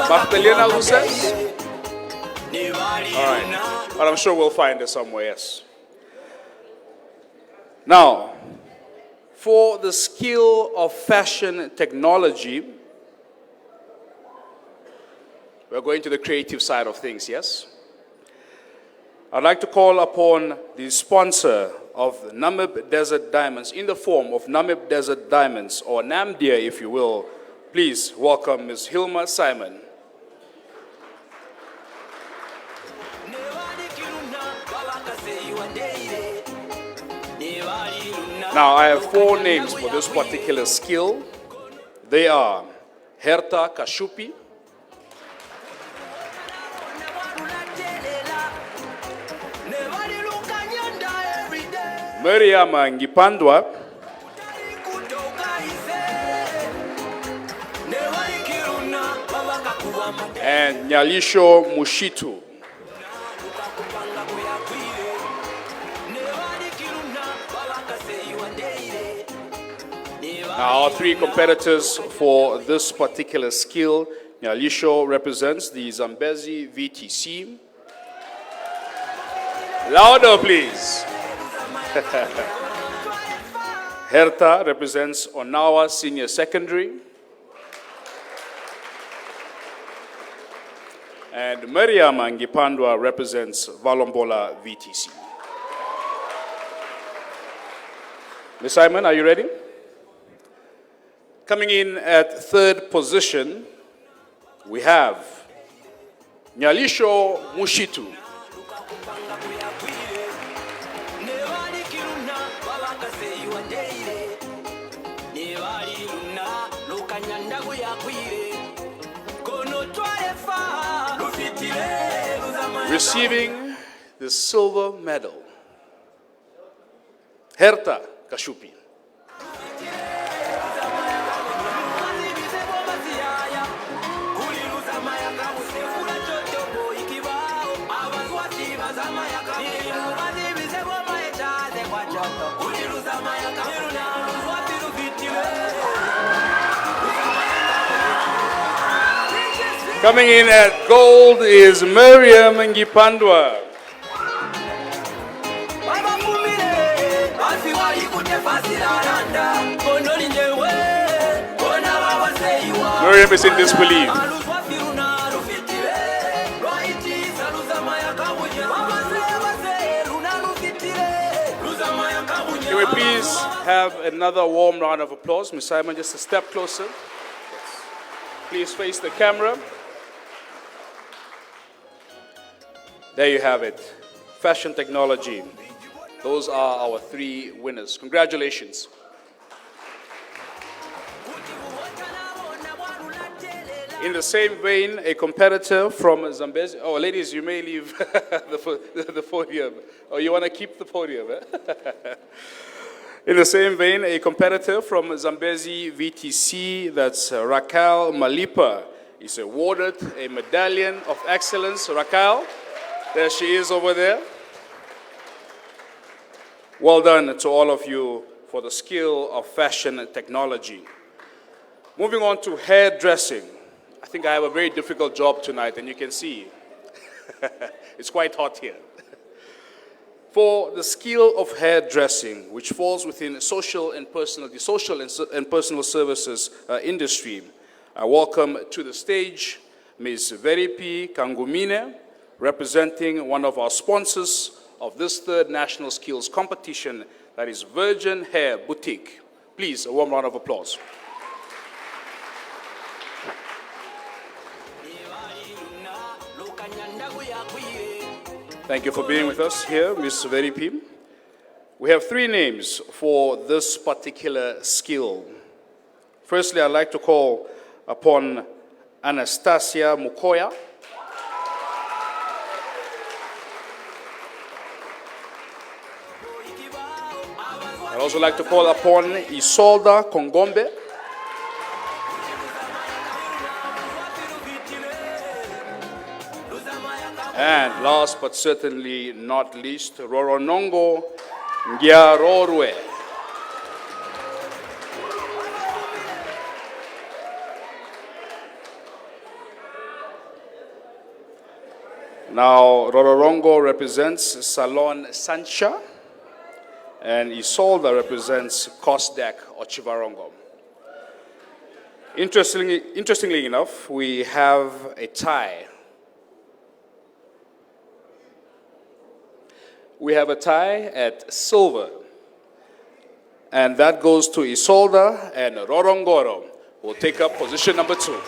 Magdalena Uses? All right, but I'm sure we'll find her somewhere, yes. Now, for the skill of fashion technology, we're going to the creative side of things, yes? I'd like to call upon the sponsor of Namib Desert Diamonds in the form of Namib Desert Diamonds, or NAMDIA if you will. Please welcome Ms. Hilma Simon. Now I have 4 names for this particular skill. They are Herta Kashupi, Miriam Ngipandwa, and Nyalisho Mushitu. Now, our 3 competitors for this particular skill, Nyalisho represents the Zambezi VTC. Louder, please. Herta represents Onawa Senior Secondary. And Miriam Ngipandwa represents Valombola VTC. Ms. Simon, are you ready? Coming in at 3rd position, we have Nyalisho Mushitu. Receiving the silver medal, Herta Kashupi. Coming in at gold is Miriam Ngipandwa. Miriam is in disbelief. Can we please have another warm round of applause? Ms. Simon, just a step closer. Please face the camera. There you have it. Fashion technology. Those are our 3 winners. Congratulations. In the same vein, a competitor from Zambezi. Oh, ladies, you may leave the podium. Oh, you want to keep the podium, eh? In the same vein, a competitor from Zambezi VTC, that's Raquel Malipa, is awarded a Medallion of Excellence. Raquel, there she is over there. Well done to all of you for the skill of fashion and technology. Moving on to hairdressing. I think I have a very difficult job tonight, and you can see it's quite hot here. For the skill of hairdressing, which falls within the social and personal services industry, I welcome to the stage Ms. Veripi Kangumine, representing one of our sponsors of this third national skills competition, that is Virgin Hair Boutique. Please, a warm round of applause. Thank you for being with us here, Ms. Veripi. We have three names for this particular skill. Firstly, I'd like to call upon Anastasia Mukoya. I'd also like to call upon Isolda Kongombe. And last but certainly not least, Roronongo Ngiarorwe. Now, Rororongo represents Salon Sancha, and Isolda represents Kosdak Ochivarongo. Interestingly enough, we have a tie. We have a tie at silver, and that goes to Isolda, and Rorongoro will take up position number 2.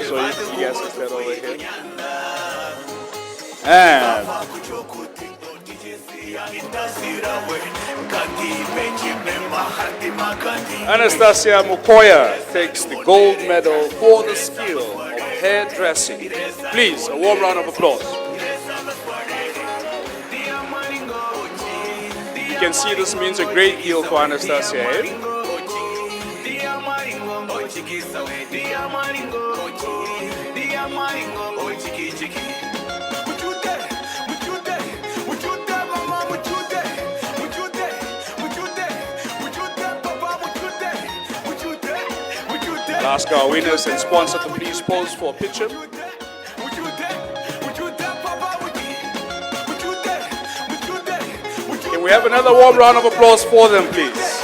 So you guys can stand over here. And Anastasia Mukoya takes the gold medal for the skill of hairdressing. Please, a warm round of applause. You can see this means a great deal for Anastasia, eh? I'll ask our winners and sponsor to please pose for a picture. Can we have another warm round of applause for them, please?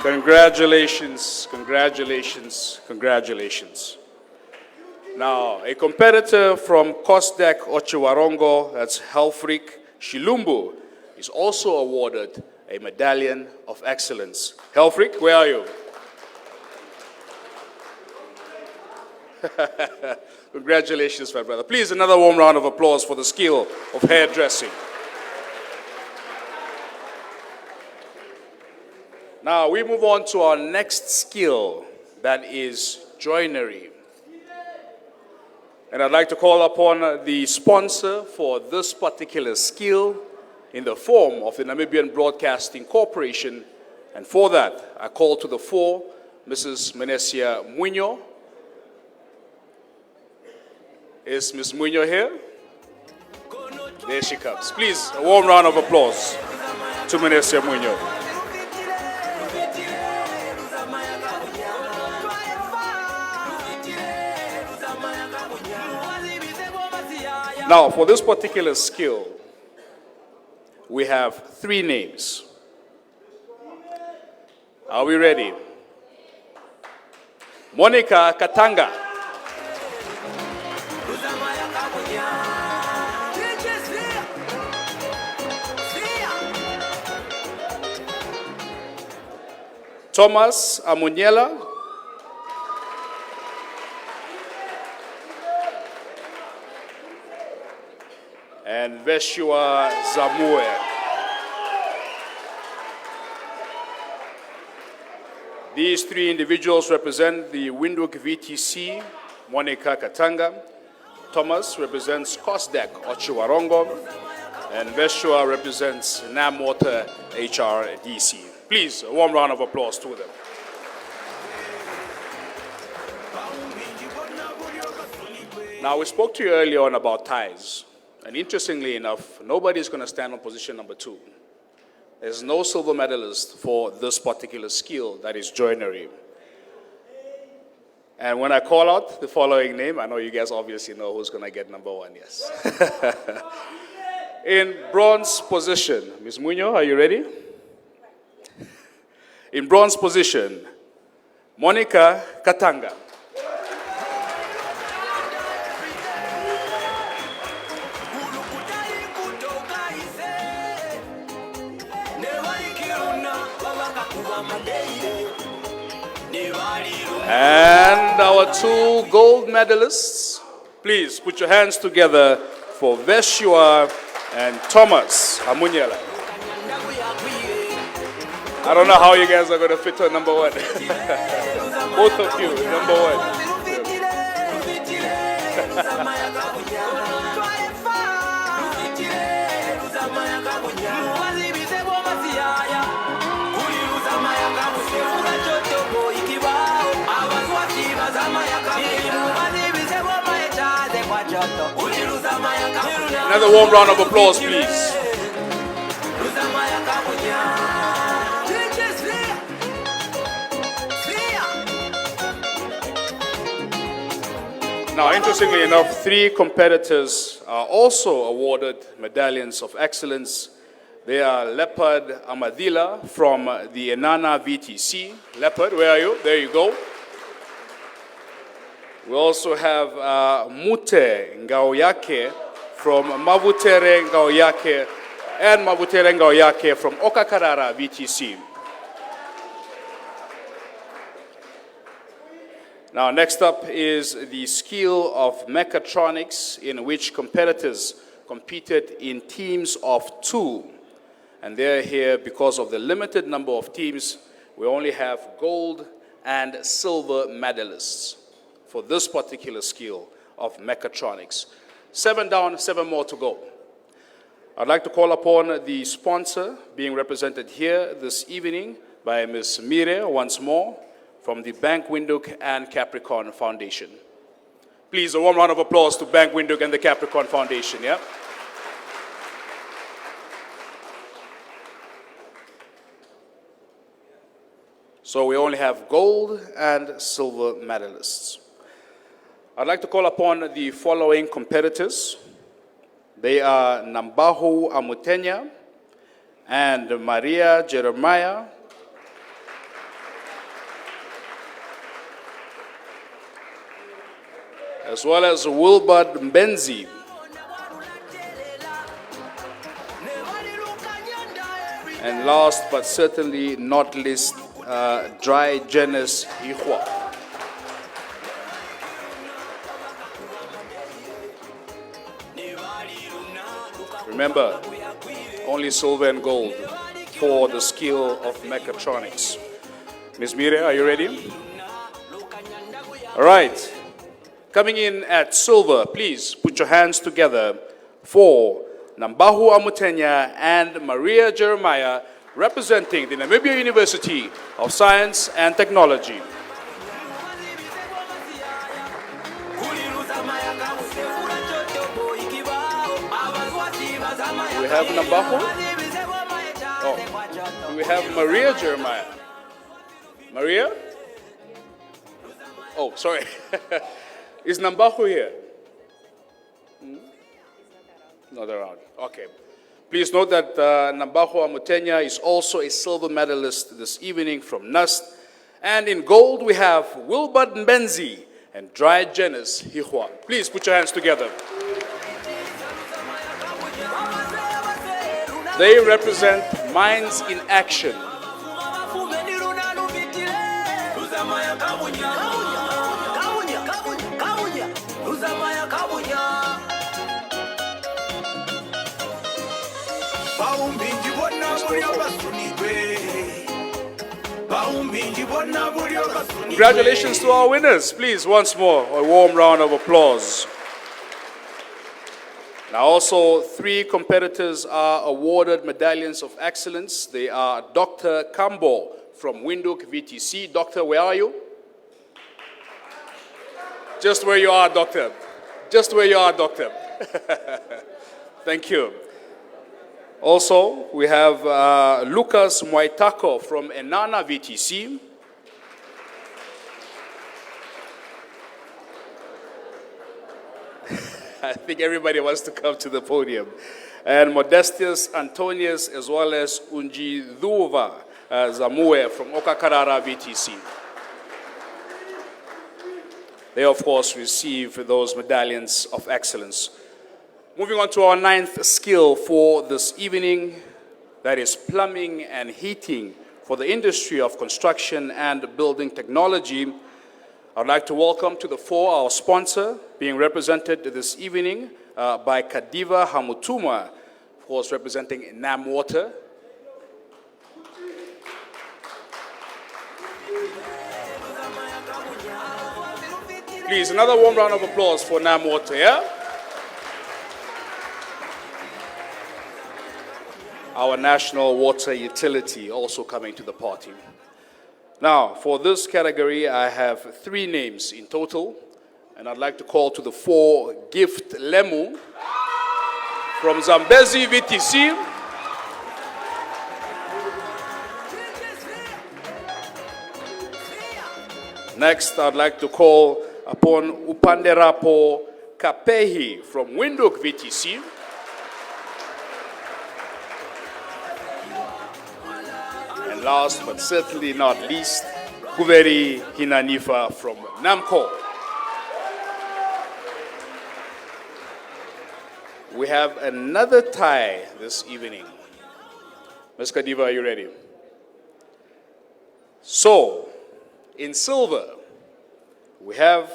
Congratulations, congratulations, congratulations. Now, a competitor from Kosdak Ochiwarongo, that's Helfrik Shilumbu, is also awarded a Medallion of Excellence. Helfrik, where are you? Congratulations, my brother. Please, another warm round of applause for the skill of hairdressing. Now, we move on to our next skill, that is joinery. And I'd like to call upon the sponsor for this particular skill in the form of the Namibian Broadcasting Corporation. And for that, I call to the fore Mrs. Menesia Muño. Is Ms. Muño here? There she comes. Please, a warm round of applause to Menesia Muño. Now, for this particular skill, we have three names. Are we ready? Monica Katanga. Thomas Amunyela. and Veshua Zamue. These three individuals represent the Windhoek VTC, Monica Katanga. Thomas represents COSDEC, Ochiwarongo. And Veshua represents Namwater HRDC. Please, a warm round of applause to them. Now, we spoke to you earlier on about ties. And interestingly enough, nobody's going to stand on position number 2. There's no silver medalist for this particular skill, that is joinery. And when I call out the following name, I know you guys obviously know who's going to get number 1, yes. In bronze position, Ms. Muñoz, are you ready? In bronze position, Monica Katanga. And our 2 gold medalists, please put your hands together for Veshua and Thomas Amunyela. I don't know how you guys are going to fit on number 1. Both of you, number 1. Another warm round of applause, please. Now, interestingly enough, 3 competitors are also awarded medallions of excellence. They are Leopard Amadila from the Enana VTC. Leopard, where are you? There you go. We also have Mute Ngaoyake from Mavutere Ngaoyake and Mavutere Ngaoyake from Okakarara VTC. Now, next up is the skill of mechatronics, in which competitors competed in teams of 2. And they're here because of the limited number of teams. We only have gold and silver medalists for this particular skill of mechatronics. 7 down, 7 more to go. I'd like to call upon the sponsor being represented here this evening by Ms. Mire once more from the Bank Windhoek and Capricorn Foundation. Please, a warm round of applause to Bank Windhoek and the Capricorn Foundation, yeah? So we only have gold and silver medalists. I'd like to call upon the following competitors. They are Nambahu Amutenya and Maria Jeremiah. As well as Wilbert Mbenzi. And last but certainly not least, Dry Janice Ihwa. Remember, only silver and gold for the skill of mechatronics. Ms. Mire, are you ready? All right. Coming in at silver, please put your hands together for Nambahu Amutenya and Maria Jeremiah, representing the Namibia University of Science and Technology. Do we have Nambahu? Oh, do we have Maria Jeremiah? Maria? Oh, sorry. Is Nambahu here? Not around. Okay. Please note that Nambahu Amutenya is also a silver medalist this evening from NUST. And in gold, we have Wilbert Mbenzi and Dry Janice Hihwa. Please put your hands together. They represent Minds in Action. Congratulations to our winners. Please, once more, a warm round of applause. Now, also, 3 competitors are awarded medallions of excellence. They are Dr. Kambo from Windhoek VTC. Doctor, where are you? Just where you are, Doctor. Just where you are, Doctor. Thank you. Also, we have Lucas Moitako from Enana VTC. I think everybody wants to come to the podium. And Modestius Antonius, as well as Unji Dhuva Zamue from Okakarara VTC. They, of course, receive those medallions of excellence. Moving on to our 9th skill for this evening, that is plumbing and heating for the industry of construction and building technology. I'd like to welcome to the fore our sponsor, being represented this evening by Kadiva Hamutuma, of course representing NAM Water. Please, another warm round of applause for NAM Water, yeah? Our national water utility also coming to the party. Now, for this category, I have 3 names in total, and I'd like to call to the fore Gift Lemu from Zambezi VTC. Next, I'd like to call upon Upanderapo Kapehi from Windhoek VTC. And last but certainly not least, Kuveri Hinanifa from Namco. We have another tie this evening. Ms. Kadiva, are you ready? So, in silver, we have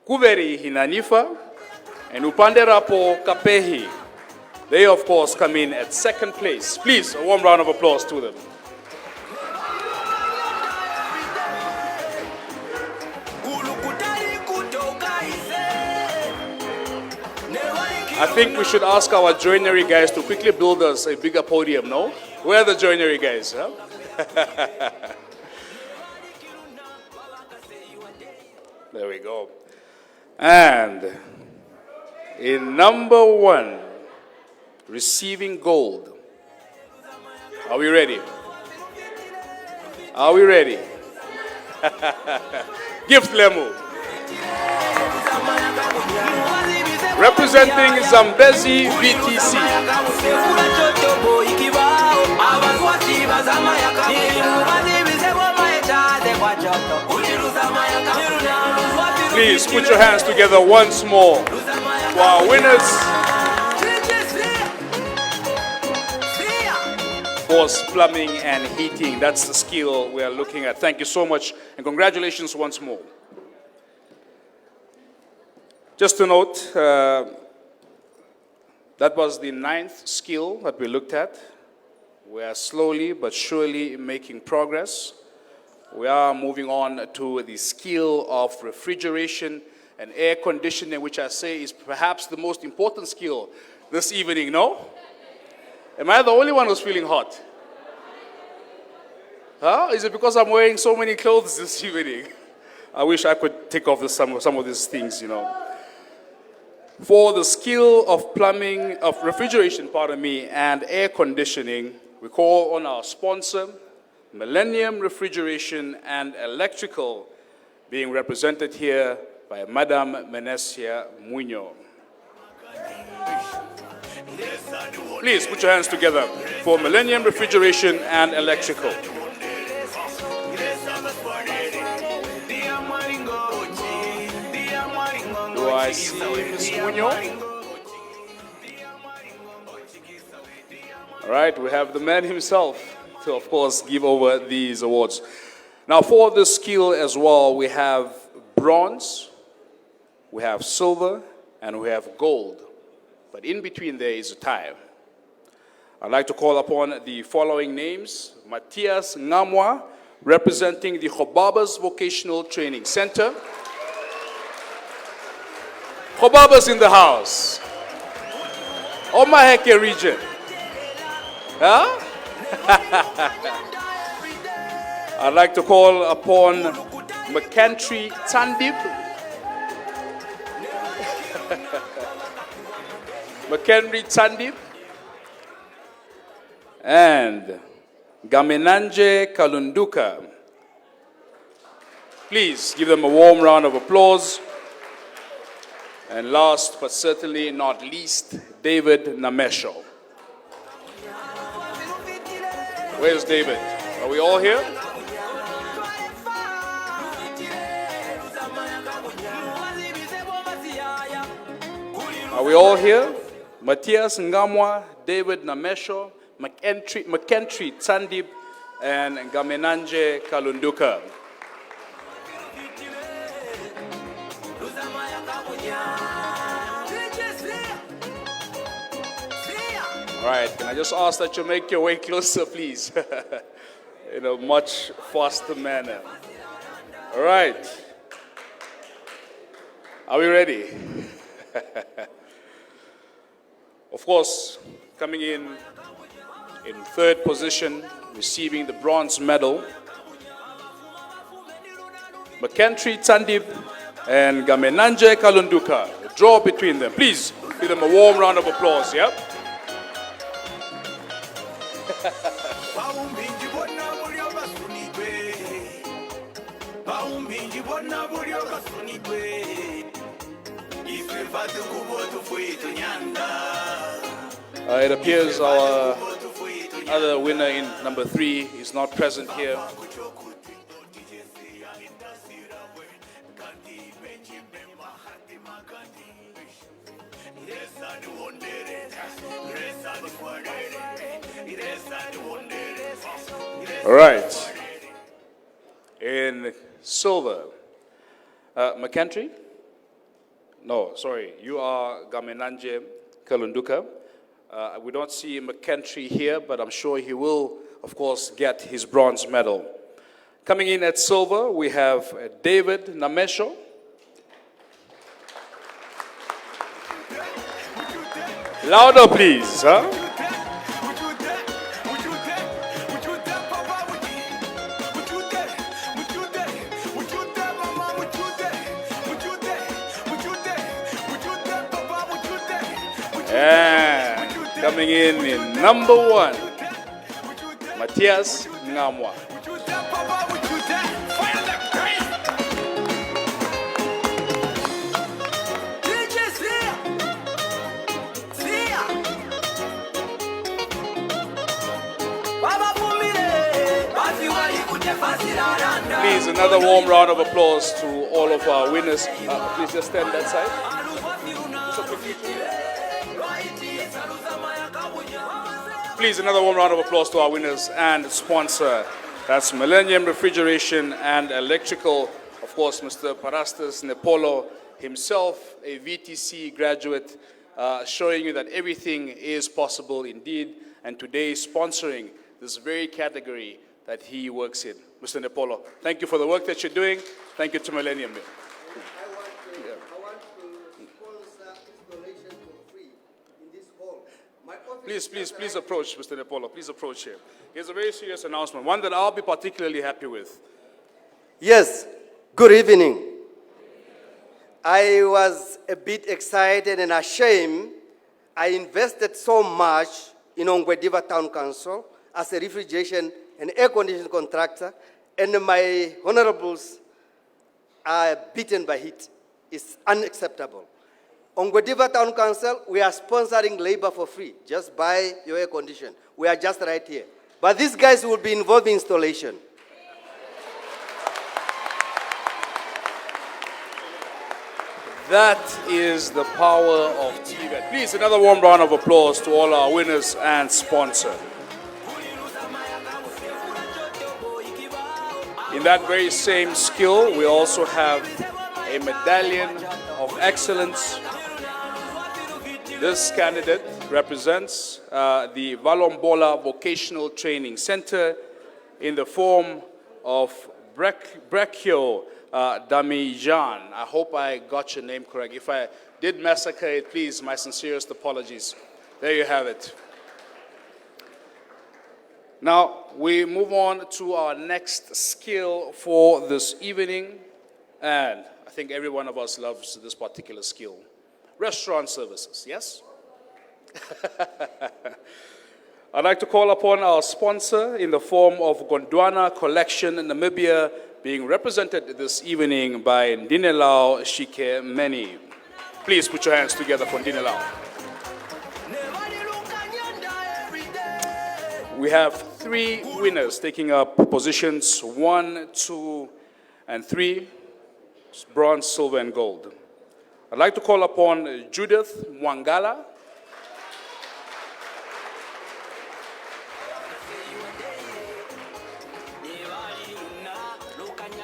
Kuveri Hinanifa and Upanderapo Kapehi. They, of course, come in at 2nd place. Please, a warm round of applause to them. I think we should ask our joinery guys to quickly build us a bigger podium, no? Where are the joinery guys? Huh? There we go. And in number 1, receiving gold. Are we ready? Are we ready? Gift Lemu. Representing Zambezi VTC. Please put your hands together once more for our winners. Of course, plumbing and heating, that's the skill we are looking at. Thank you so much, and congratulations once more. Just to note, that was the 9th skill that we looked at. We are slowly but surely making progress. We are moving on to the skill of refrigeration and air conditioning, which I say is perhaps the most important skill this evening, no? Am I the only one who's feeling hot? Huh? Is it because I'm wearing so many clothes this evening? I wish I could take off some of these things, you know. For the skill of plumbing, of refrigeration, and air conditioning, we call on our sponsor, Millennium Refrigeration and Electrical, being represented here by Madam Menesia Muño. Please put your hands together for Millennium Refrigeration and Electrical. Do I see Ms. Muño? All right, we have the man himself to, of course, give over these awards. Now, for this skill as well, we have bronze, we have silver, and we have gold. But in between there is a tie. I'd like to call upon the following names. Matthias Ngamwa, representing the Khobabas Vocational Training Center. Khobabas in the house. Omaheke region. Huh? I'd like to call upon McKentry Tandib. McKentry Tandib. And Gamenanje Kalunduka. Please give them a warm round of applause. And last but certainly not least, David Namesho. Where's David? Are we all here? Are we all here? Matthias Ngamwa, David Namesho, McKentry Tsandib, and Gamenanje Kalunduka. All right, can I just ask that you make your way closer, please? In a much faster manner. All right. Are we ready? Of course, coming in third position, receiving the bronze medal, McKentry Tandib and Gamenanje Kalunduka. A draw between them. Please give them a warm round of applause, yeah? It appears our other winner in number 3 is not present here. All right. In silver, McKentry? No, sorry. You are Gamenanje Kalunduka. We don't see McKentry here, but I'm sure he will, of course, get his bronze medal. Coming in at silver, we have David Namesho. Louder, please. Huh? And coming in number 1, Matthias Ngamwa. Please, another warm round of applause to all of our winners. Please just stand that side. Please, another warm round of applause to our winners and sponsor. That's Millennium Refrigeration and Electrical. Of course, Mr. Parastas Nepolo himself, a VTC graduate, showing you that everything is possible indeed. And today sponsoring this very category that he works in. Mr. Nepolo, thank you for the work that you're doing. Thank you to Millennium. Please approach, Mr. Nepolo. Please approach here. Here's a very serious announcement, one that I'll be particularly happy with. Yes, good evening. I was a bit excited and ashamed. I invested so much in Ongwediva Town Council as a refrigeration and air conditioning contractor, and my honorables are beaten by heat. It's unacceptable. Ongwediva Town Council, we are sponsoring labor for free. Just buy your air condition. We are just right here. But these guys will be involved in installation. That is the power of TVET. Please, another warm round of applause to all our winners and sponsors. In that very same skill, we also have a medallion of excellence. This candidate represents the Valombola Vocational Training Center in the form of Brekio Damijan. I hope I got your name correct. If I did massacre it, please, my sincerest apologies. There you have it. Now, we move on to our next skill for this evening, and I think every one of us loves this particular skill. Restaurant services, yes? I'd like to call upon our sponsor in the form of Gondwana Collection in Namibia, being represented this evening by Ndinelao Shike Meni. Please put your hands together for Ndinelao. We have 3 winners taking up positions 1, 2, and 3, bronze, silver, and gold. I'd like to call upon Judith Mwangala,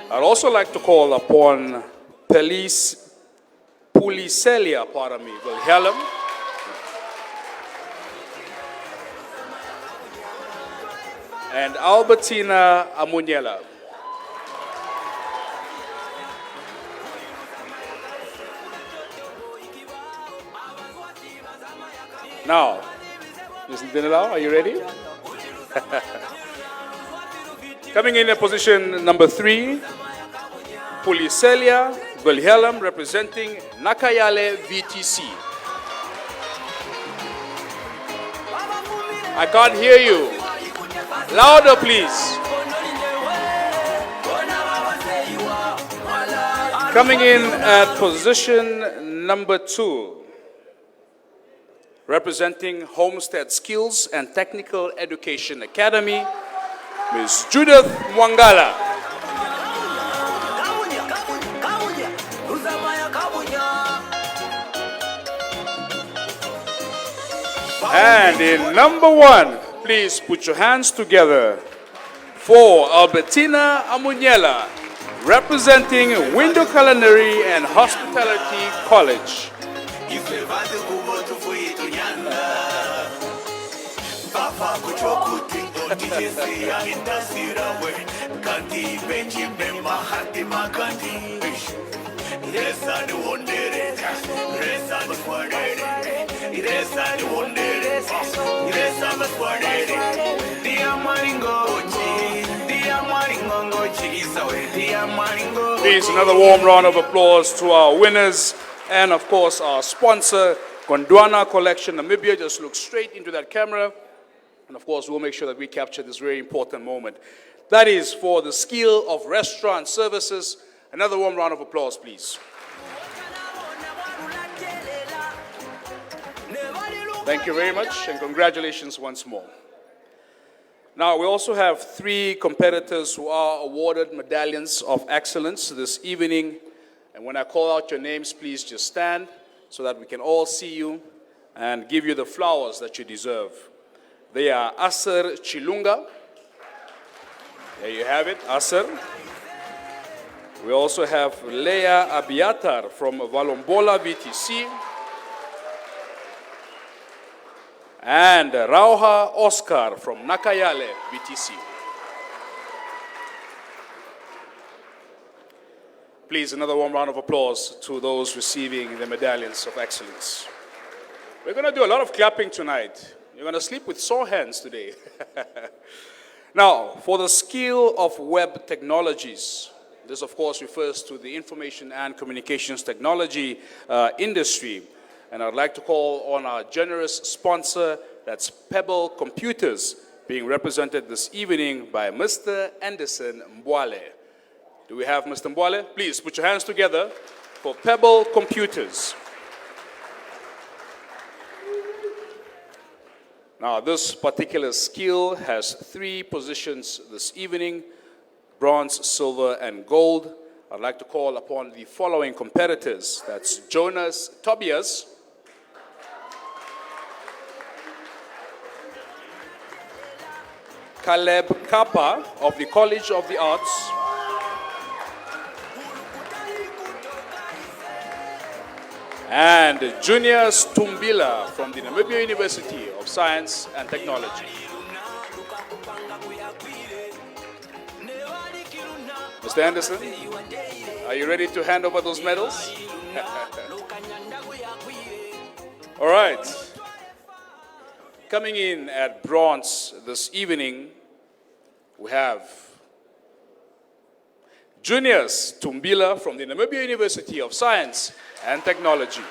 I'd also like to call upon Pulicelia, pardon me, Wilhelm, and Albertina Amuniela. Now, Ms. Ndinelao, are you ready? Coming in at position number 3, Pulicelia Wilhelm, representing Nakayale VTC. I can't hear you. Louder, please. Coming in at position number 2, representing Homestead Skills and Technical Education Academy, Ms. Judith Mwangala. And in number 1, please put your hands together for Albertina Amuniela, representing Window Culinary and Hospitality College. Please, another warm round of applause to our winners and, of course, our sponsor, Gondwana Collection Namibia. Just look straight into that camera. And, of course, we'll make sure that we capture this very important moment. That is for the skill of restaurant services. Another warm round of applause, please. Thank you very much, and congratulations once more. Now, we also have 3 competitors who are awarded medallions of excellence this evening. And when I call out your names, please just stand so that we can all see you and give you the flowers that you deserve. They are Asser Chilunga. There you have it, Asser. We also have Leah Abiatar from Valombola VTC. And Rauha Oscar from Nakayale VTC. Please, another warm round of applause to those receiving the medallions of excellence. We're going to do a lot of clapping tonight. You're going to sleep with sore hands today. Now, for the skill of web technologies, this of course refers to the information and communications technology industry. And I'd like to call on our generous sponsor, that's Pebble Computers, being represented this evening by Mr. Anderson Mbwale. Do we have Mr. Mbwale? Please put your hands together for Pebble Computers. Now, this particular skill has 3 positions this evening, bronze, silver, and gold. I'd like to call upon the following competitors. That's Jonas Tobias, Caleb Kappa of the College of the Arts, And Junius Tumbila from the Namibia University of Science and Technology. Mr. Anderson, are you ready to hand over those medals? All right. Coming in at bronze this evening, we have Junius Tumbila from the Namibia University of Science and Technology.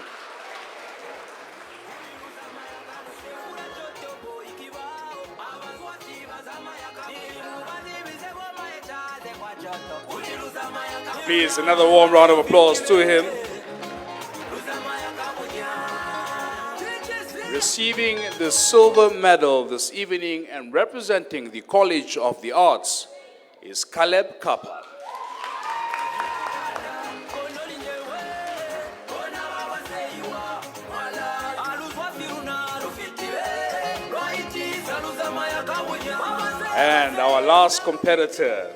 Please, another warm round of applause to him. Receiving the silver medal this evening and representing the College of the Arts is Caleb Kappa. And our last competitor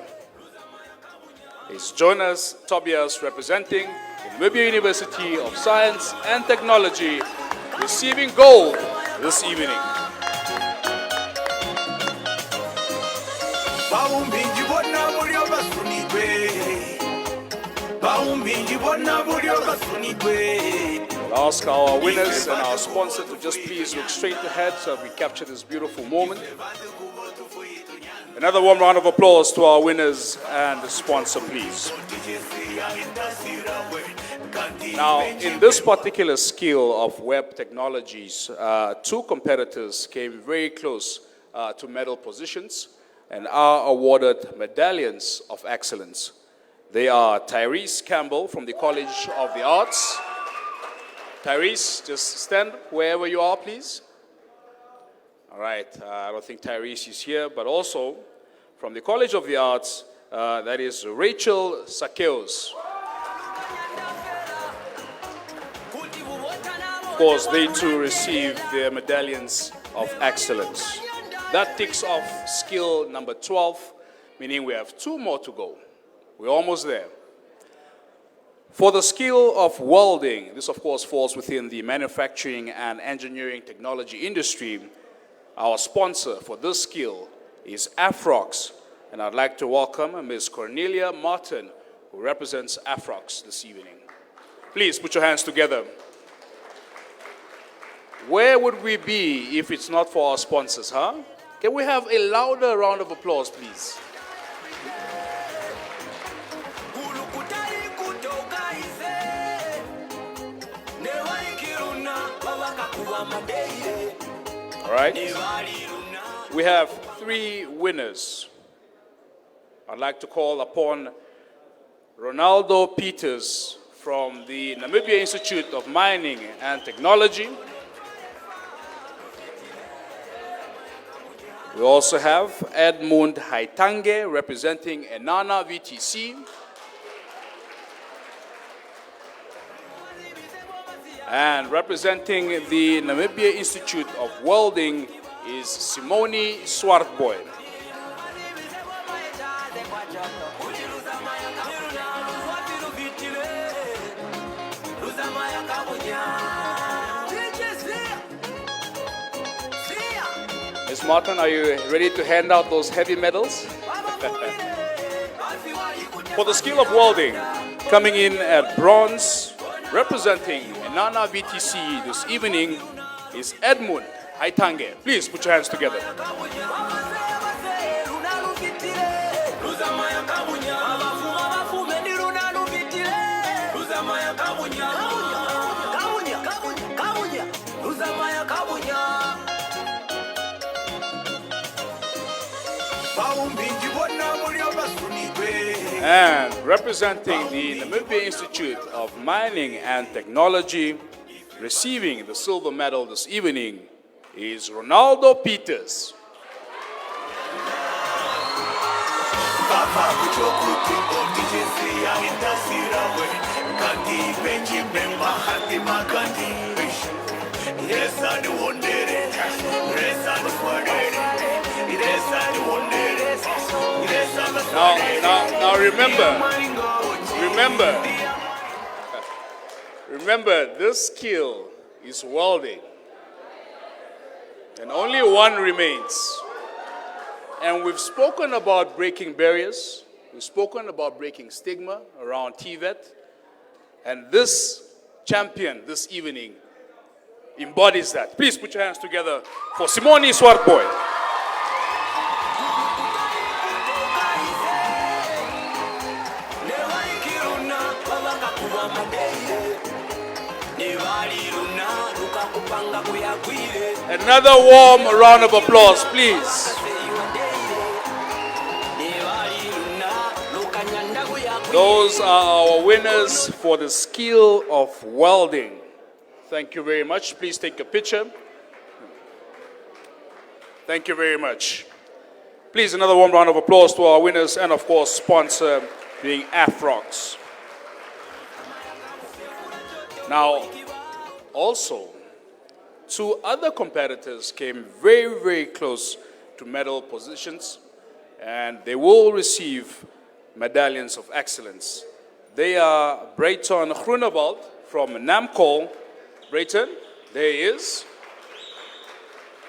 is Jonas Tobias, representing the Namibia University of Science and Technology, receiving gold this evening. We'll ask our winners and our sponsor to just please look straight ahead so we capture this beautiful moment. Another warm round of applause to our winners and the sponsor, please. Now, in this particular skill of web technologies, two competitors came very close to medal positions and are awarded medallions of excellence. They are Tyrese Campbell from the College of the Arts. Tyrese, just stand wherever you are, please. All right, I don't think Tyrese is here, but also from the College of the Arts, that is Rachel Sakeos. Of course, they too received their medallions of excellence. That ticks off skill number 12, meaning we have two more to go. We're almost there. For the skill of welding, this of course falls within the manufacturing and engineering technology industry. Our sponsor for this skill is Afrox, and I'd like to welcome Ms. Cornelia Martin, who represents Afrox this evening. Please put your hands together. Where would we be if it's not for our sponsors, huh? Can we have a louder round of applause, please? All right. We have three winners. I'd like to call upon Ronaldo Peters from the Namibia Institute of Mining and Technology. We also have Edmund Haitange representing Enana VTC. And representing the Namibia Institute of Welding is Simone Swartboy. Ms. Martin, are you ready to hand out those heavy medals? For the skill of welding, coming in at bronze, representing Enana VTC this evening is Edmund Haitange. Please put your hands together. And representing the Namibia Institute of Mining and Technology, receiving the silver medal this evening is Ronaldo Peters. Now remember, Remember, this skill is welding. And only one remains. And we've spoken about breaking barriers. We've spoken about breaking stigma around TVET. And this champion this evening embodies that. Please put your hands together for Simone Swartboy. Another warm round of applause, please. Those are our winners for the skill of welding. Thank you very much. Please take a picture. Thank you very much. Please, another warm round of applause to our winners and, of course, sponsor being Afrox. Now, also, two other competitors came very, very close to medal positions, and they will receive medallions of excellence. They are Brayton Groenewald from Namco. Brayton, there he is.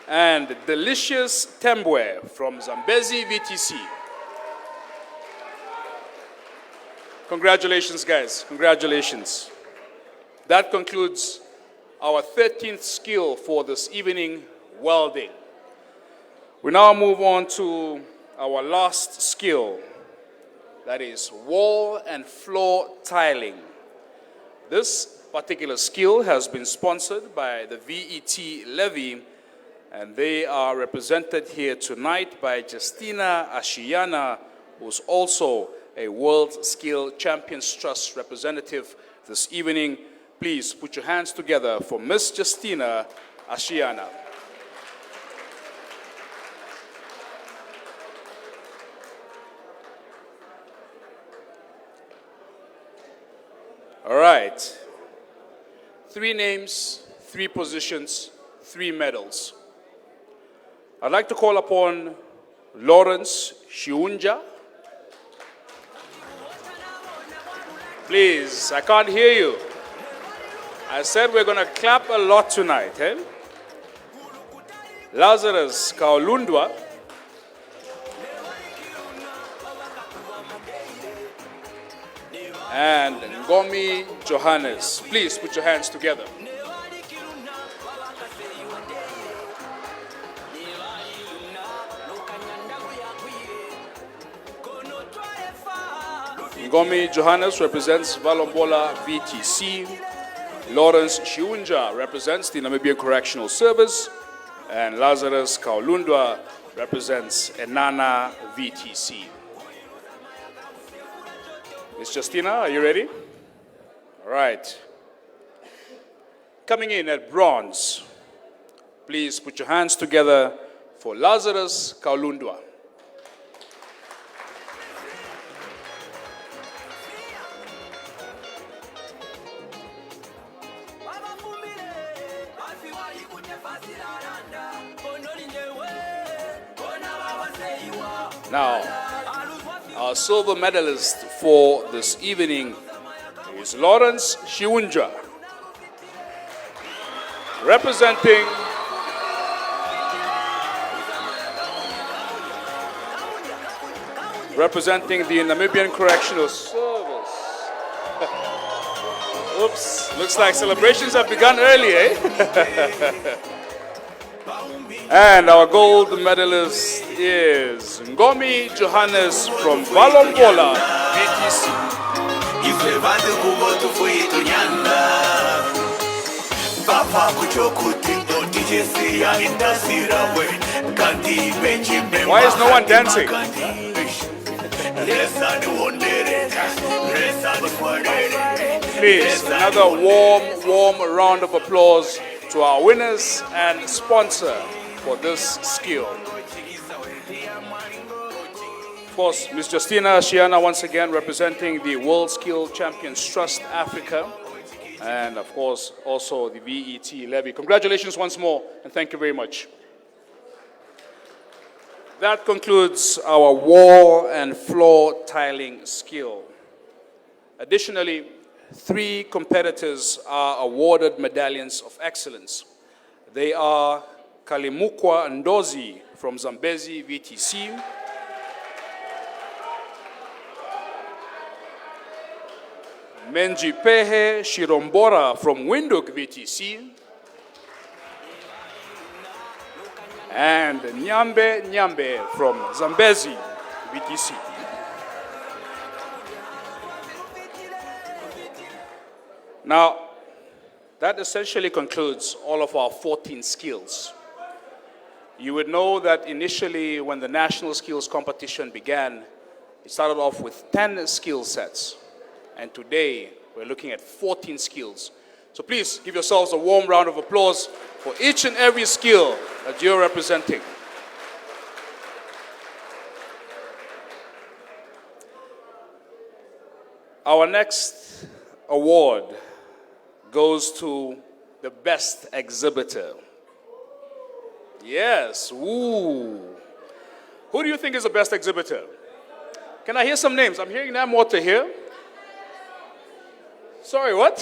And Delicious Tembwe from Zambezi VTC. Congratulations, guys. Congratulations. That concludes our 13th skill for this evening, welding. We now move on to our last skill, that is wall and floor tiling. This particular skill has been sponsored by the VET Levy, and they are represented here tonight by Justina Ashiana, who's also a World Skill Champions Trust representative this evening. Please put your hands together for Miss Justina Ashiana. All right. 3 names, 3 positions, 3 medals. I'd like to call upon Lawrence Shiunja. Please, I can't hear you. I said we're going to clap a lot tonight. Eh? Lazarus Kaolundwa. And Ngomi Johannes. Please put your hands together. Ngomi Johannes represents Valombola VTC. Lawrence Shiunja represents the Namibian Correctional Service. And Lazarus Kaolundwa represents Enana VTC. Miss Justina, are you ready? All right. Coming in at bronze, please put your hands together for Lazarus Kaolundwa. Now, our silver medalist for this evening is Lawrence Shiunja, representing the Namibian Correctional Service. Oops, looks like celebrations have begun early, eh? And our gold medalist is Ngomi Johannes from Valombola, VTC. Why is no one dancing? Please, another warm round of applause to our winners and sponsor for this skill. Of course, Ms. Justina Ashiana once again representing the World Skill Champions Trust Africa, and of course also the VET Levy. Congratulations once more, and thank you very much. That concludes our wall and floor tiling skill. Additionally, 3 competitors are awarded medallions of excellence. They are Kalimukwa Ndozi from Zambezi VTC, Menjipehe Shirombora from Windhoek VTC, and Nyambe Nyambe from Zambezi VTC. Now, that essentially concludes all of our 14 skills. You would know that initially when the national skills competition began, it started off with 10 skill sets. And today, we're looking at 14 skills. So please give yourselves a warm round of applause for each and every skill that you're representing. Our next award goes to the best exhibitor. Yes, ooh. Who do you think is the best exhibitor? Can I hear some names? I'm hearing Namwater here. Sorry, what?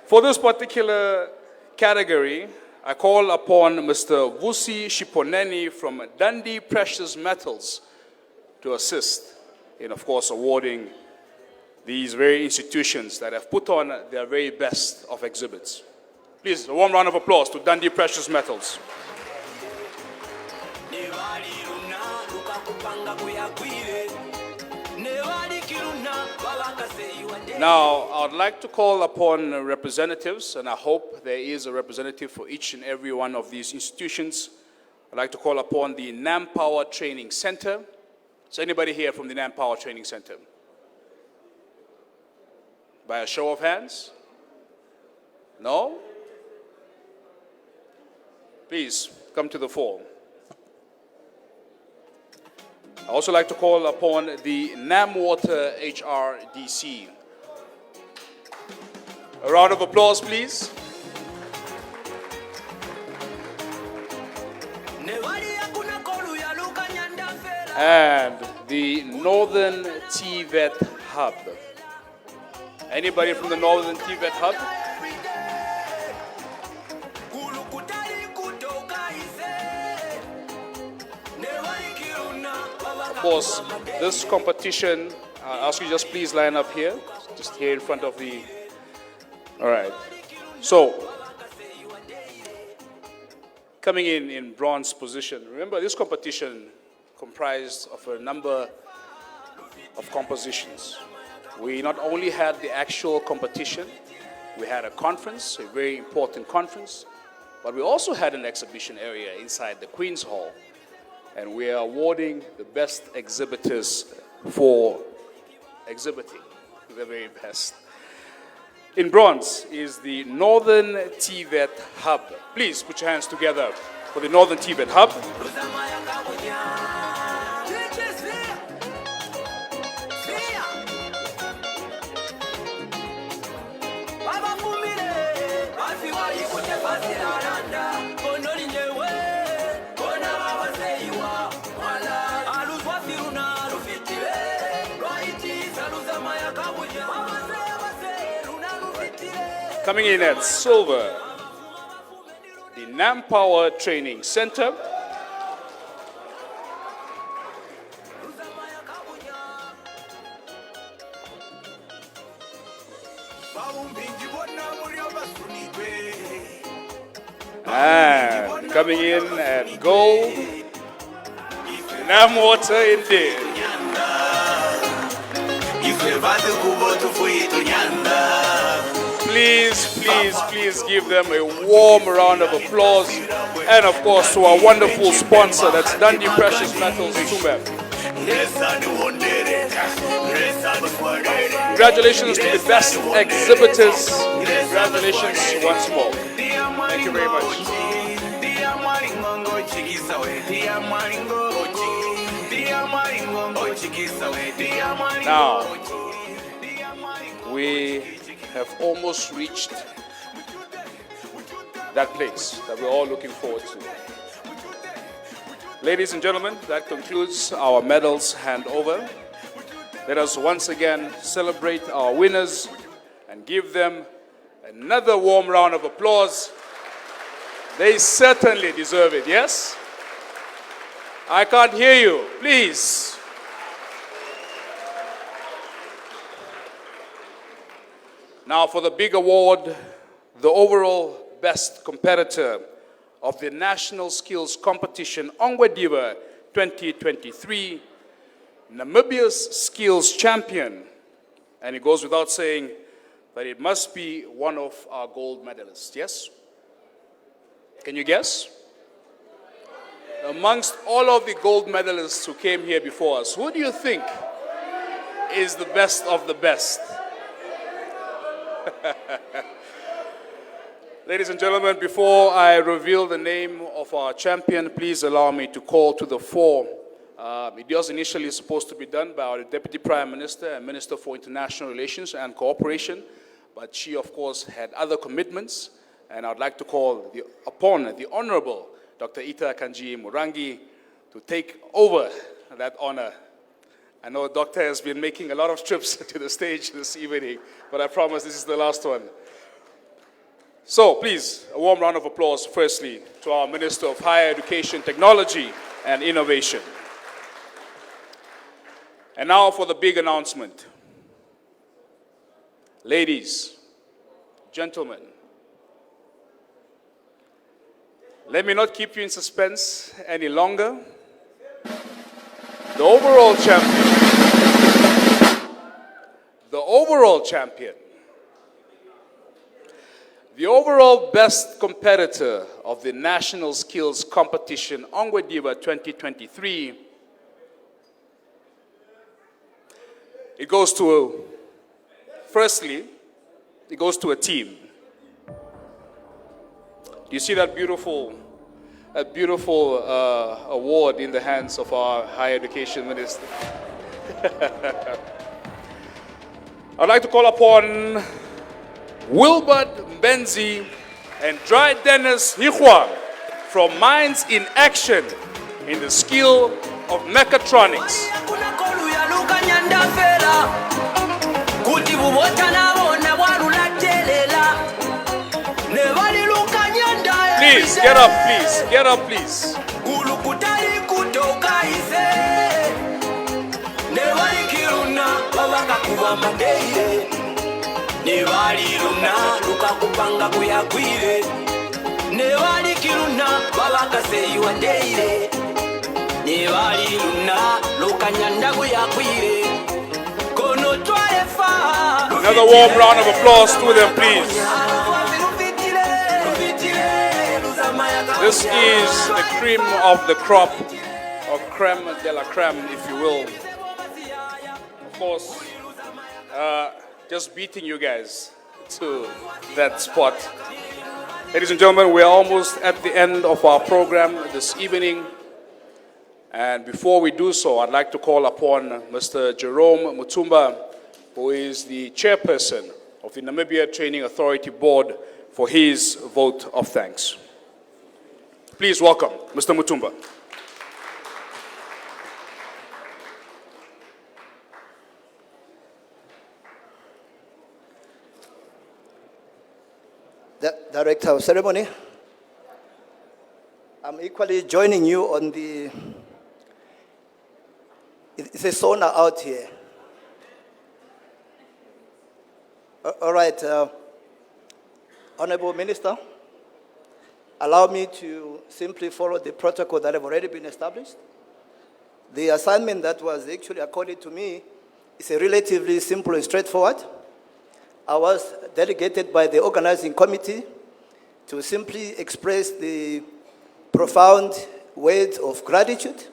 For this particular category, I call upon Mr. Vusi Shiponeni from Dundee Precious Metals to assist in, of course, awarding these very institutions that have put on their very best of exhibits. Please, a warm round of applause to Dundee Precious Metals. Now, I would like to call upon representatives, and I hope there is a representative for each and every one of these institutions. I'd like to call upon the NamPower Training Center. Is anybody here from the NamPower Training Center? By a show of hands? No? Please, come to the fore. I also like to call upon the Namwater HRDC. A round of applause, please. And the Northern TVET Hub. Anybody from the Northern TVET Hub? Of course, this competition, I ask you just please line up here, just here in front of the, all right. So, coming in bronze position, remember this competition comprised of a number of compositions. We not only had the actual competition, we had a conference, a very important conference, but we also had an exhibition area inside the Queen's Hall. And we are awarding the best exhibitors for exhibiting the very best. In bronze is the Northern TVET Hub. Please put your hands together for the Northern TVET Hub. Coming in at silver, the NamPower Training Center. And coming in at gold, Namwater indeed. Please give them a warm round of applause. And of course to our wonderful sponsor, that's Dundee Precious Metals Tumeb. Congratulations to the best exhibitors. Congratulations once more. Thank you very much. Now, we have almost reached that place that we're all looking forward to. Ladies and gentlemen, that concludes our medals handover. Let us once again celebrate our winners and give them another warm round of applause. They certainly deserve it, yes? I can't hear you, please. Now for the big award, the overall best competitor of the National Skills Competition Ongwediva 2023, Namibia's Skills Champion. And it goes without saying that it must be one of our gold medalists, yes? Can you guess? Amongst all of the gold medalists who came here before us, who do you think is the best of the best? Ladies and gentlemen, before I reveal the name of our champion, please allow me to call to the fore. It was initially supposed to be done by our Deputy Prime Minister and Minister for International Relations and Cooperation, but she, of course, had other commitments, and I'd like to call upon the Honorable Dr. Ita Kanji Murangi to take over that honor. I know Doctor has been making a lot of trips to the stage this evening, but I promise this is the last one. So please, a warm round of applause firstly to our Minister of Higher Education, Technology and Innovation. And now for the big announcement. Ladies, gentlemen, let me not keep you in suspense any longer. The overall champion, the overall best competitor of the National Skills Competition Ongwediva 2023, it goes to, firstly, it goes to a team. Do you see that beautiful award in the hands of our Higher Education Minister? I'd like to call upon Wilbert Mbenzi and Dry Dennis Hihwa from Minds in Action in the skill of mechatronics. Please, get up, please. Get up, please. Another warm round of applause to them, please. This is the cream of the crop, or creme de la creme, if you will. Of course, just beating you guys to that spot. Ladies and gentlemen, we are almost at the end of our program this evening. And before we do so, I'd like to call upon Mr. Jerome Mutumba, who is the chairperson of the Namibia Training Authority Board, for his vote of thanks. Please welcome Mr. Mutumba. The Director of Ceremony, I'm equally joining you on the, it's a sauna out here. All right, Honorable Minister, allow me to simply follow the protocol that have already been established. The assignment that was actually accorded to me is a relatively simple and straightforward. I was delegated by the organizing committee to simply express the profound words of gratitude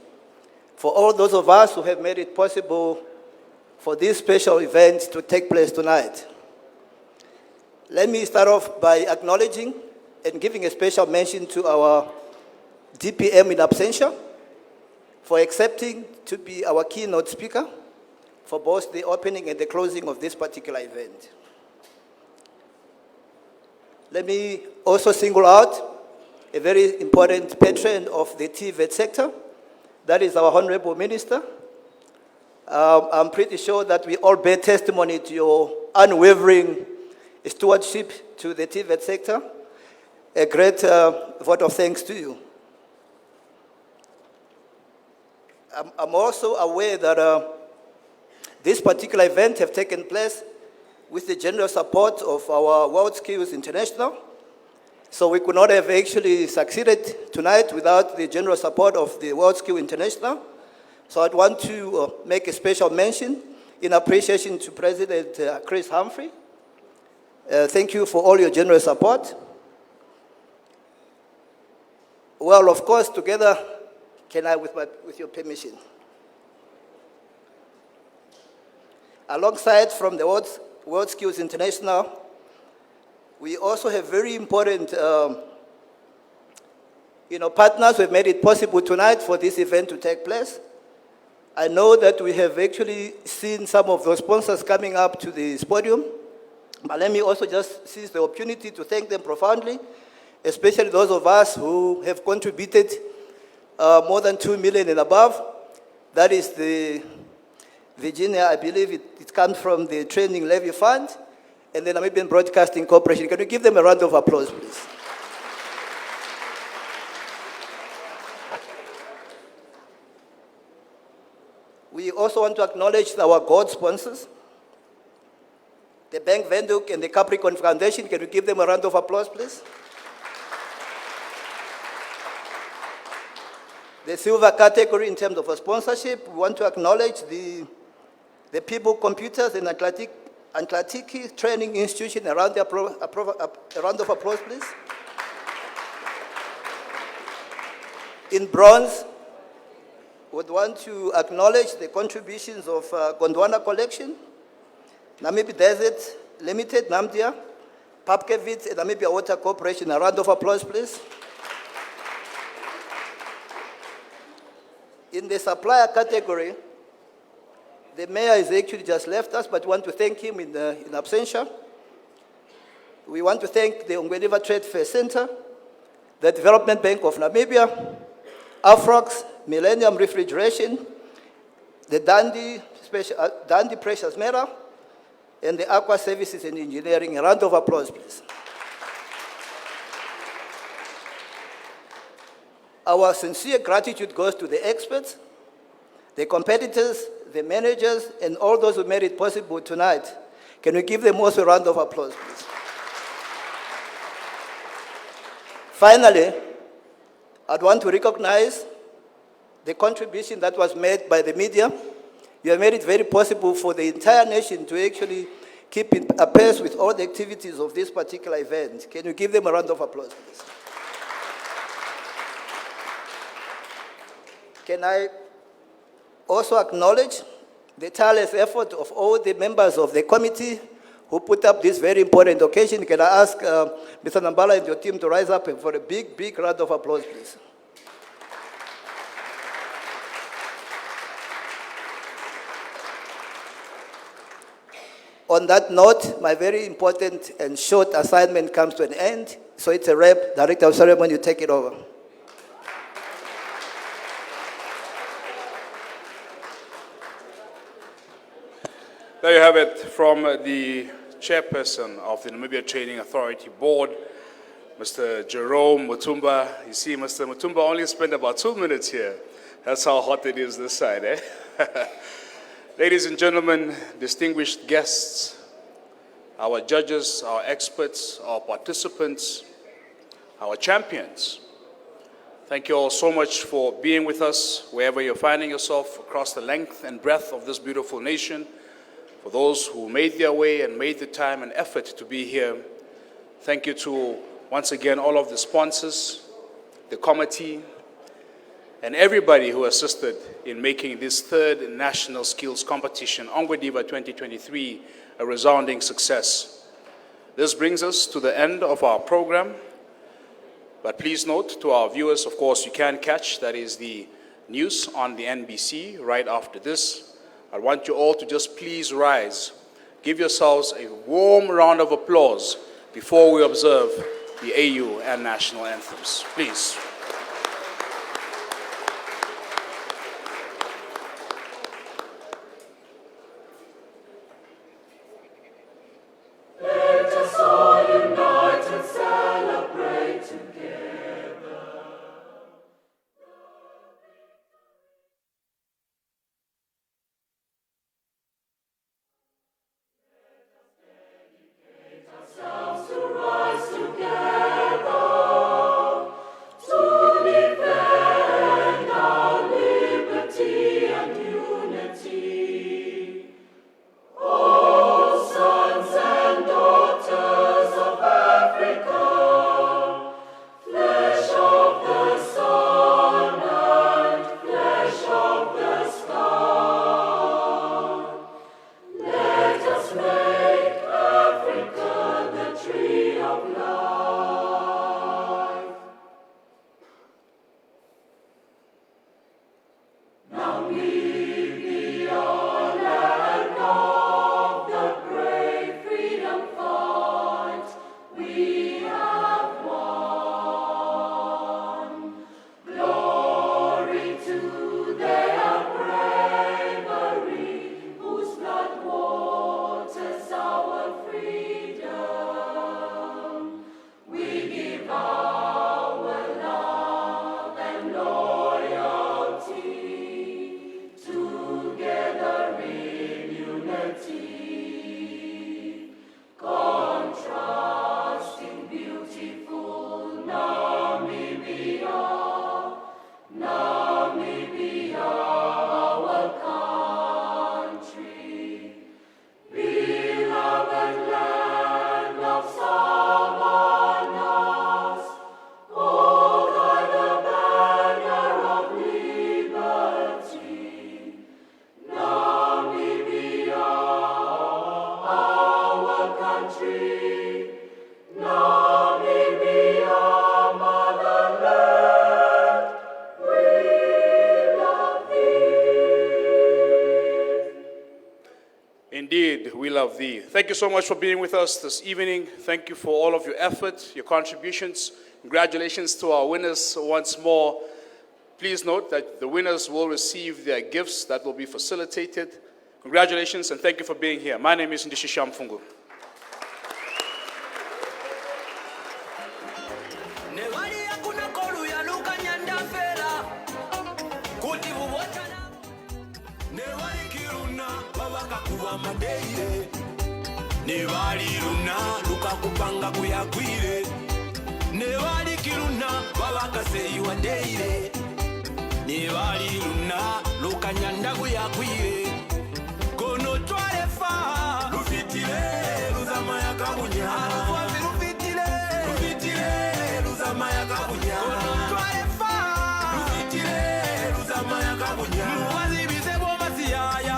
for all those of us who have made it possible for this special event to take place tonight. Let me start off by acknowledging and giving a special mention to our DPM in absentia for accepting to be our keynote speaker for both the opening and the closing of this particular event. Let me also single out a very important patron of the TVET sector, that is our Honorable Minister, I'm pretty sure that we all bear testimony to your unwavering stewardship to the TVET sector. A great vote of thanks to you. I'm also aware that this particular event have taken place with the general support of our World Skills International. So we could not have actually succeeded tonight without the general support of the World Skills International. So I'd want to make a special mention in appreciation to President Chris Humphrey. Thank you for all your generous support. Well, of course, together, can I, with your permission? Alongside from the World Skills International, we also have very important partners who have made it possible tonight for this event to take place. I know that we have actually seen some of those sponsors coming up to the podium, but let me also just seize the opportunity to thank them profoundly, especially those of us who have contributed more than 2 million and above. That is the Virginia, I believe it comes from the Training Levy Fund, and the Namibian Broadcasting Corporation. Can we give them a round of applause, please? We also want to acknowledge our gold sponsors, the Bank Windhoek and the Capricorn Foundation. Can we give them a round of applause, please? The silver category in terms of a sponsorship, we want to acknowledge the People Computers and Atlantic Training Institution. A round of applause, please. In bronze, would want to acknowledge the contributions of Gondwana Collection, Namibia Desert Limited, Namdia, Papkevit, and Namibia Water Corporation. A round of applause, please. In the supplier category, the mayor has actually just left us, but we want to thank him in absentia. We want to thank the Ongwediva Trade Fair Center, the Development Bank of Namibia, Afrox, Millennium Refrigeration, the Dundee Precious Metal, and the Aqua Services and Engineering. A round of applause, please. Our sincere gratitude goes to the experts, the competitors, the managers, and all those who made it possible tonight. Can we give them also a round of applause, please? Finally, I'd want to recognize the contribution that was made by the media. You have made it very possible for the entire nation to actually keep in pace with all the activities of this particular event. Can you give them a round of applause, please? Can I also acknowledge the tireless effort of all the members of the committee who put up this very important occasion? Can I ask Mr. Nambala and your team to rise up for a big, big round of applause, please? On that note, my very important and short assignment comes to an end. So it's a wrap. Director of Ceremony, you take it over. There you have it from the chairperson of the Namibia Training Authority Board, Mr. Jerome Mutumba. You see, Mr. Mutumba only spent about 2 minutes here. That's how hot it is this side, eh? Ladies and gentlemen, distinguished guests, our judges, our experts, our participants, our champions, thank you all so much for being with us wherever you're finding yourself across the length and breadth of this beautiful nation. For those who made their way and made the time and effort to be here, thank you to, once again, all of the sponsors, the committee, and everybody who assisted in making this third National Skills Competition, Ongwediva 2023, a resounding success. This brings us to the end of our program. But please note to our viewers, of course, you can catch, that is the news on the NBC right after this. I want you all to just please rise. Give yourselves a warm round of applause before we observe the AU and national anthems. Please. Indeed, we love thee. Thank you so much for being with us this evening. Thank you for all of your effort, your contributions. Congratulations to our winners once more. Please note that the winners will receive their gifts that will be facilitated. Congratulations and thank you for being here. My name is Ndishishi Hamfungu. Nevaliruna lukakupanga kuyakwire nevalikiruna vavakaseyiwa ndeire nevaliruna lukanyanda kuyakwire kono twalefa lufitile luzama yakabunyana lufitile luzama yakabunyana kono twalefa lufitile luzama yakabunyana muwazibize bomasiyaya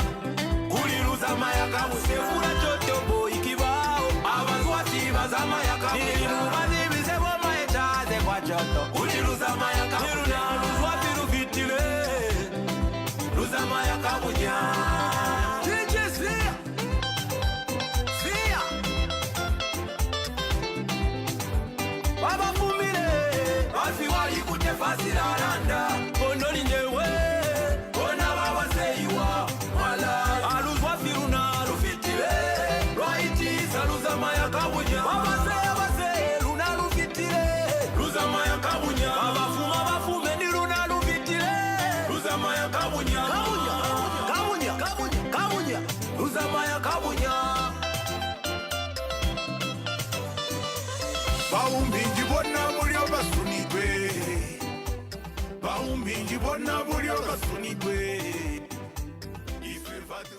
kuli luzama yakabunyana Zama yaka ni bize boma etaze kwa joto uliruzama yaka niruna luzwati rufitile luzama yaka bunya DJ Sia Baba fumile basi wali kutefasi la randa kondoli nyewe kona baba seiwa wala aluzwati runa rufitile Roiti saluzama yaka bunya Baumbinji bona bulyo basunigwe Baumbinji bona bulyo basunigwe Ife vatu